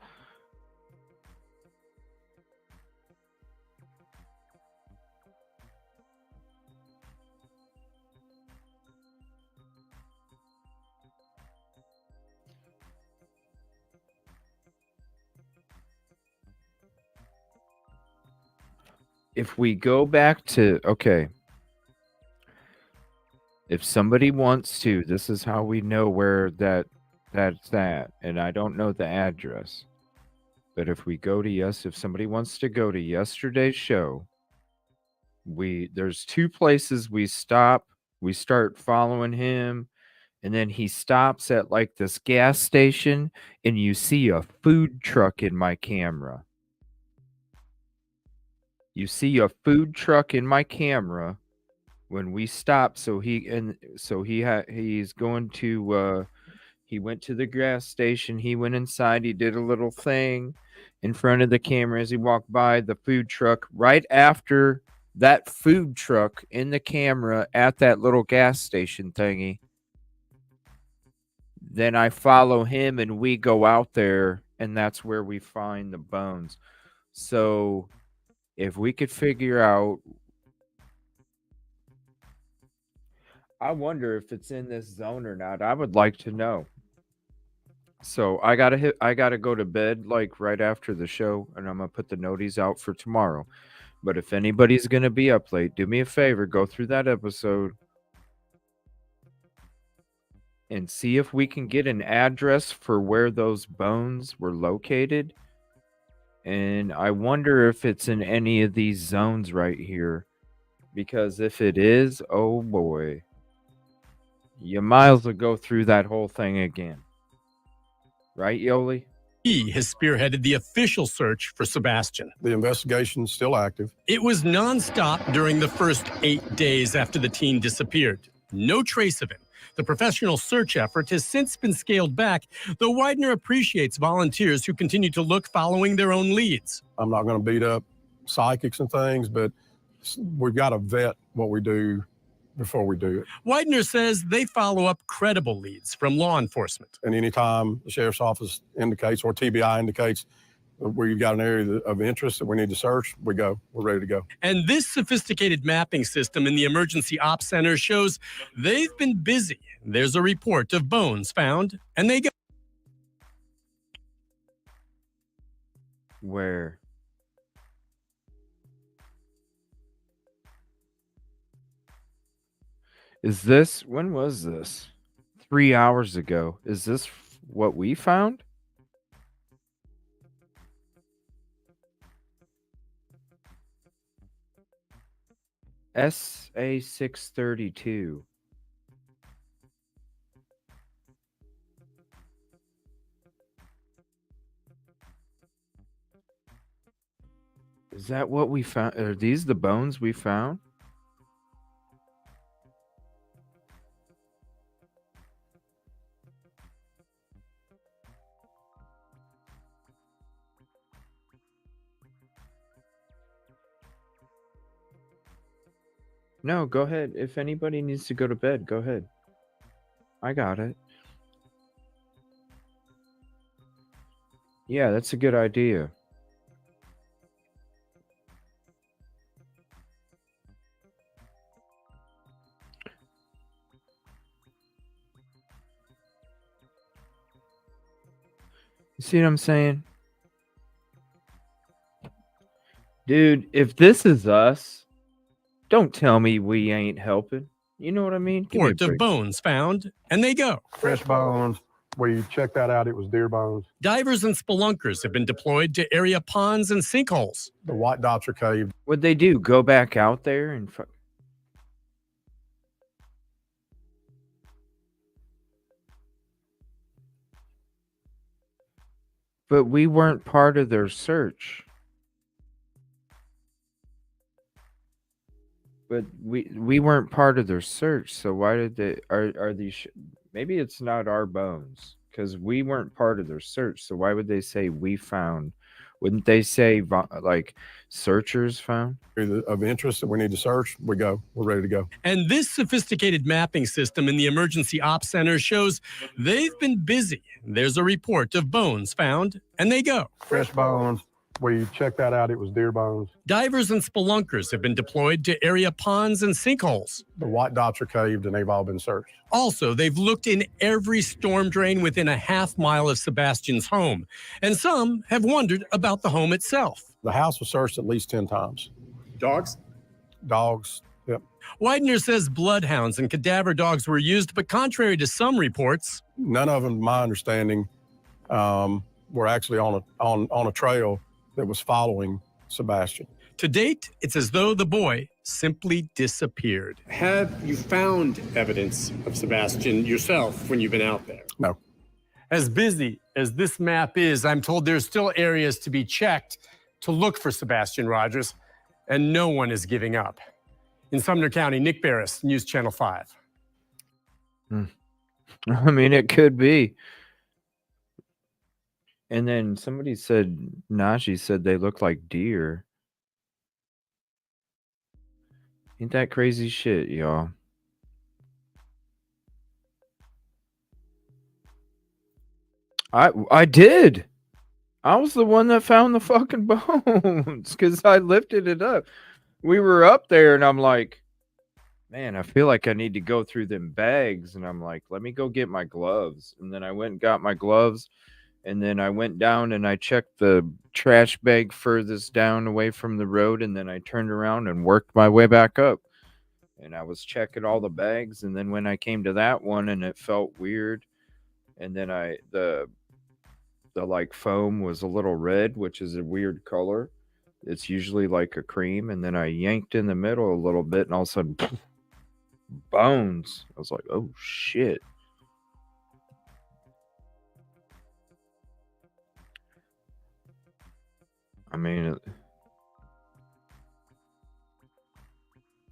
if we go back to, okay, if somebody wants to, this is how we know where that's at, and I don't know the address. But if we go to if somebody wants to go to yesterday's show, there's two places we stop. We start following him, and then he stops at like this gas station, and you see a food truck in my camera. You see a food truck in my camera when we stop. So he's going to he went to the gas station, he went inside, he did a little thing in front of the camera as he walked by the food truck. Right after that food truck in the camera at that little gas station thingy, then I follow him and we go out there, and that's where we find the bones. So if we could figure out, I wonder if it's in this zone or not. I would like to know. So I gotta go to bed like right after the show, and I'm gonna put the noties out for tomorrow. But if anybody's gonna be up late, do me a favor, go through that episode and see if we can get an address for where those bones were located. And I wonder if it's in any of these zones right here. Because if it is, oh boy, you might as well go through that whole thing again. Right, Yoli? He has spearheaded the official search for Sebastian. The investigation's still active. It was nonstop during the first 8 days after the teen disappeared. No trace of him. The professional search effort has since been scaled back, though Widener appreciates volunteers who continue to look following their own leads. I'm not going to beat up psychics and things, but we've got to vet what we do before we do it. Widener says they follow up credible leads from law enforcement. And anytime the sheriff's office indicates or TBI indicates where you've got an area of interest that we need to search, we're ready to go. And this sophisticated mapping system in the emergency ops center shows they've been busy. There's a report of bones found, and they go. Where? Is this, when was this? 3 hours ago. Is this what we found? SA 632. Is that what we found? Are these the bones we found? No, go ahead. If anybody needs to go to bed, go ahead. I got it. Yeah, that's a good idea. You see what I'm saying? Dude, if this is us, don't tell me we ain't helping. You know what I mean? Report of bones found, and they go. Fresh bones. We checked that out. It was deer bones. Divers and spelunkers have been deployed to area ponds and sinkholes. The white dots are caved. What'd they do? Go back out there and... But we weren't part of their search. But we weren't part of their search, so why did they... Are these... Maybe it's not our bones, because we weren't part of their search, so why would they say we found Wouldn't they say like searchers found? Of interest that we need to search, we're ready to go. And this sophisticated mapping system in the Emergency Ops Center shows they've been busy. There's a report of bones found, and they go. Fresh bones. We checked that out. It was deer bones. Divers and spelunkers have been deployed to area ponds and sinkholes. The white dots are caved, and they've all been searched. Also, they've looked in every storm drain within a half-mile of Sebastian's home, and some have wondered about the home itself. The house was searched at least 10 times. Dogs? Dogs, yep. Widener says bloodhounds and cadaver dogs were used, but contrary to some reports, none of them, my understanding, were actually on a trail that was following Sebastian. To date, it's as though the boy simply disappeared. Have you found evidence of Sebastian yourself when you've been out there? No. As busy as this map is, I'm told there's still areas to be checked to look for Sebastian Rogers, and no one is giving up. In Sumner County, Nick Barris, News Channel 5. I mean, it could be. And then somebody said, Najee said they look like deer. Ain't that crazy shit, y'all? I did. I was the one that found the fucking bones because I lifted it up. We were up there and I'm like, man, I feel like I need to go through them bags. And I'm like, let me go get my gloves. And then I went and got my gloves. And then I went down and I checked the trash bag furthest down away from the road. And then I turned around and worked my way back up. And I was checking all the bags. And then when I came to that one and it felt weird. And then the like foam was a little red, which is a weird color. It's usually like a cream. And then I yanked in the middle a little bit and all of a sudden, bones. I was like, oh shit. I mean,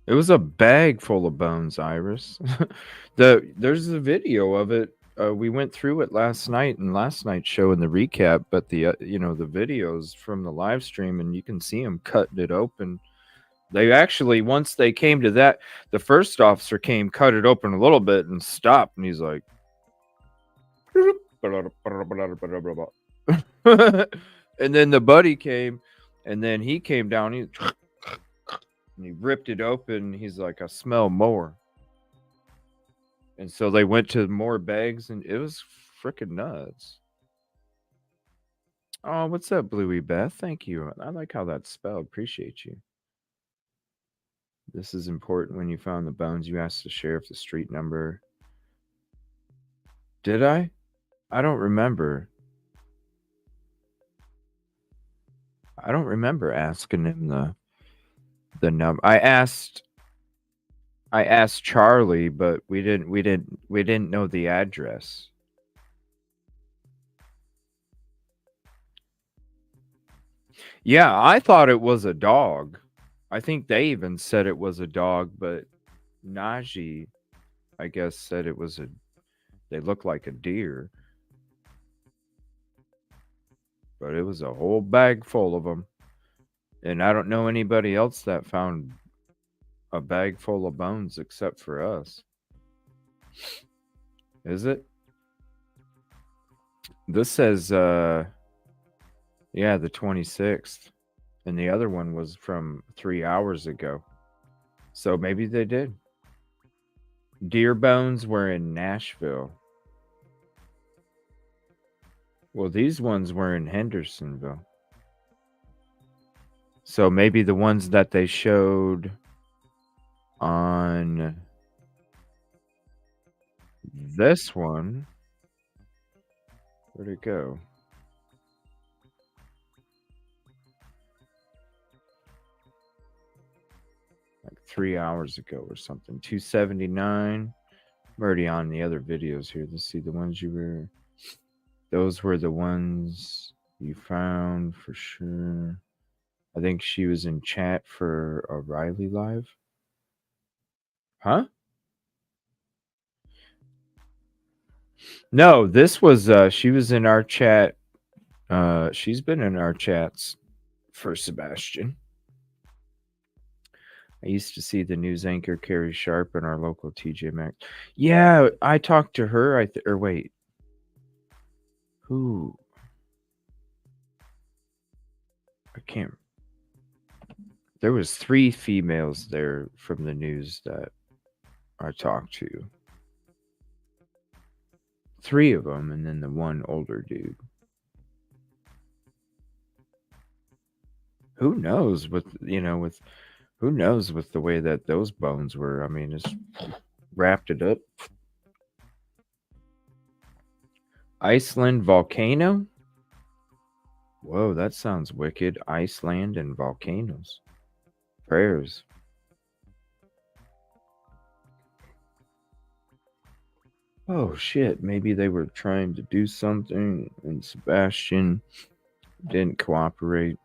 it was a bag full of bones, Iris. There's a video of it. We went through it last night in last night's show in the recap, but the the videos from the live stream, and you can see them cutting it open. They actually, once they came to that, the first officer came, cut it open a little bit, and stopped, and he's like, and then the buddy came, and then he came down, and he ripped it open. He's like, I smell more. And so they went to more bags, and it was freaking nuts. Oh, what's up, Bluey Beth? Thank you. I like how that's spelled. Appreciate you. This is important. When you found the bones, you asked the sheriff the street number. Did I? I don't remember. I don't remember asking him the number. I asked Charlie, but we didn't know the address. Yeah, I thought it was a dog. I think they even said it was a dog, but Najee, I guess, said it was they looked like a deer. But it was a whole bag full of them. And I don't know anybody else that found a bag full of bones except for us. Is it? This says, yeah, the 26th. And the other one was from 3 hours ago. So maybe they did. Deer bones were in Nashville. Well, these ones were in Hendersonville. So maybe the ones that they showed on this one. Where'd it go? Like 3 hours ago or something. 279. I'm already on the other videos here. Let's see the ones you were. Those were the ones you found for sure. I think she was in chat for a Riley live. Huh? No, this was she was in our chat She's been in our chats for Sebastian. I used to see the news anchor Carrie Sharp in our local TJ Maxx. Yeah, I talked to her. Or wait, who? I can't. There was 3 females there from the news that I talked to. 3 of them, and then the one older dude. Who knows with who knows with the way that those bones were? I mean, it's wrapped it up. Iceland volcano? Whoa, that sounds wicked. Iceland and volcanoes. Prayers. Oh shit, maybe they were trying to do something and Sebastian didn't cooperate.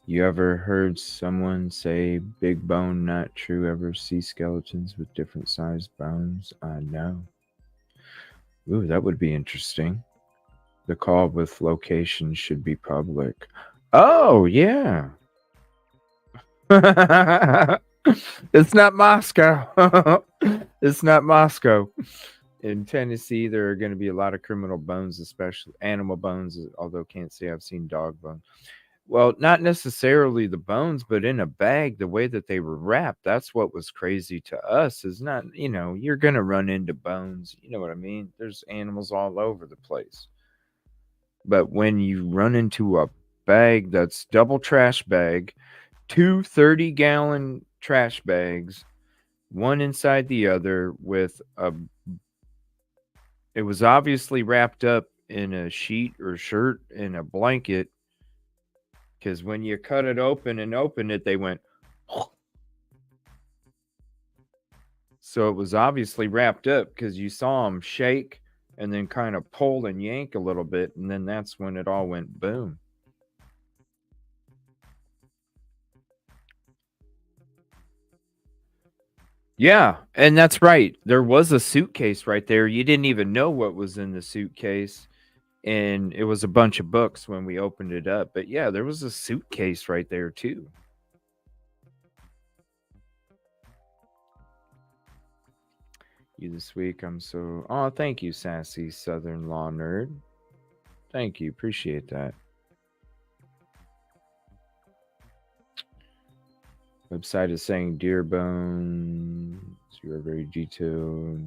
You ever heard someone say big bone not true? Ever see skeletons with different sized bones? No. Ooh, that would be interesting. The call with location should be public. Oh, yeah. It's not Moscow. It's not Moscow. In Tennessee, there are going to be a lot of criminal bones, especially animal bones, although can't say I've seen dog bones. Well, not necessarily the bones, but in a bag, the way that they were wrapped, that's what was crazy to us. Is not, you're going to run into bones. You know what I mean? There's animals all over the place. But when you run into a bag that's double trash bag, 2 30-gallon trash bags, one inside the other with it was obviously wrapped up in a sheet or shirt and a blanket, because when you cut it open and opened it, they went. So it was obviously wrapped up because you saw them shake and then kind of pull and yank a little bit, and then that's when it all went boom. Yeah, and that's right. There was a suitcase right there. You didn't even know what was in the suitcase, and it was a bunch of books when we opened it up. But yeah, there was a suitcase right there too. You this week, oh, thank you, sassy Southern Law Nerd. Thank you, appreciate that. Website is saying deer bones. You are very detailed.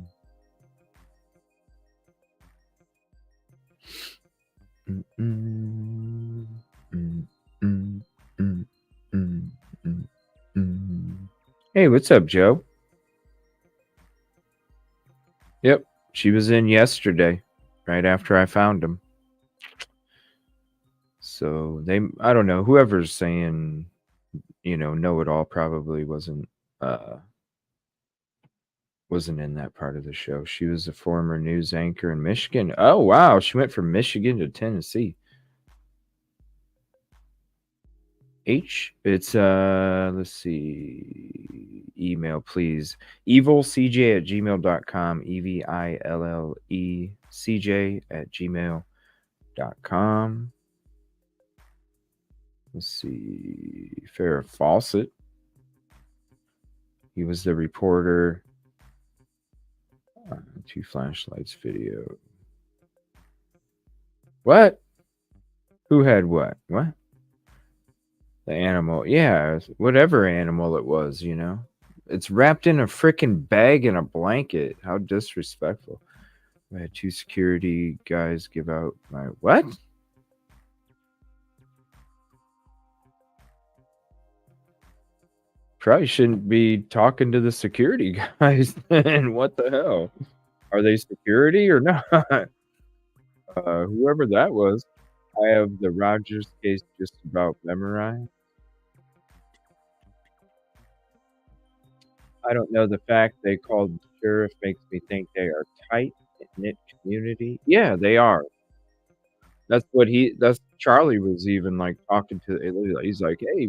Hey, what's up, Joe? Yep, she was in yesterday, right after I found him. So I don't know, whoever's saying, know it all probably wasn't in that part of the show. She was a former news anchor in Michigan. Oh wow, she went from Michigan to Tennessee. It's let's see, email please, evilcj@gmail.com, evillecj@gmail.com. Let's see, Farrah Fawcett, he was the reporter. 2 flashlights video. What? Who had what? What? The animal. Yeah, whatever animal it was, It's wrapped in a freaking bag and a blanket. How disrespectful. I had 2 security guys give out my what? Probably shouldn't be talking to the security guys. And what the hell? Are they security or not? Whoever that was. I have the Rogers case just about memorized. I don't know, the fact they called the sheriff makes me think they are tight-knit community. Yeah, they are. That's Charlie was even like talking to. He's like, "Hey,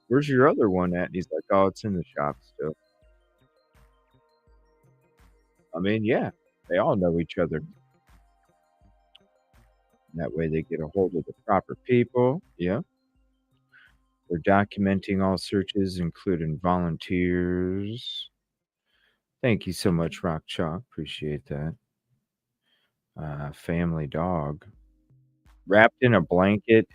where's your other one at?" And he's like, "Oh, it's in the shop still." I mean, yeah, they all know each other. That way they get a hold of the proper people. Yeah. We're documenting all searches, including volunteers. Thank you so much, Rock Chalk. Appreciate that. Family dog. Wrapped in a blanket,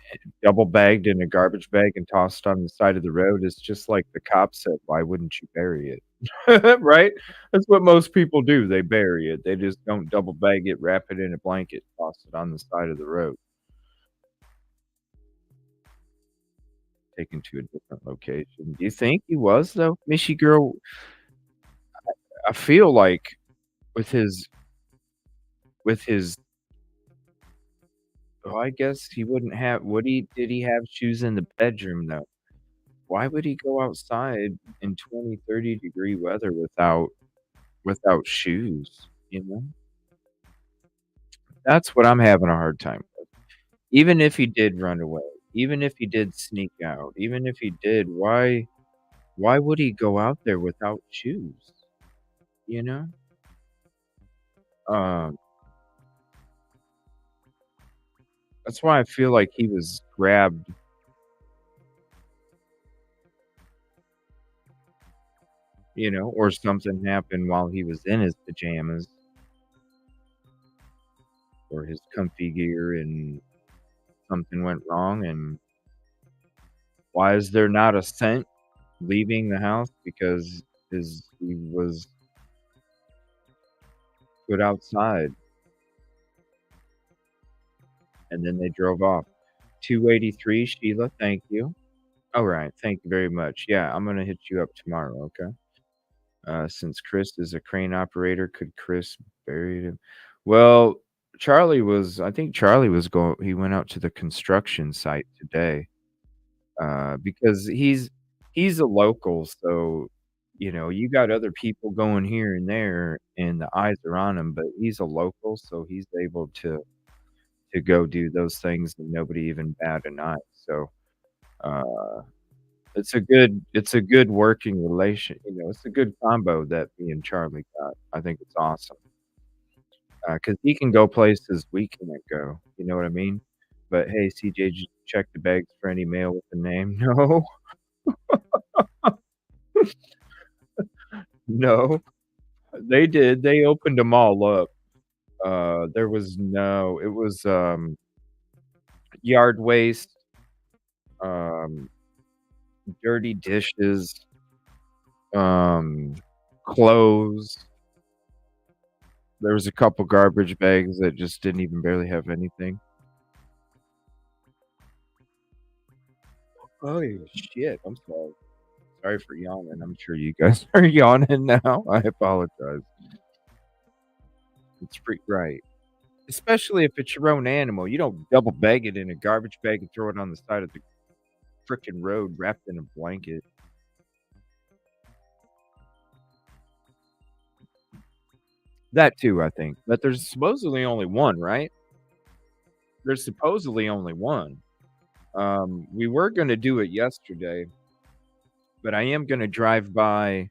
double bagged in a garbage bag, and tossed on the side of the road is just like the cop said, why wouldn't you bury it? Right? That's what most people do. They bury it. They just don't double bag it, wrap it in a blanket, toss it on the side of the road. Taken to a different location. Do you think he was, though? Mishy girl, I feel like with his oh, I guess he wouldn't have did he have shoes in the bedroom, though? Why would he go outside in 20, 30-degree weather without shoes, you know? That's what I'm having a hard time with. Even if he did run away, even if he did sneak out, even if he did, why would he go out there without shoes? You know? That's why I feel like he was grabbed. You know, or something happened while he was in his pajamas or his comfy gear and something went wrong. And why is there not a scent leaving the house? Because he was put outside. And then they drove off. 283, Sheila, thank you. All right, thank you very much. Yeah, I'm going to hit you up tomorrow, okay? Since Chris is a crane operator, could Chris bury him? Well, I think Charlie he went out to the construction site today. Because he's a local, so you know, you got other people going here and there and the eyes are on him, but he's a local, so he's able to go do those things and nobody even bat an eye. So it's a good working relation, you know, it's a good combo that me and Charlie got. I think it's awesome. Because he can go places we can't go, you know what I mean? But hey, CJ, did you check the bags for any mail with the name? No. No. They did. They opened them all up. It was yard waste, dirty dishes, clothes. There was a couple garbage bags that just didn't even barely have anything. Oh shit! I'm sorry. Sorry for yawning. I'm sure you guys are yawning now. I apologize. It's pretty right. Especially if it's your own animal. You don't double bag it in a garbage bag and throw it on the side of the frickin' road wrapped in a blanket. That too, I think. But there's supposedly only one, right? There's supposedly only one. We were going to do it yesterday, but I am going to drive by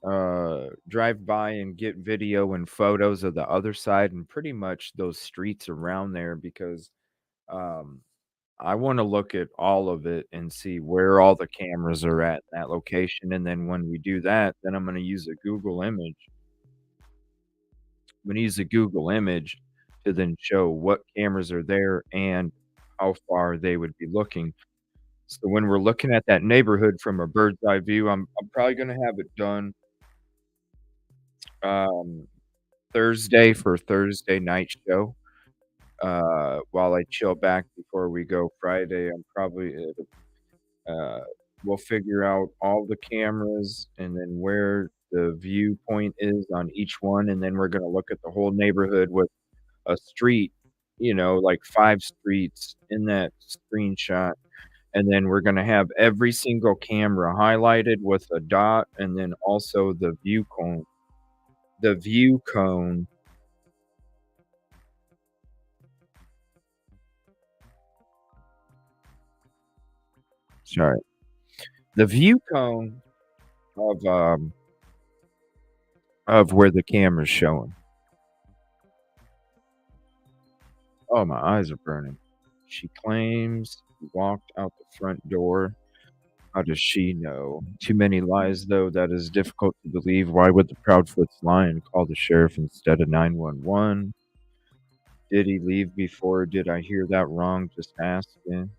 and get video and photos of the other side and pretty much those streets around there because I want to look at all of it and see where all the cameras are at in that location. And then when we do that, then I'm going to use a Google image. I'm going to use a Google image to then show what cameras are there and how far they would be looking. So when we're looking at that neighborhood from a bird's eye view, I'm probably going to have it done Thursday for Thursday night show. While I chill back before we go Friday, I'm probably we'll figure out all the cameras and then where the viewpoint is on each one, and then we're gonna look at the whole neighborhood with a street, you know, like 5 streets in that screenshot, and then we're gonna have every single camera highlighted with a dot, and then also the view cone. The view cone. Sorry. The view cone of where the camera's showing. Oh, my eyes are burning. She claims he walked out the front door. How does she know? Too many lies, though. That is difficult to believe. Why would the Proudfoots lie and call the sheriff instead of 911? Did he leave before? Did I hear that wrong? Just asking.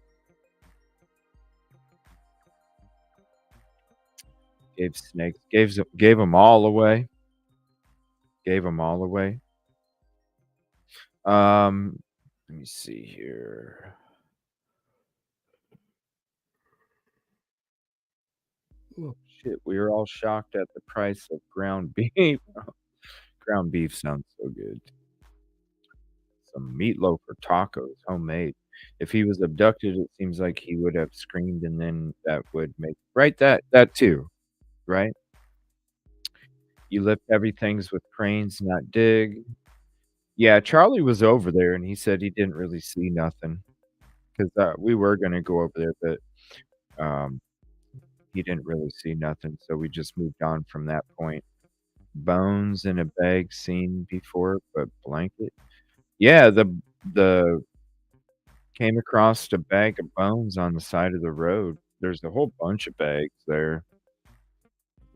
Gave snakes. Gave them all away. Gave them all away. Let me see here. Oh, shit, we were all shocked at the price of ground beef. Ground beef sounds so good. Some meatloaf or tacos, homemade. If he was abducted, it seems like he would have screamed, and then that would make right that too, right? You lift heavy things with cranes, not dig. Yeah, Charlie was over there, and he said he didn't really see nothing because we were gonna go over there, but he didn't really see nothing, so we just moved on from that point. Bones in a bag seen before, but blanket. Yeah, the came across a bag of bones on the side of the road. There's a whole bunch of bags there,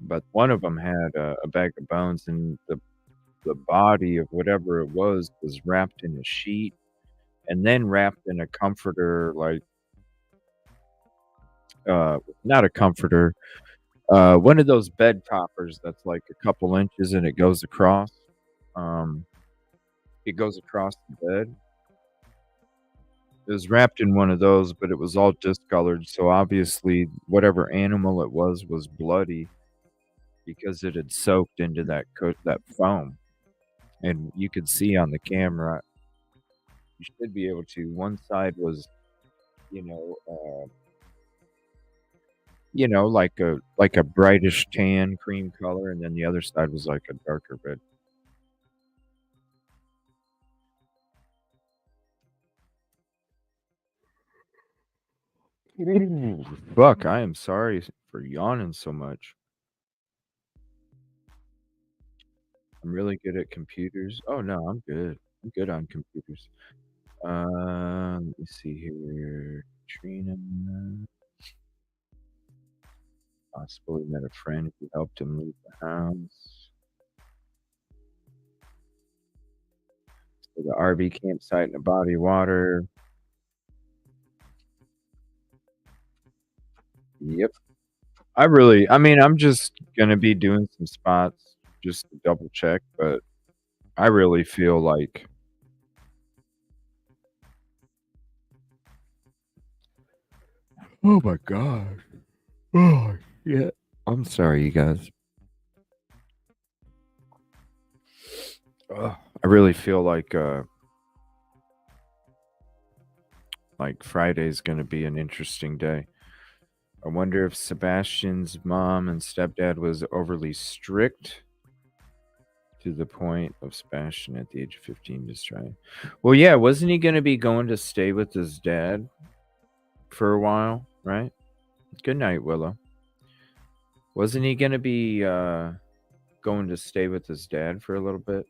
but one of them had a bag of bones, and the body of whatever it was wrapped in a sheet and then wrapped in a comforter, like not a comforter, one of those bed toppers that's like a couple inches and it goes across. It goes across the bed. It was wrapped in one of those, but it was all discolored. So obviously, whatever animal it was bloody because it had soaked into that foam. And you could see on the camera. You should be able to. One side was, you know, like a brightish tan cream color, and then the other side was like a darker red. Fuck, I am sorry for yawning so much. I'm really good at computers. Oh no, I'm good. I'm good on computers. Let me see here. Trina possibly met a friend who helped him leave the house. So the RV campsite in a body of water. Yep. I mean, I'm just gonna be doing some spots just to double check, but I really feel like oh my god. Oh yeah. I'm sorry, you guys. I really feel like Friday's gonna be an interesting day. I wonder if Sebastian's mom and stepdad was overly strict to the point of Sebastian at the age of 15 just trying. Well, yeah, wasn't he going to be going to stay with his dad for a while, right? Good night, Willow. Wasn't he going to be going to stay with his dad for a little bit?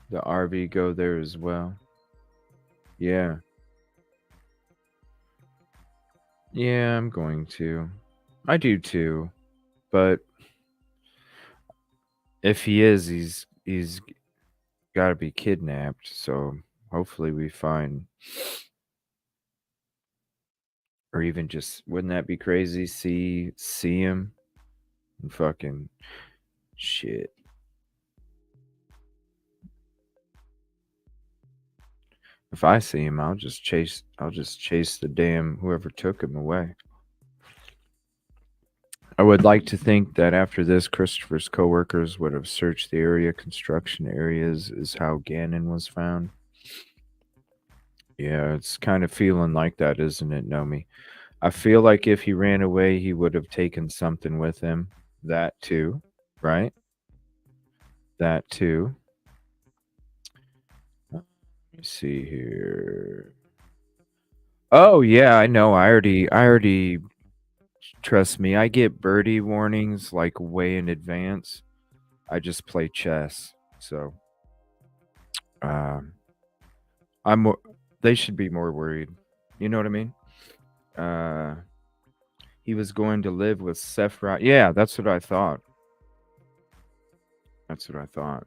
The RV go there as well. Yeah. Yeah, I'm going to. I do too. But if he is, he's got to be kidnapped. So hopefully we find, or even just, wouldn't that be crazy? See him and fucking shit. If I see him, I'll just chase the damn whoever took him away. I would like to think that after this, Christopher's coworkers would have searched the area. Construction areas is how Gannon was found. Yeah, it's kind of feeling like that, isn't it, Nomi? I feel like if he ran away, he would have taken something with him. That too, right? That too. Let me see here. Oh yeah, I know. I already trust me. I get birdie warnings like way in advance. I just play chess. So they should be more worried. You know what I mean? He was going to live with Sephiroth. Yeah, that's what I thought. That's what I thought.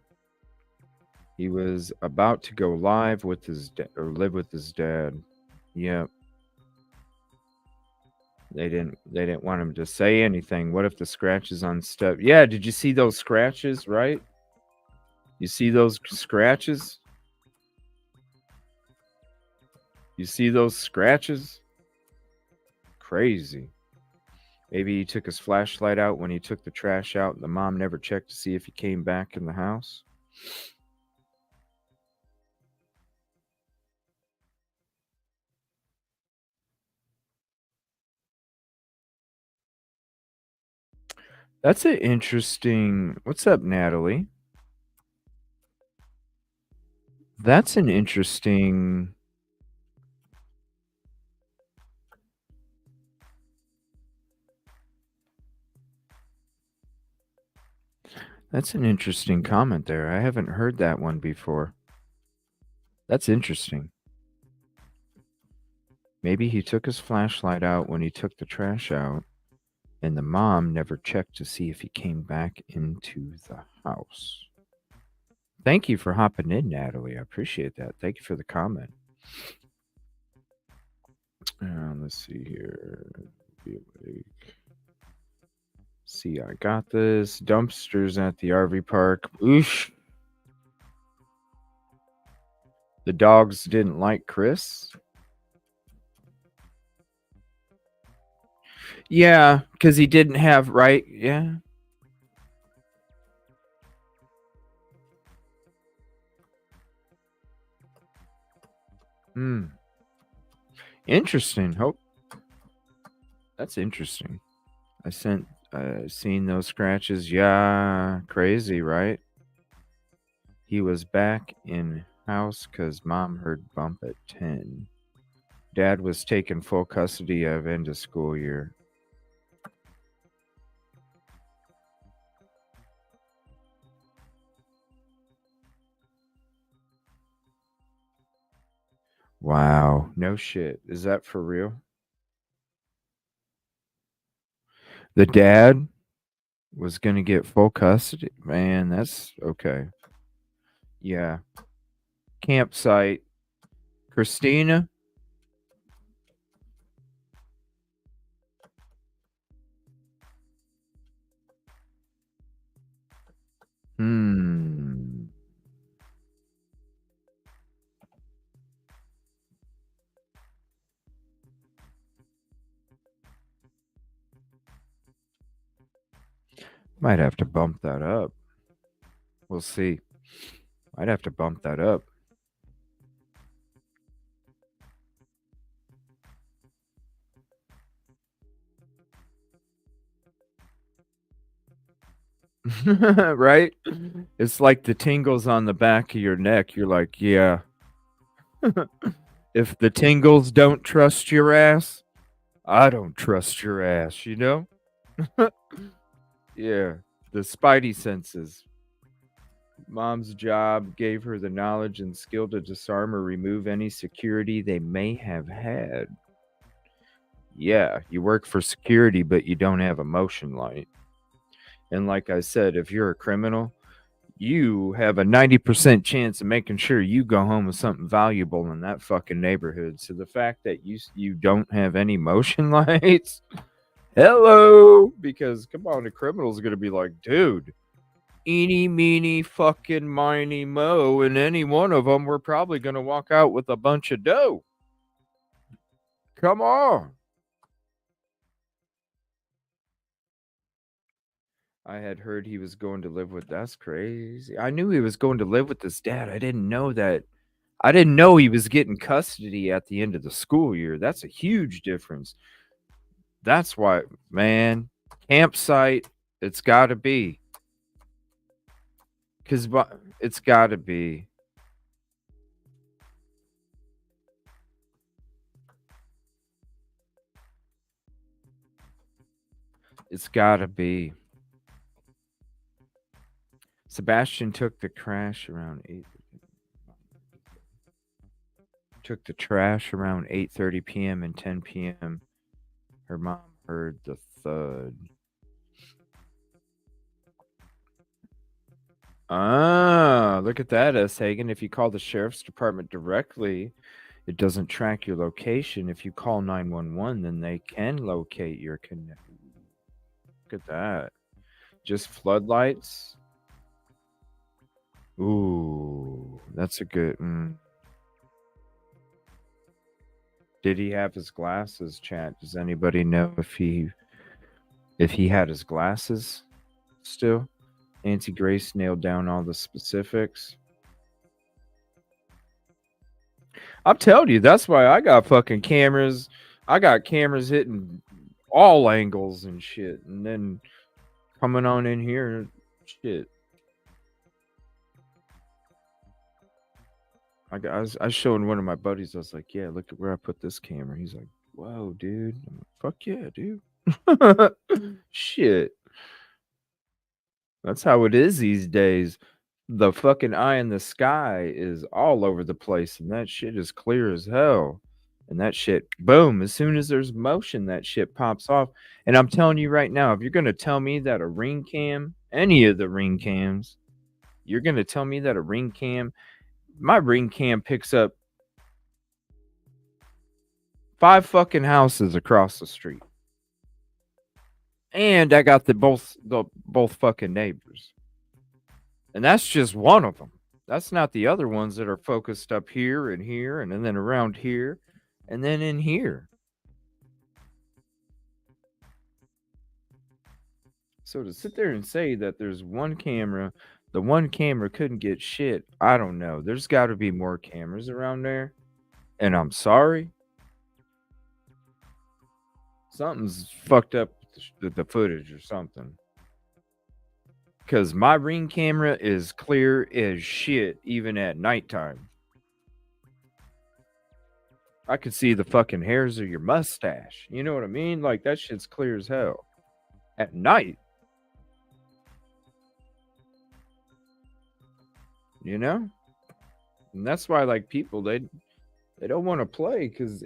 He was about to go live with his or live with his dad. Yep. They didn't want him to say anything. What if the scratches on step? Yeah, did you see those scratches, right? You see those scratches? You see those scratches? Crazy. Maybe he took his flashlight out when he took the trash out and the mom never checked to see if he came back in the house. That's an interesting... What's up, Natalie? That's an interesting... That's an interesting comment there. I haven't heard that one before. That's interesting. Maybe he took his flashlight out when he took the trash out, and the mom never checked to see if he came back into the house. Thank you for hopping in, Natalie. I appreciate that. Thank you for the comment. Let's see here. Be awake. See, I got this. Dumpsters at the RV park. Oosh. The dogs didn't like Chris. Yeah, because he didn't have, right? Yeah. Interesting. Hope. That's interesting. Seen those scratches. Yeah, crazy, right? He was back in house because mom heard bump at 10. Dad was taking full custody of end of school year. Wow. No shit. Is that for real? The dad was going to get full custody? Man, that's okay. Yeah. Campsite. Christina? Might have to bump that up. We'll see. Might have to bump that up. Right? It's like the tingles on the back of your neck. You're like, yeah. If the tingles don't trust your ass, I don't trust your ass, you know? Yeah. The spidey senses. Mom's job gave her the knowledge and skill to disarm or remove any security they may have had. Yeah, you work for security, but you don't have a motion light. And like I said, if you're a criminal, you have a 90% chance of making sure you go home with something valuable in that fucking neighborhood. So the fact that you don't have any motion lights, hello, because come on, the criminal's going to be like, dude, eeny, meeny, fucking, miny, mo, and any one of them, we're probably going to walk out with a bunch of dough. Come on. I had heard he was going to live with. That's crazy. I knew he was going to live with his dad. I didn't know that. I didn't know he was getting custody at the end of the school year. That's a huge difference. That's why, man, campsite, it's got to be. Because it's got to be. It's got to be. Sebastian took the trash around 8. Took the trash around 8:30 p.m. and 10 p.m. Her mom heard the thud. Ah, look at that, S. Hagen. If you call the sheriff's department directly, it doesn't track your location. If you call 911, then they can locate your connect. Look at that. Just floodlights. Ooh, that's a good. Did he have his glasses, chat? Does anybody know if he had his glasses still? Nancy Grace nailed down all the specifics. I'm telling you, that's why I got fucking cameras. I got cameras hitting all angles and shit, and then coming on in here, shit. I was showing one of my buddies. I was like, "Yeah, look at where I put this camera." He's like, "Whoa, dude!" I'm like, "Fuck yeah, dude!" Shit. That's how it is these days. The fucking eye in the sky is all over the place, and that shit is clear as hell. And that shit, boom, as soon as there's motion, that shit pops off. And I'm telling you right now, if you're going to tell me that a ring cam, any of the ring cams, you're going to tell me that a ring cam, my ring cam picks up 5 fucking houses across the street. And I got both fucking neighbors. And that's just one of them. That's not the other ones that are focused up here, and then around here, and then in here. So to sit there and say that there's one camera, the one camera couldn't get shit, I don't know. There's got to be more cameras around there. And I'm sorry. Something's fucked up with the footage or something. Because my ring camera is clear as shit, even at nighttime. I could see the fucking hairs of your mustache. You know what I mean? Like, that shit's clear as hell. At night. You know? And that's why, like, people, they don't want to play because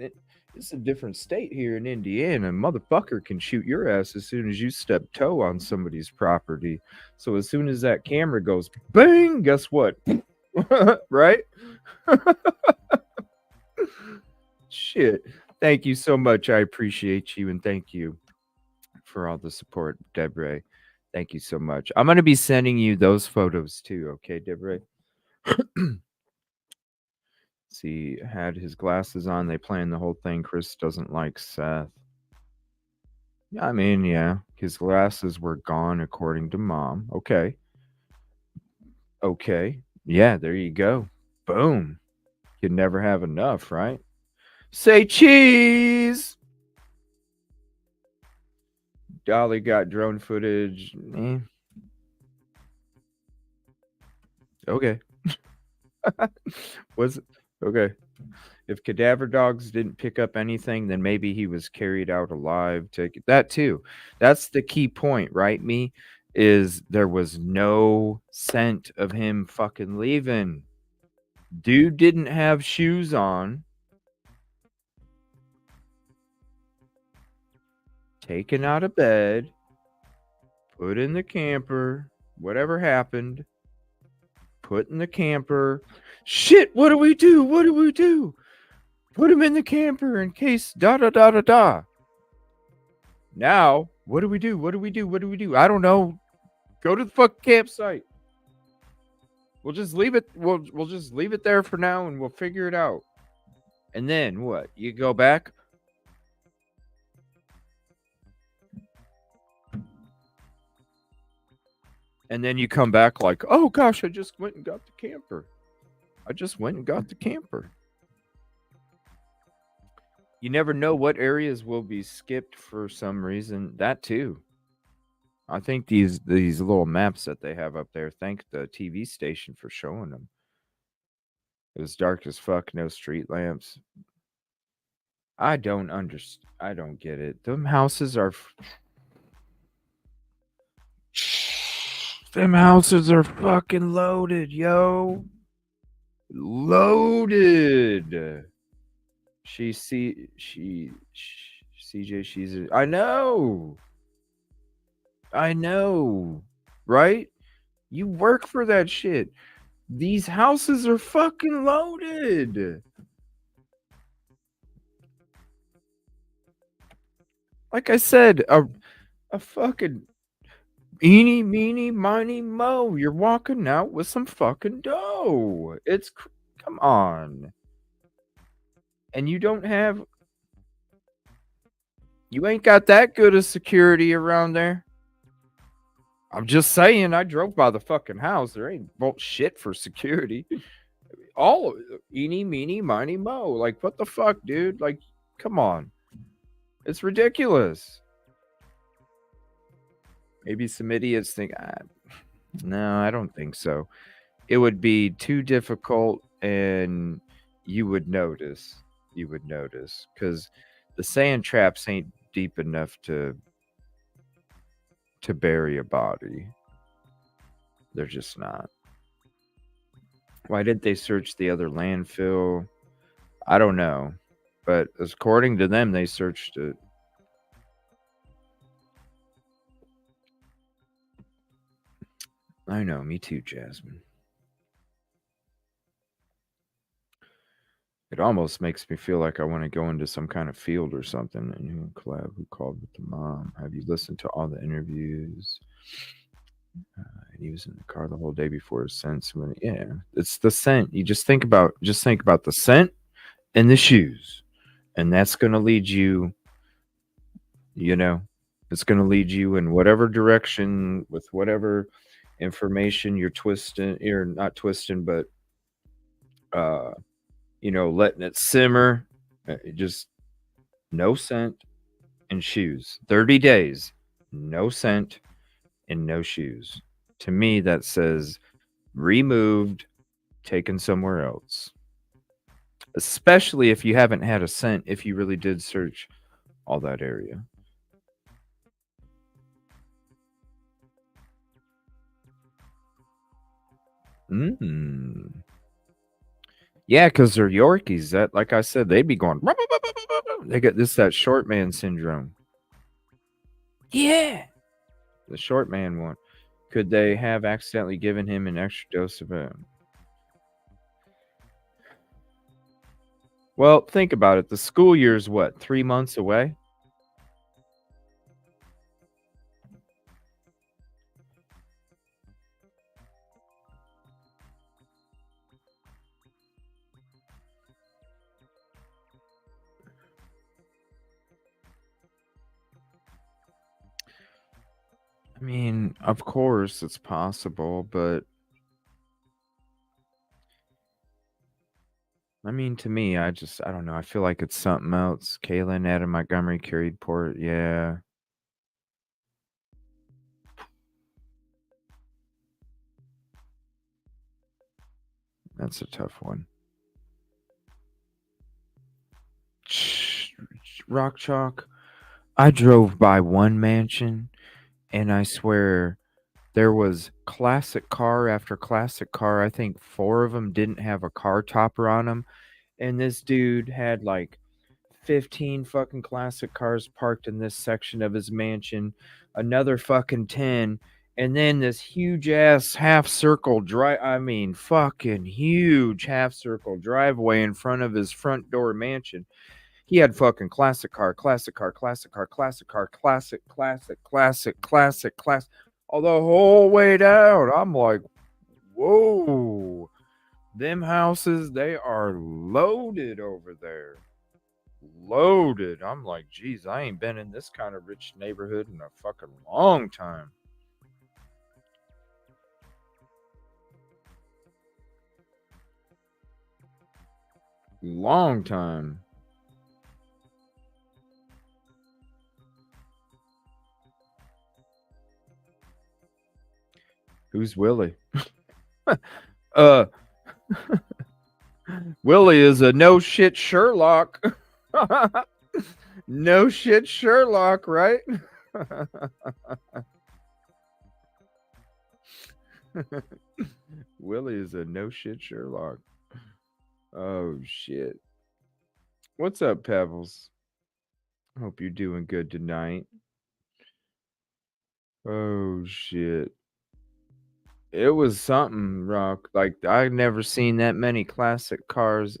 it's a different state here in Indiana. Motherfucker can shoot your ass as soon as you step toe on somebody's property. So as soon as that camera goes bang, guess what? Right? Shit. Thank you so much. I appreciate you, and thank you for all the support, Debre. Thank you so much. I'm going to be sending you those photos too, okay, Debre? See, had his glasses on. They planned the whole thing. Chris doesn't like Seth. I mean, yeah, his glasses were gone according to mom. Okay. Yeah, there you go. Boom. You'd never have enough, right? Say cheese. Dolly got drone footage. Okay. Was it? Okay. If cadaver dogs didn't pick up anything, then maybe he was carried out alive. That too. That's the key point, right? Is there was no scent of him fucking leaving. Dude didn't have shoes on. Taken out of bed. Put in the camper. Whatever happened. Put in the camper. Shit, what do we do? What do we do? Put him in the camper in case da-da-da-da-da. Now, what do we do? What do we do? What do we do? I don't know. Go to the fucking campsite. We'll just leave it. We'll just leave it there for now, and we'll figure it out. And then what? You go back? And then you come back like, oh gosh, I just went and got the camper. You never know what areas will be skipped for some reason. That too. I think these little maps that they have up there, thank the TV station for showing them. It was dark as fuck, no street lamps. I don't understand. I don't get it. Them houses are Them houses are fucking loaded, yo. Loaded. CJ, I know. Right? You work for that shit. These houses are fucking loaded. Like I said, a fucking eeny, meeny, miny, mo. You're walking out with some fucking dough. Come on. And you ain't got that good of security around there. I'm just saying, I drove by the fucking house. There ain't shit for security. All eeny, meeny, miny, mo. Like, what the fuck, dude? Like, come on. It's ridiculous. Maybe some idiots think, no, I don't think so. It would be too difficult, and you would notice. Because the sand traps ain't deep enough to bury a body. They're just not. Why didn't they search the other landfill? I don't know. But according to them, they searched it. I know, me too, Jasmine. It almost makes me feel like I want to go into some kind of field or something. And collab who called with the mom. Have you listened to all the interviews? He was in the car the whole day before his scent. Yeah, it's the scent. You just think about the scent and the shoes, and that's going to lead you. It's going to lead you in whatever direction with whatever information you're twisting. You're not twisting, but letting it simmer. Just no scent and shoes. 30 days, no scent and no shoes. To me, that says removed, taken somewhere else. Especially if you haven't had a scent, if you really did search all that area. Yeah, because they're Yorkies. That, like I said, they'd be going. They get that short man syndrome. Yeah. The short man one. Could they have accidentally given him an extra dose of it? Well, think about it. The school year's what, 3 months away? I mean, of course it's possible, but I mean, to me, I don't know. I feel like it's something else. Kaylin, Adam Montgomery, carried port. Yeah. That's a tough one. Rock Chalk. I drove by one mansion, and I swear there was classic car after classic car. I think 4 of them didn't have a car topper on them. And this dude had like 15 fucking classic cars parked in this section of his mansion, another fucking 10, and then this huge ass half circle fucking huge half circle driveway in front of his front door mansion. He had fucking classic car, all the whole way down. I'm like, whoa. Them houses, they are loaded over there. Loaded. I'm like, geez, I ain't been in this kind of rich neighborhood in a fucking long time. Long time. Who's Willie? Willie is a no shit Sherlock. No shit Sherlock, right? Willie is a no shit Sherlock. Oh shit. What's up, Pebbles? Hope you're doing good tonight. Oh shit. It was something, Rock. Like I've never seen that many classic cars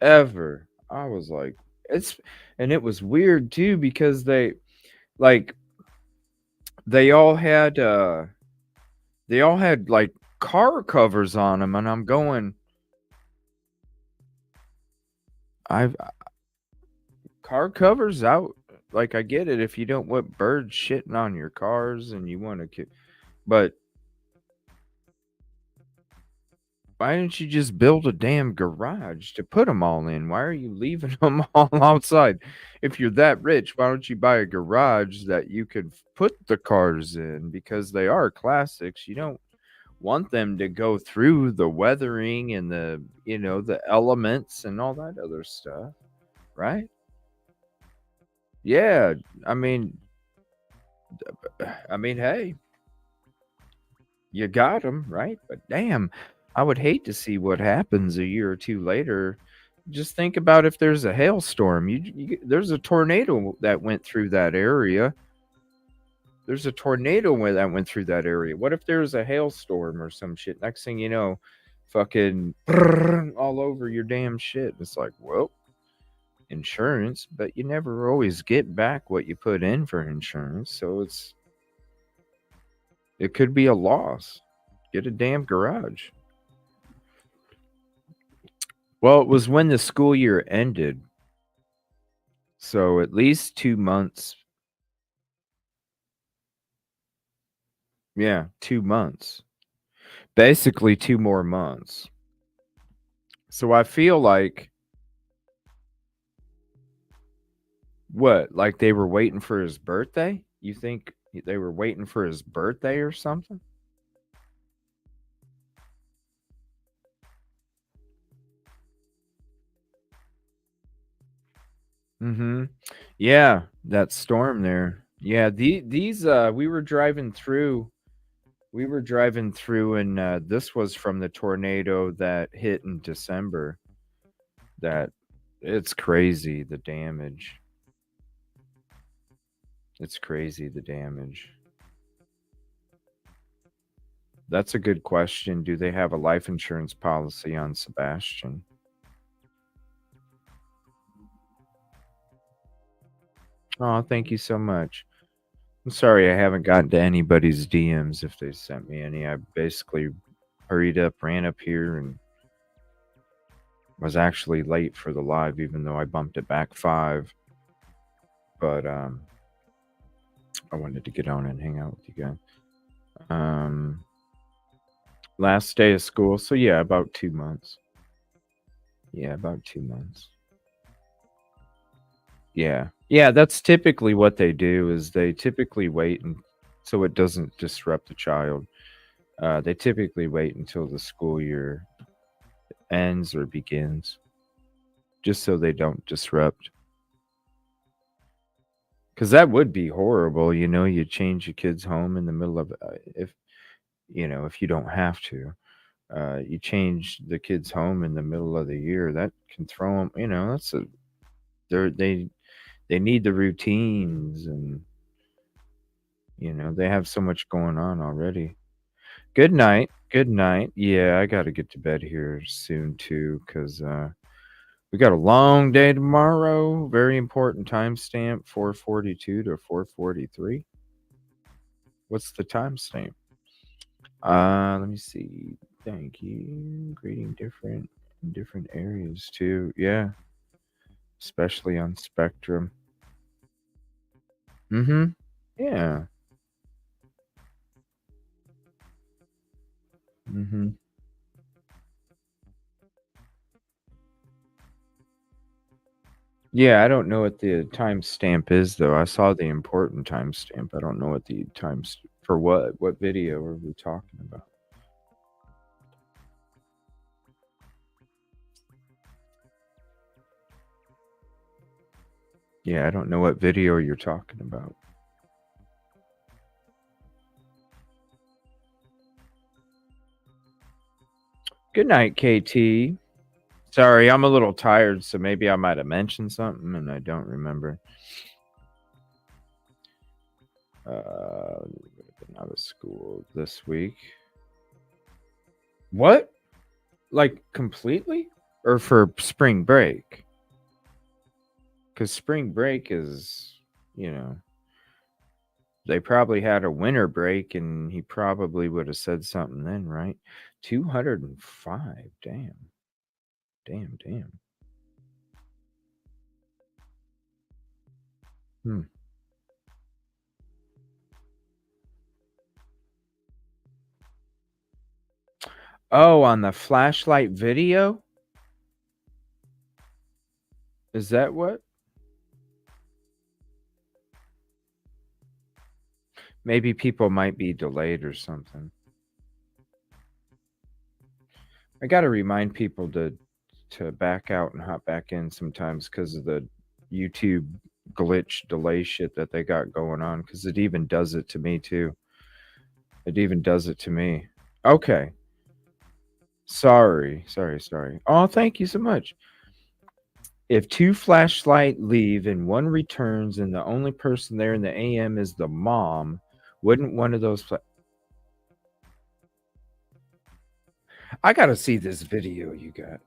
ever. I was like, and it was weird too because like they all had like car covers on them, and I'm going, I've car covers out. Like I get it if you don't want birds shitting on your cars and you want to, but why didn't you just build a damn garage to put them all in? Why are you leaving them all outside? If you're that rich, why don't you buy a garage that you could put the cars in? Because they are classics. You don't want them to go through the weathering and the elements and all that other stuff, right? Yeah, I mean, hey, you got them, right? But damn, I would hate to see what happens a year or two later. Just think about if there's a hailstorm. There's a tornado that went through that area. There's a tornado that went through that area. What if there's a hailstorm or some shit? Next thing you know, fucking all over your damn shit. It's like, well, insurance, but you never always get back what you put in for insurance. So it could be a loss. Get a damn garage. Well, it was when the school year ended. So at least 2 months. Yeah, 2 months. Basically 2 more months. So I feel like what? Like they were waiting for his birthday? You think they were waiting for his birthday or something? Mm-hmm. Yeah, that storm there. Yeah, these we were driving through and this was from the tornado that hit in December. That it's crazy the damage. It's crazy the damage. That's a good question. Do they have a life insurance policy on Sebastian? Oh, thank you so much. I'm sorry I haven't gotten to anybody's DMs if they sent me any. I basically hurried up, ran up here, and was actually late for the live, even though I bumped it back 5. But I wanted to get on and hang out with you guys. Last day of school, so yeah, about 2 months. Yeah, about 2 months. Yeah. Yeah, that's typically what they do is they typically wait and so it doesn't disrupt the child. They typically wait until the school year ends or begins just so they don't disrupt. Cuz that would be horrible, you change your kid's home in the middle of if you don't have to. You change the kid's home in the middle of the year, that can throw them, that's they need the routines and they have so much going on already. Good night. Good night. Yeah, I got to get to bed here soon too cuz we got a long day tomorrow. Very important timestamp 4:42 to 4:43. What's the timestamp? Let me see. Thank you. Greeting in different areas too. Yeah. Especially on Spectrum. Mm-hmm. Yeah. Mm-hmm. Yeah, I don't know what the timestamp is though. I saw the important timestamp. I don't know what the times for what. What video are we talking about? Yeah, I don't know what video you're talking about. Good night, KT. Sorry, I'm a little tired, so maybe I might have mentioned something and I don't remember. Been out of school this week. What? Like completely? Or for spring break? Because spring break is, they probably had a winter break and he probably would have said something then, right? 205. Damn. Damn. Oh, on the flashlight video? Is that what? Maybe people might be delayed or something. I got to remind people to back out and hop back in sometimes because of the YouTube glitch delay shit that they got going on, because it even does it to me too. It even does it to me. Okay. Sorry. Oh, thank you so much. If 2 flashlight leave and 1 returns and the only person there in the AM is the mom, wouldn't one of those... I got to see this video you got.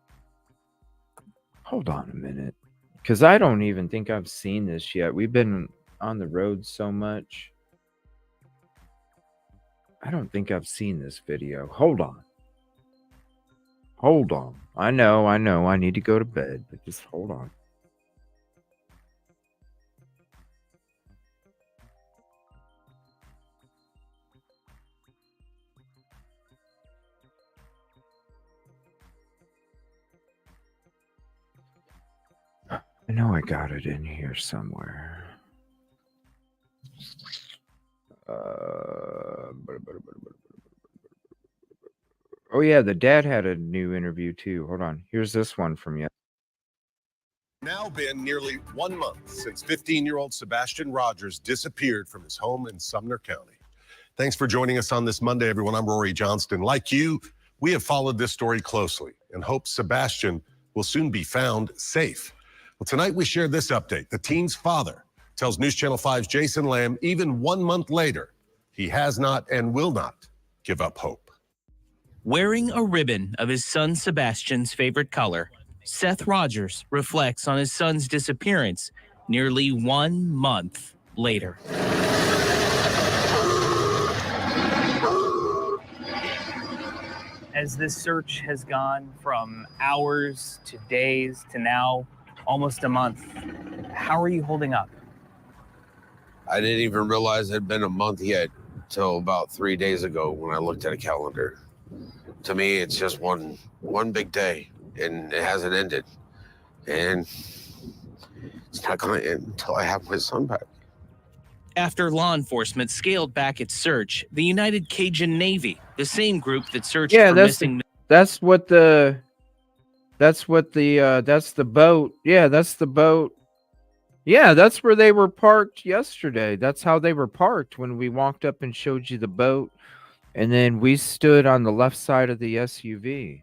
Hold on a minute. Because I don't even think I've seen this yet. We've been on the road so much. I don't think I've seen this video. Hold on. I know. I need to go to bed, but just hold on. I know I got it in here somewhere. Oh yeah, the dad had a new interview too. Hold on. Here's this one from you. Now been nearly 1 month since 15-year-old Sebastian Rogers disappeared from his home in Sumner County. Thanks for joining us on this Monday, everyone. I'm Rory Johnston. Like you, we have followed this story closely and hope Sebastian will soon be found safe. Well, tonight we share this update. The teen's father tells News Channel 5's Jason Lamb, even 1 month later, he has not and will not give up hope. Wearing a ribbon of his son Sebastian's favorite color, Seth Rogers reflects on his son's disappearance nearly 1 month later. As this search has gone from hours to days to now almost a month, how are you holding up? I didn't even realize it had been a month yet till about 3 days ago when I looked at a calendar. To me, it's just one big day, and it hasn't ended. And it's not going to end until I have my son back. After law enforcement scaled back its search, the United Cajun Navy, the same group that searched for missing... That's the boat. Yeah, that's the boat. Yeah, that's where they were parked yesterday. That's how they were parked when we walked up and showed you the boat. And then we stood on the left side of the SUV.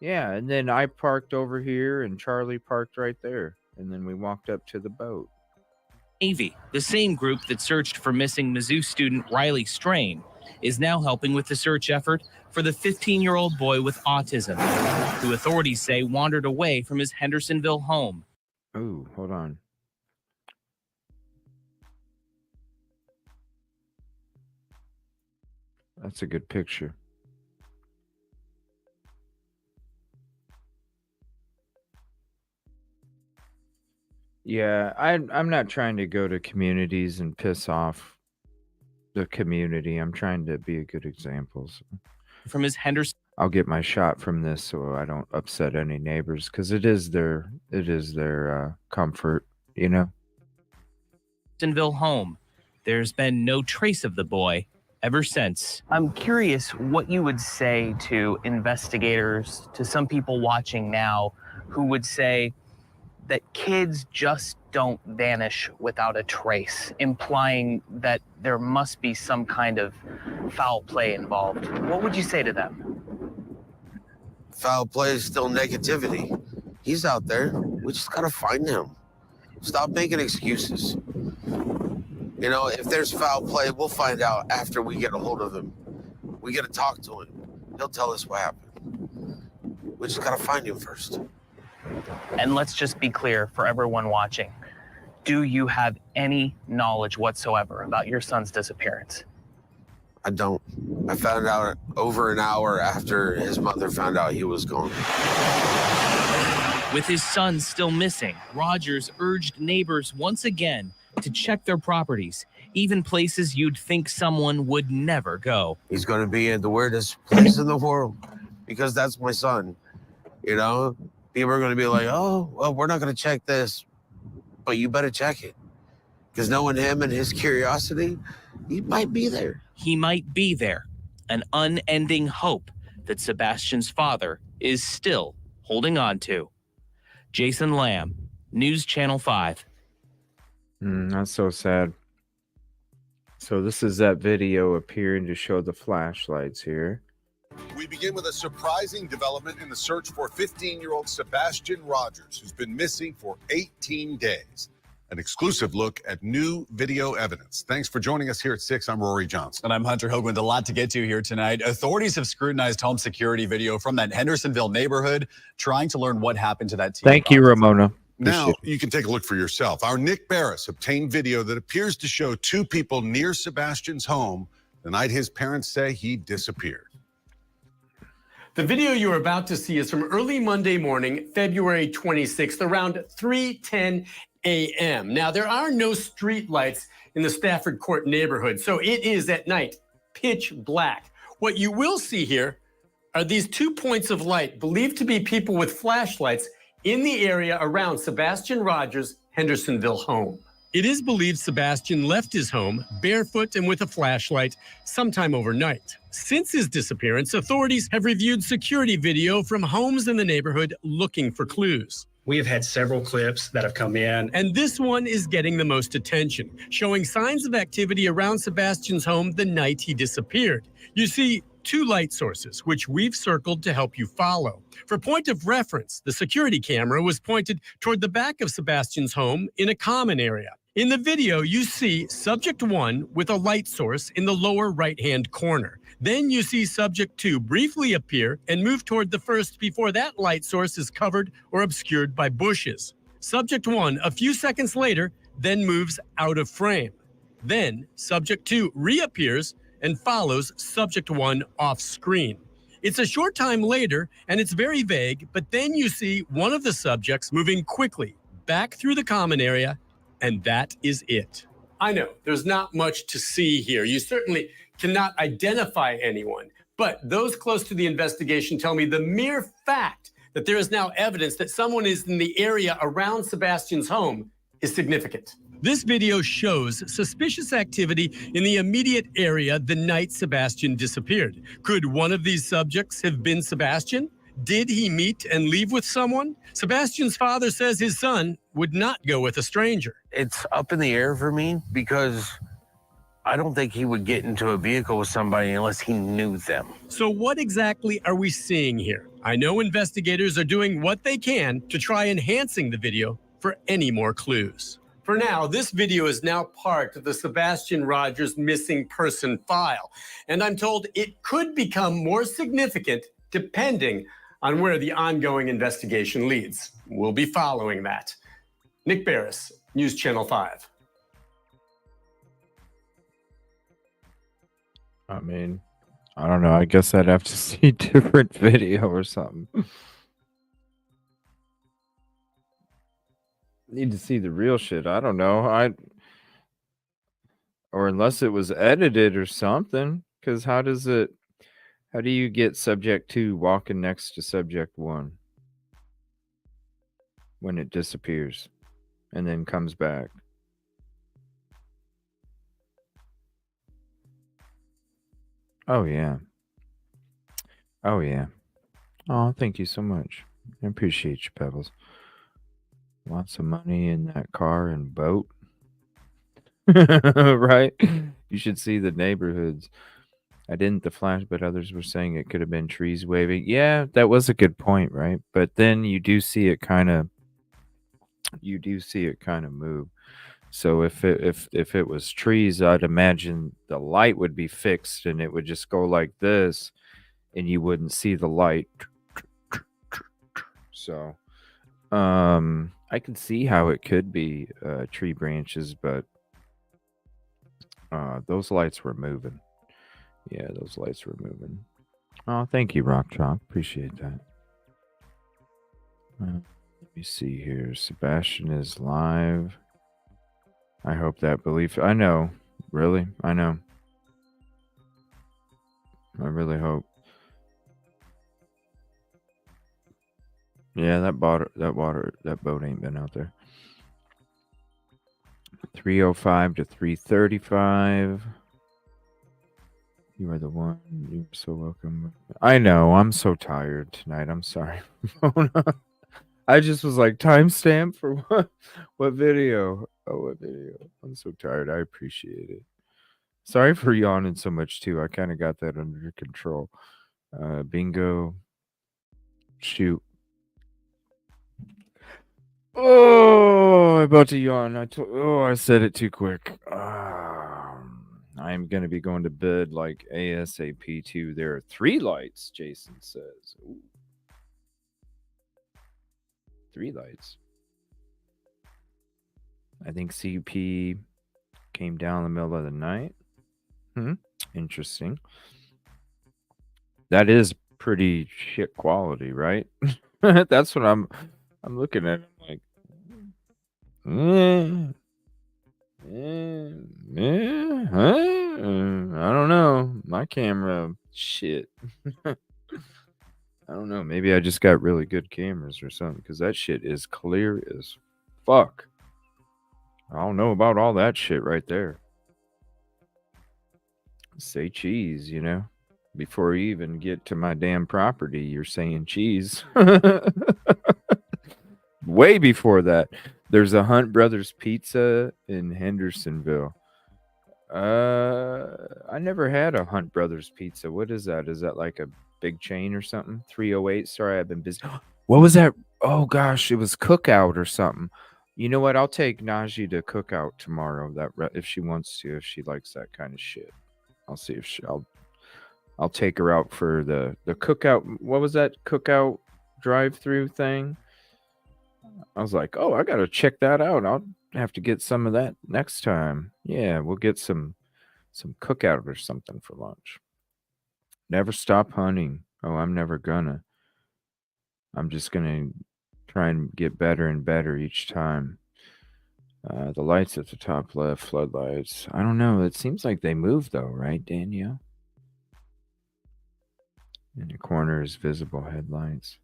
Yeah, and then I parked over here and Charlie parked right there. And then we walked up to the boat. Navy, the same group that searched for missing Mizzou student Riley Strain, is now helping with the search effort for the 15-year-old boy with autism, who authorities say wandered away from his Hendersonville home. Oh, hold on. That's a good picture. Yeah, I'm not trying to go to communities and piss off the community. I'm trying to be a good example. So. From his Henderson, I'll get my shot from this so I don't upset any neighbors, because it is their comfort, you know. Hendersonville home. There's been no trace of the boy ever since. I'm curious what you would say to investigators, to some people watching now who would say that kids just don't vanish without a trace, implying that there must be some kind of foul play involved. What would you say to them? foul play is still negativity. He's out there. We just got to find him. Stop making excuses. You know, if there's foul play, we'll find out after we get a hold of him. We got to talk to him. He'll tell us what happened. We just got to find him first. And let's just be clear for everyone watching. Do you have any knowledge whatsoever about your son's disappearance? I don't. I found out over an hour after his mother found out he was gone. With his son still missing, Rogers urged neighbors once again to check their properties, even places you'd think someone would never go. He's going to be in the weirdest place in the world because that's my son. You know, people are going to be like, oh, well, we're not going to check this, but you better check it. Because knowing him and his curiosity, he might be there. He might be there, an unending hope that Sebastian's father is still holding on to. Jason Lamb, News Channel 5. That's so sad. So this is that video appearing to show the flashlights here. We begin with a surprising development in the search for 15-year-old Sebastian Rogers, who's been missing for 18 days. An exclusive look at new video evidence. Thanks for joining us here at 6. I'm Rory Johnson. And I'm Hunter Hoagland. A lot to get to here tonight. Authorities have scrutinized home security video from that Hendersonville neighborhood, trying to learn what happened to that teen. Thank you, Ramona. Now you can take a look for yourself. Our Nick Barris obtained video that appears to show two people near Sebastian's home the night his parents say he disappeared. The video you're about to see is from early Monday morning, February 26th, around 3:10 a.m. Now, there are no street lights in the Stafford Court neighborhood, so it is at night, pitch black. What you will see here are these 2 points of light believed to be people with flashlights in the area around Sebastian Rogers' Hendersonville home. It is believed Sebastian left his home barefoot and with a flashlight sometime overnight. Since his disappearance, authorities have reviewed security video from homes in the neighborhood looking for clues. We have had several clips that have come in. And this one is getting the most attention, showing signs of activity around Sebastian's home the night he disappeared. You see 2 light sources, which we've circled to help you follow. For point of reference, the security camera was pointed toward the back of Sebastian's home in a common area. In the video, you see subject 1 with a light source in the lower right-hand corner. Then you see subject 2 briefly appear and move toward the first before that light source is covered or obscured by bushes. Subject 1, a few seconds later, then moves out of frame. Then subject 2 reappears and follows subject 1 off screen. It's a short time later and it's very vague, but then you see one of the subjects moving quickly back through the common area, and that is it. I know there's not much to see here. You certainly cannot identify anyone, but those close to the investigation tell me the mere fact that there is now evidence that someone is in the area around Sebastian's home is significant. This video shows suspicious activity in the immediate area the night Sebastian disappeared. Could one of these subjects have been Sebastian? Did he meet and leave with someone? Sebastian's father says his son would not go with a stranger. It's up in the air for me because I don't think he would get into a vehicle with somebody unless he knew them. So what exactly are we seeing here? I know investigators are doing what they can to try enhancing the video for any more clues. For now, this video is now part of the Sebastian Rogers missing person file, and I'm told it could become more significant depending on where the ongoing investigation leads. We'll be following that. Nick Barris, News Channel 5. I mean, I don't know. I guess I'd have to see different video or something. Need to see the real shit. I don't know. Or unless it was edited or something. Because how do you get subject 2 walking next to subject 1 when it disappears and then comes back? Oh, yeah. Oh, yeah. Oh, thank you so much. I appreciate you, Pebbles. Lots of money in that car and boat. Right? You should see the neighborhoods. I didn't the flash, but others were saying it could have been trees waving. Yeah, that was a good point, right? But then you do see it kind of move. So if it was trees, I'd imagine the light would be fixed and it would just go like this and you wouldn't see the light. So I can see how it could be tree branches, but those lights were moving. Yeah, those lights were moving. Oh, thank you, Rock Chalk. Appreciate that. Let me see here. Sebastian is live. I hope that belief. I know. Really? I know. I really hope. Yeah, that boat ain't been out there. 305 to 335. You are the one. You're so welcome. I know. I'm so tired tonight. I'm sorry. I just was like, timestamp for what? What video? Oh, what video? I'm so tired. I appreciate it. Sorry for yawning so much too. I kind of got that under control. Bingo. Shoot. Oh, I'm about to yawn. I said it too quick. I'm going to be going to bed like ASAP too. There are 3 lights, Jason says. Ooh. 3 lights. I think CP came down in the middle of the night. Interesting. That is pretty shit quality, right? That's what I'm looking at. I'm like, I don't know. My camera, shit. I don't know. Maybe I just got really good cameras or something because that shit is clear as fuck. I don't know about all that shit right there. Say cheese, you know? Before you even get to my damn property, you're saying cheese. Way before that. There's a Hunt Brothers Pizza in Hendersonville. I never had a Hunt Brothers Pizza. What is that? Is that like a big chain or something? 308. Sorry, I've been busy. What was that? Oh gosh, it was Cookout or something. You know what? I'll take Najee to Cookout tomorrow. If she wants to, if she likes that kind of shit. I'll see if I'll take her out for the Cookout. What was that Cookout drive-through thing? I was like, oh, I gotta check that out. I'll have to get some of that next time. Yeah, we'll get some Cookout or something for lunch. Never stop hunting. Oh, I'm never gonna. I'm just gonna try and get better and better each time. The lights at the top left, floodlights. I don't know. It seems like they move though, right, Danielle? In the corner is visible headlights.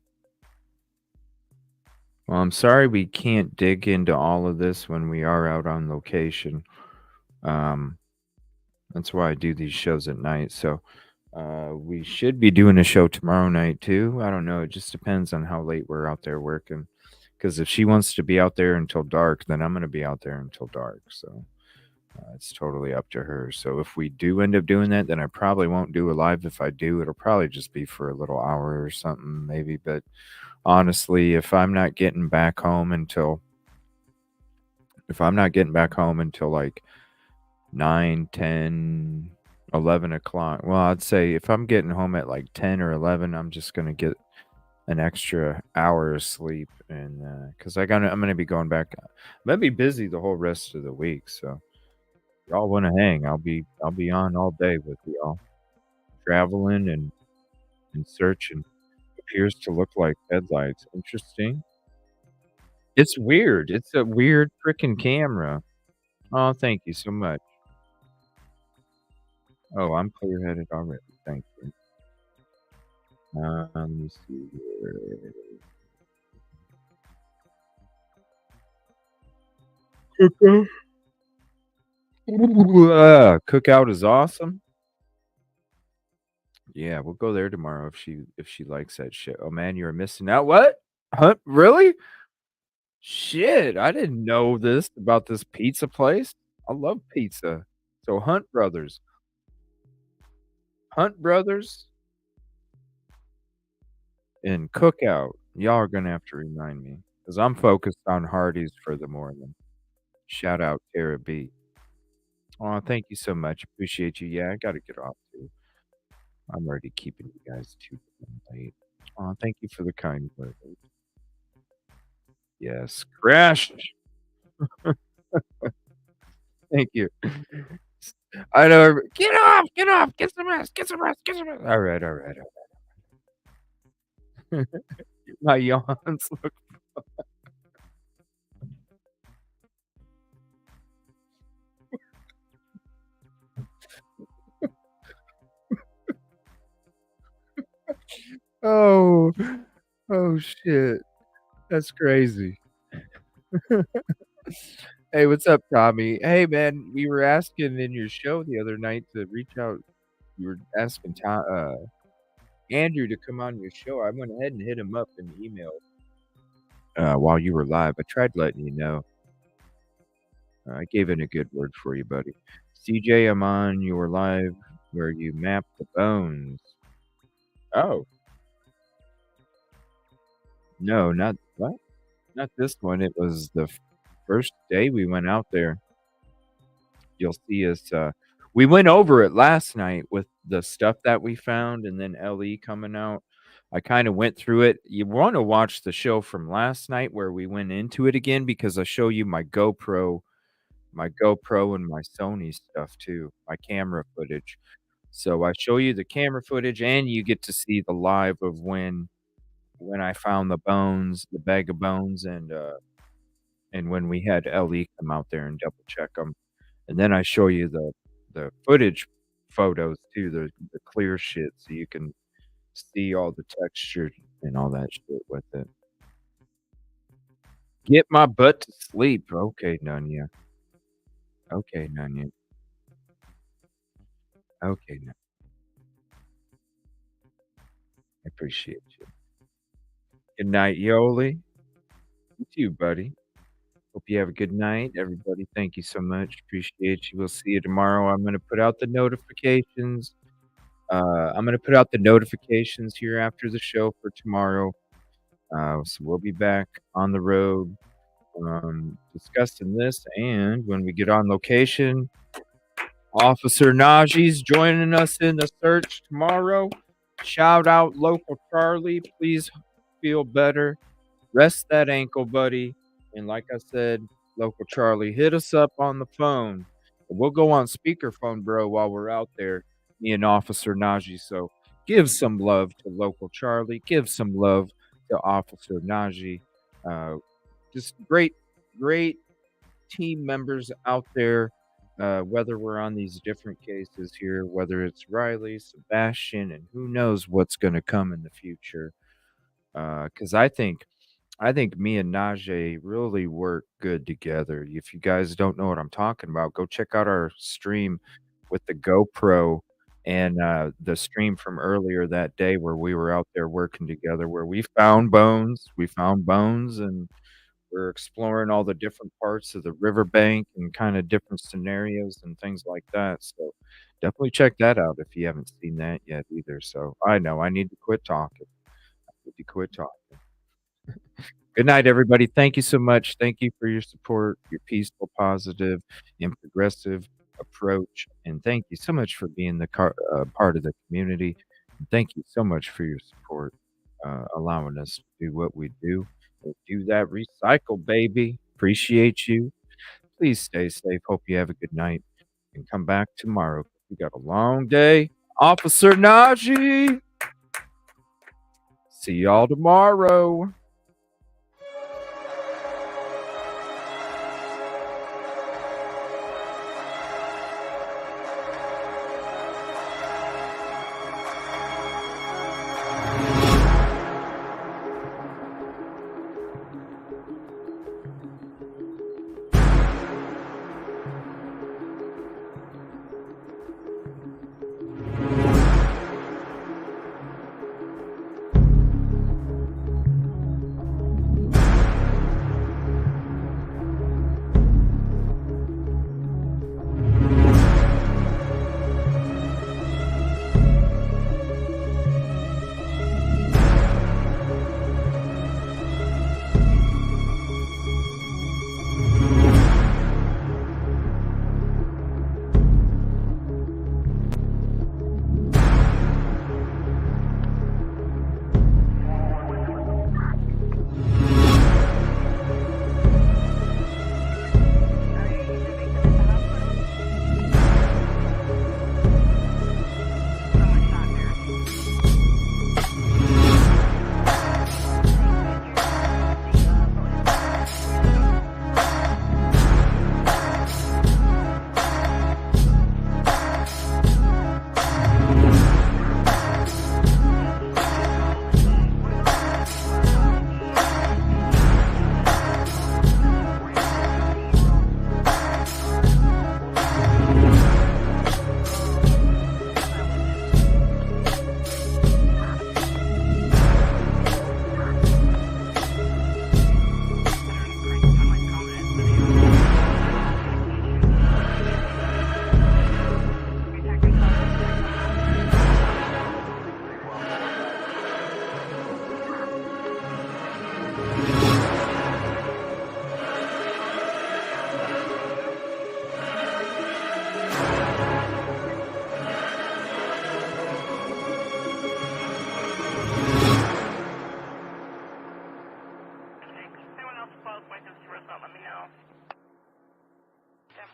Well, I'm sorry we can't dig into all of this when we are out on location. That's why I do these shows at night. So we should be doing a show tomorrow night too. I don't know. It just depends on how late we're out there working. Because if she wants to be out there until dark, then I'm going to be out there until dark. So it's totally up to her. So if we do end up doing that, then I probably won't do a live. If I do, it'll probably just be for a little hour or something, maybe. But honestly, if I'm not getting back home until like 9, 10, 11 o'clock. Well, I'd say if I'm getting home at like 10 or 11, I'm just going to get an extra hour of sleep. And because I'm going to be going back. I'm going to be busy the whole rest of the week. So if y'all want to hang, I'll be on all day with y'all. Traveling and searching. Appears to look like headlights. Interesting. It's weird. It's a weird freaking camera. Oh, thank you so much. Oh, I'm clear-headed already. Thank you. Let me see here. Cookout is awesome. Yeah, we'll go there tomorrow if she likes that shit. Oh man, you're missing out. What? Huh? Really? Shit, I didn't know this about this pizza place. I love pizza. So Hunt Brothers. Hunt Brothers and Cookout. Y'all are gonna have to remind me because I'm focused on Hardee's for the morning. Shout out Tara B. Oh, thank you so much. Appreciate you. Yeah, I gotta get off too. I'm already keeping you guys too late. Oh, thank you for the kind words. Yes, crashed. Thank you. I know. Get off! Get off! Get some rest! Get some rest! Get some rest! All right, all right, all right. My yawns look. Oh, oh shit. That's crazy. Hey, what's up, Tommy? Hey, man, we were asking in your show the other night to reach out. You were asking Andrew to come on your show. I went ahead and hit him up in email while you were live. I tried letting you know. I gave in a good word for you, buddy. CJ, I'm on your live where you map the bones. Oh. No, not what? Not this one. It was the first day we went out there. You'll see us. We went over it last night with the stuff that we found, and then LE coming out. I kind of went through it. You want to watch the show from last night where we went into it again because I show you my GoPro and my Sony stuff too, my camera footage. So I show you the camera footage, and you get to see the live of when I found the bones, the bag of bones, and when we had LE come out there and double check them. And then I show you the footage photos too, the clear shit, so you can see all the texture and all that shit with it. Get my butt to sleep. Okay, Nunya. Okay, Nunya. Okay, Nunya. I appreciate you. Good night, Yoli. You too, buddy. Hope you have a good night, everybody. Thank you so much. Appreciate you. We'll see you tomorrow. I'm gonna put out the notifications. I'm gonna put out the notifications here after the show for tomorrow. So we'll be back on the road discussing this, and when we get on location, Officer Najee's joining us in the search tomorrow. Shout out Local Charlie. Please feel better. Rest that ankle, buddy. And like I said, Local Charlie, hit us up on the phone. We'll go on speakerphone, bro, while we're out there, me and Officer Najee. So give some love to Local Charlie. Give some love to Officer Najee. Just great team members out there, whether we're on these different cases here, whether it's Riley, Sebastian, and who knows what's going to come in the future. Because I think me and Najee really work good together. If you guys don't know what I'm talking about, go check out our stream with the GoPro and the stream from earlier that day where we were out there working together, where we found bones. We found bones, and we're exploring all the different parts of the riverbank and kind of different scenarios and things like that. So definitely check that out if you haven't seen that yet either. So I know I need to quit talking. Good night, everybody. Thank you so much. Thank you for your support, your peaceful, positive, and progressive approach. And thank you so much for being the part of the community. And thank you so much for your support, allowing us to do what we do. Do that recycle, baby. Appreciate you. Please stay safe. Hope you have a good night. And come back tomorrow. We got a long day. Officer Najee. See y'all tomorrow.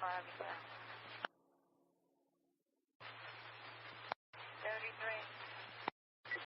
5, yeah.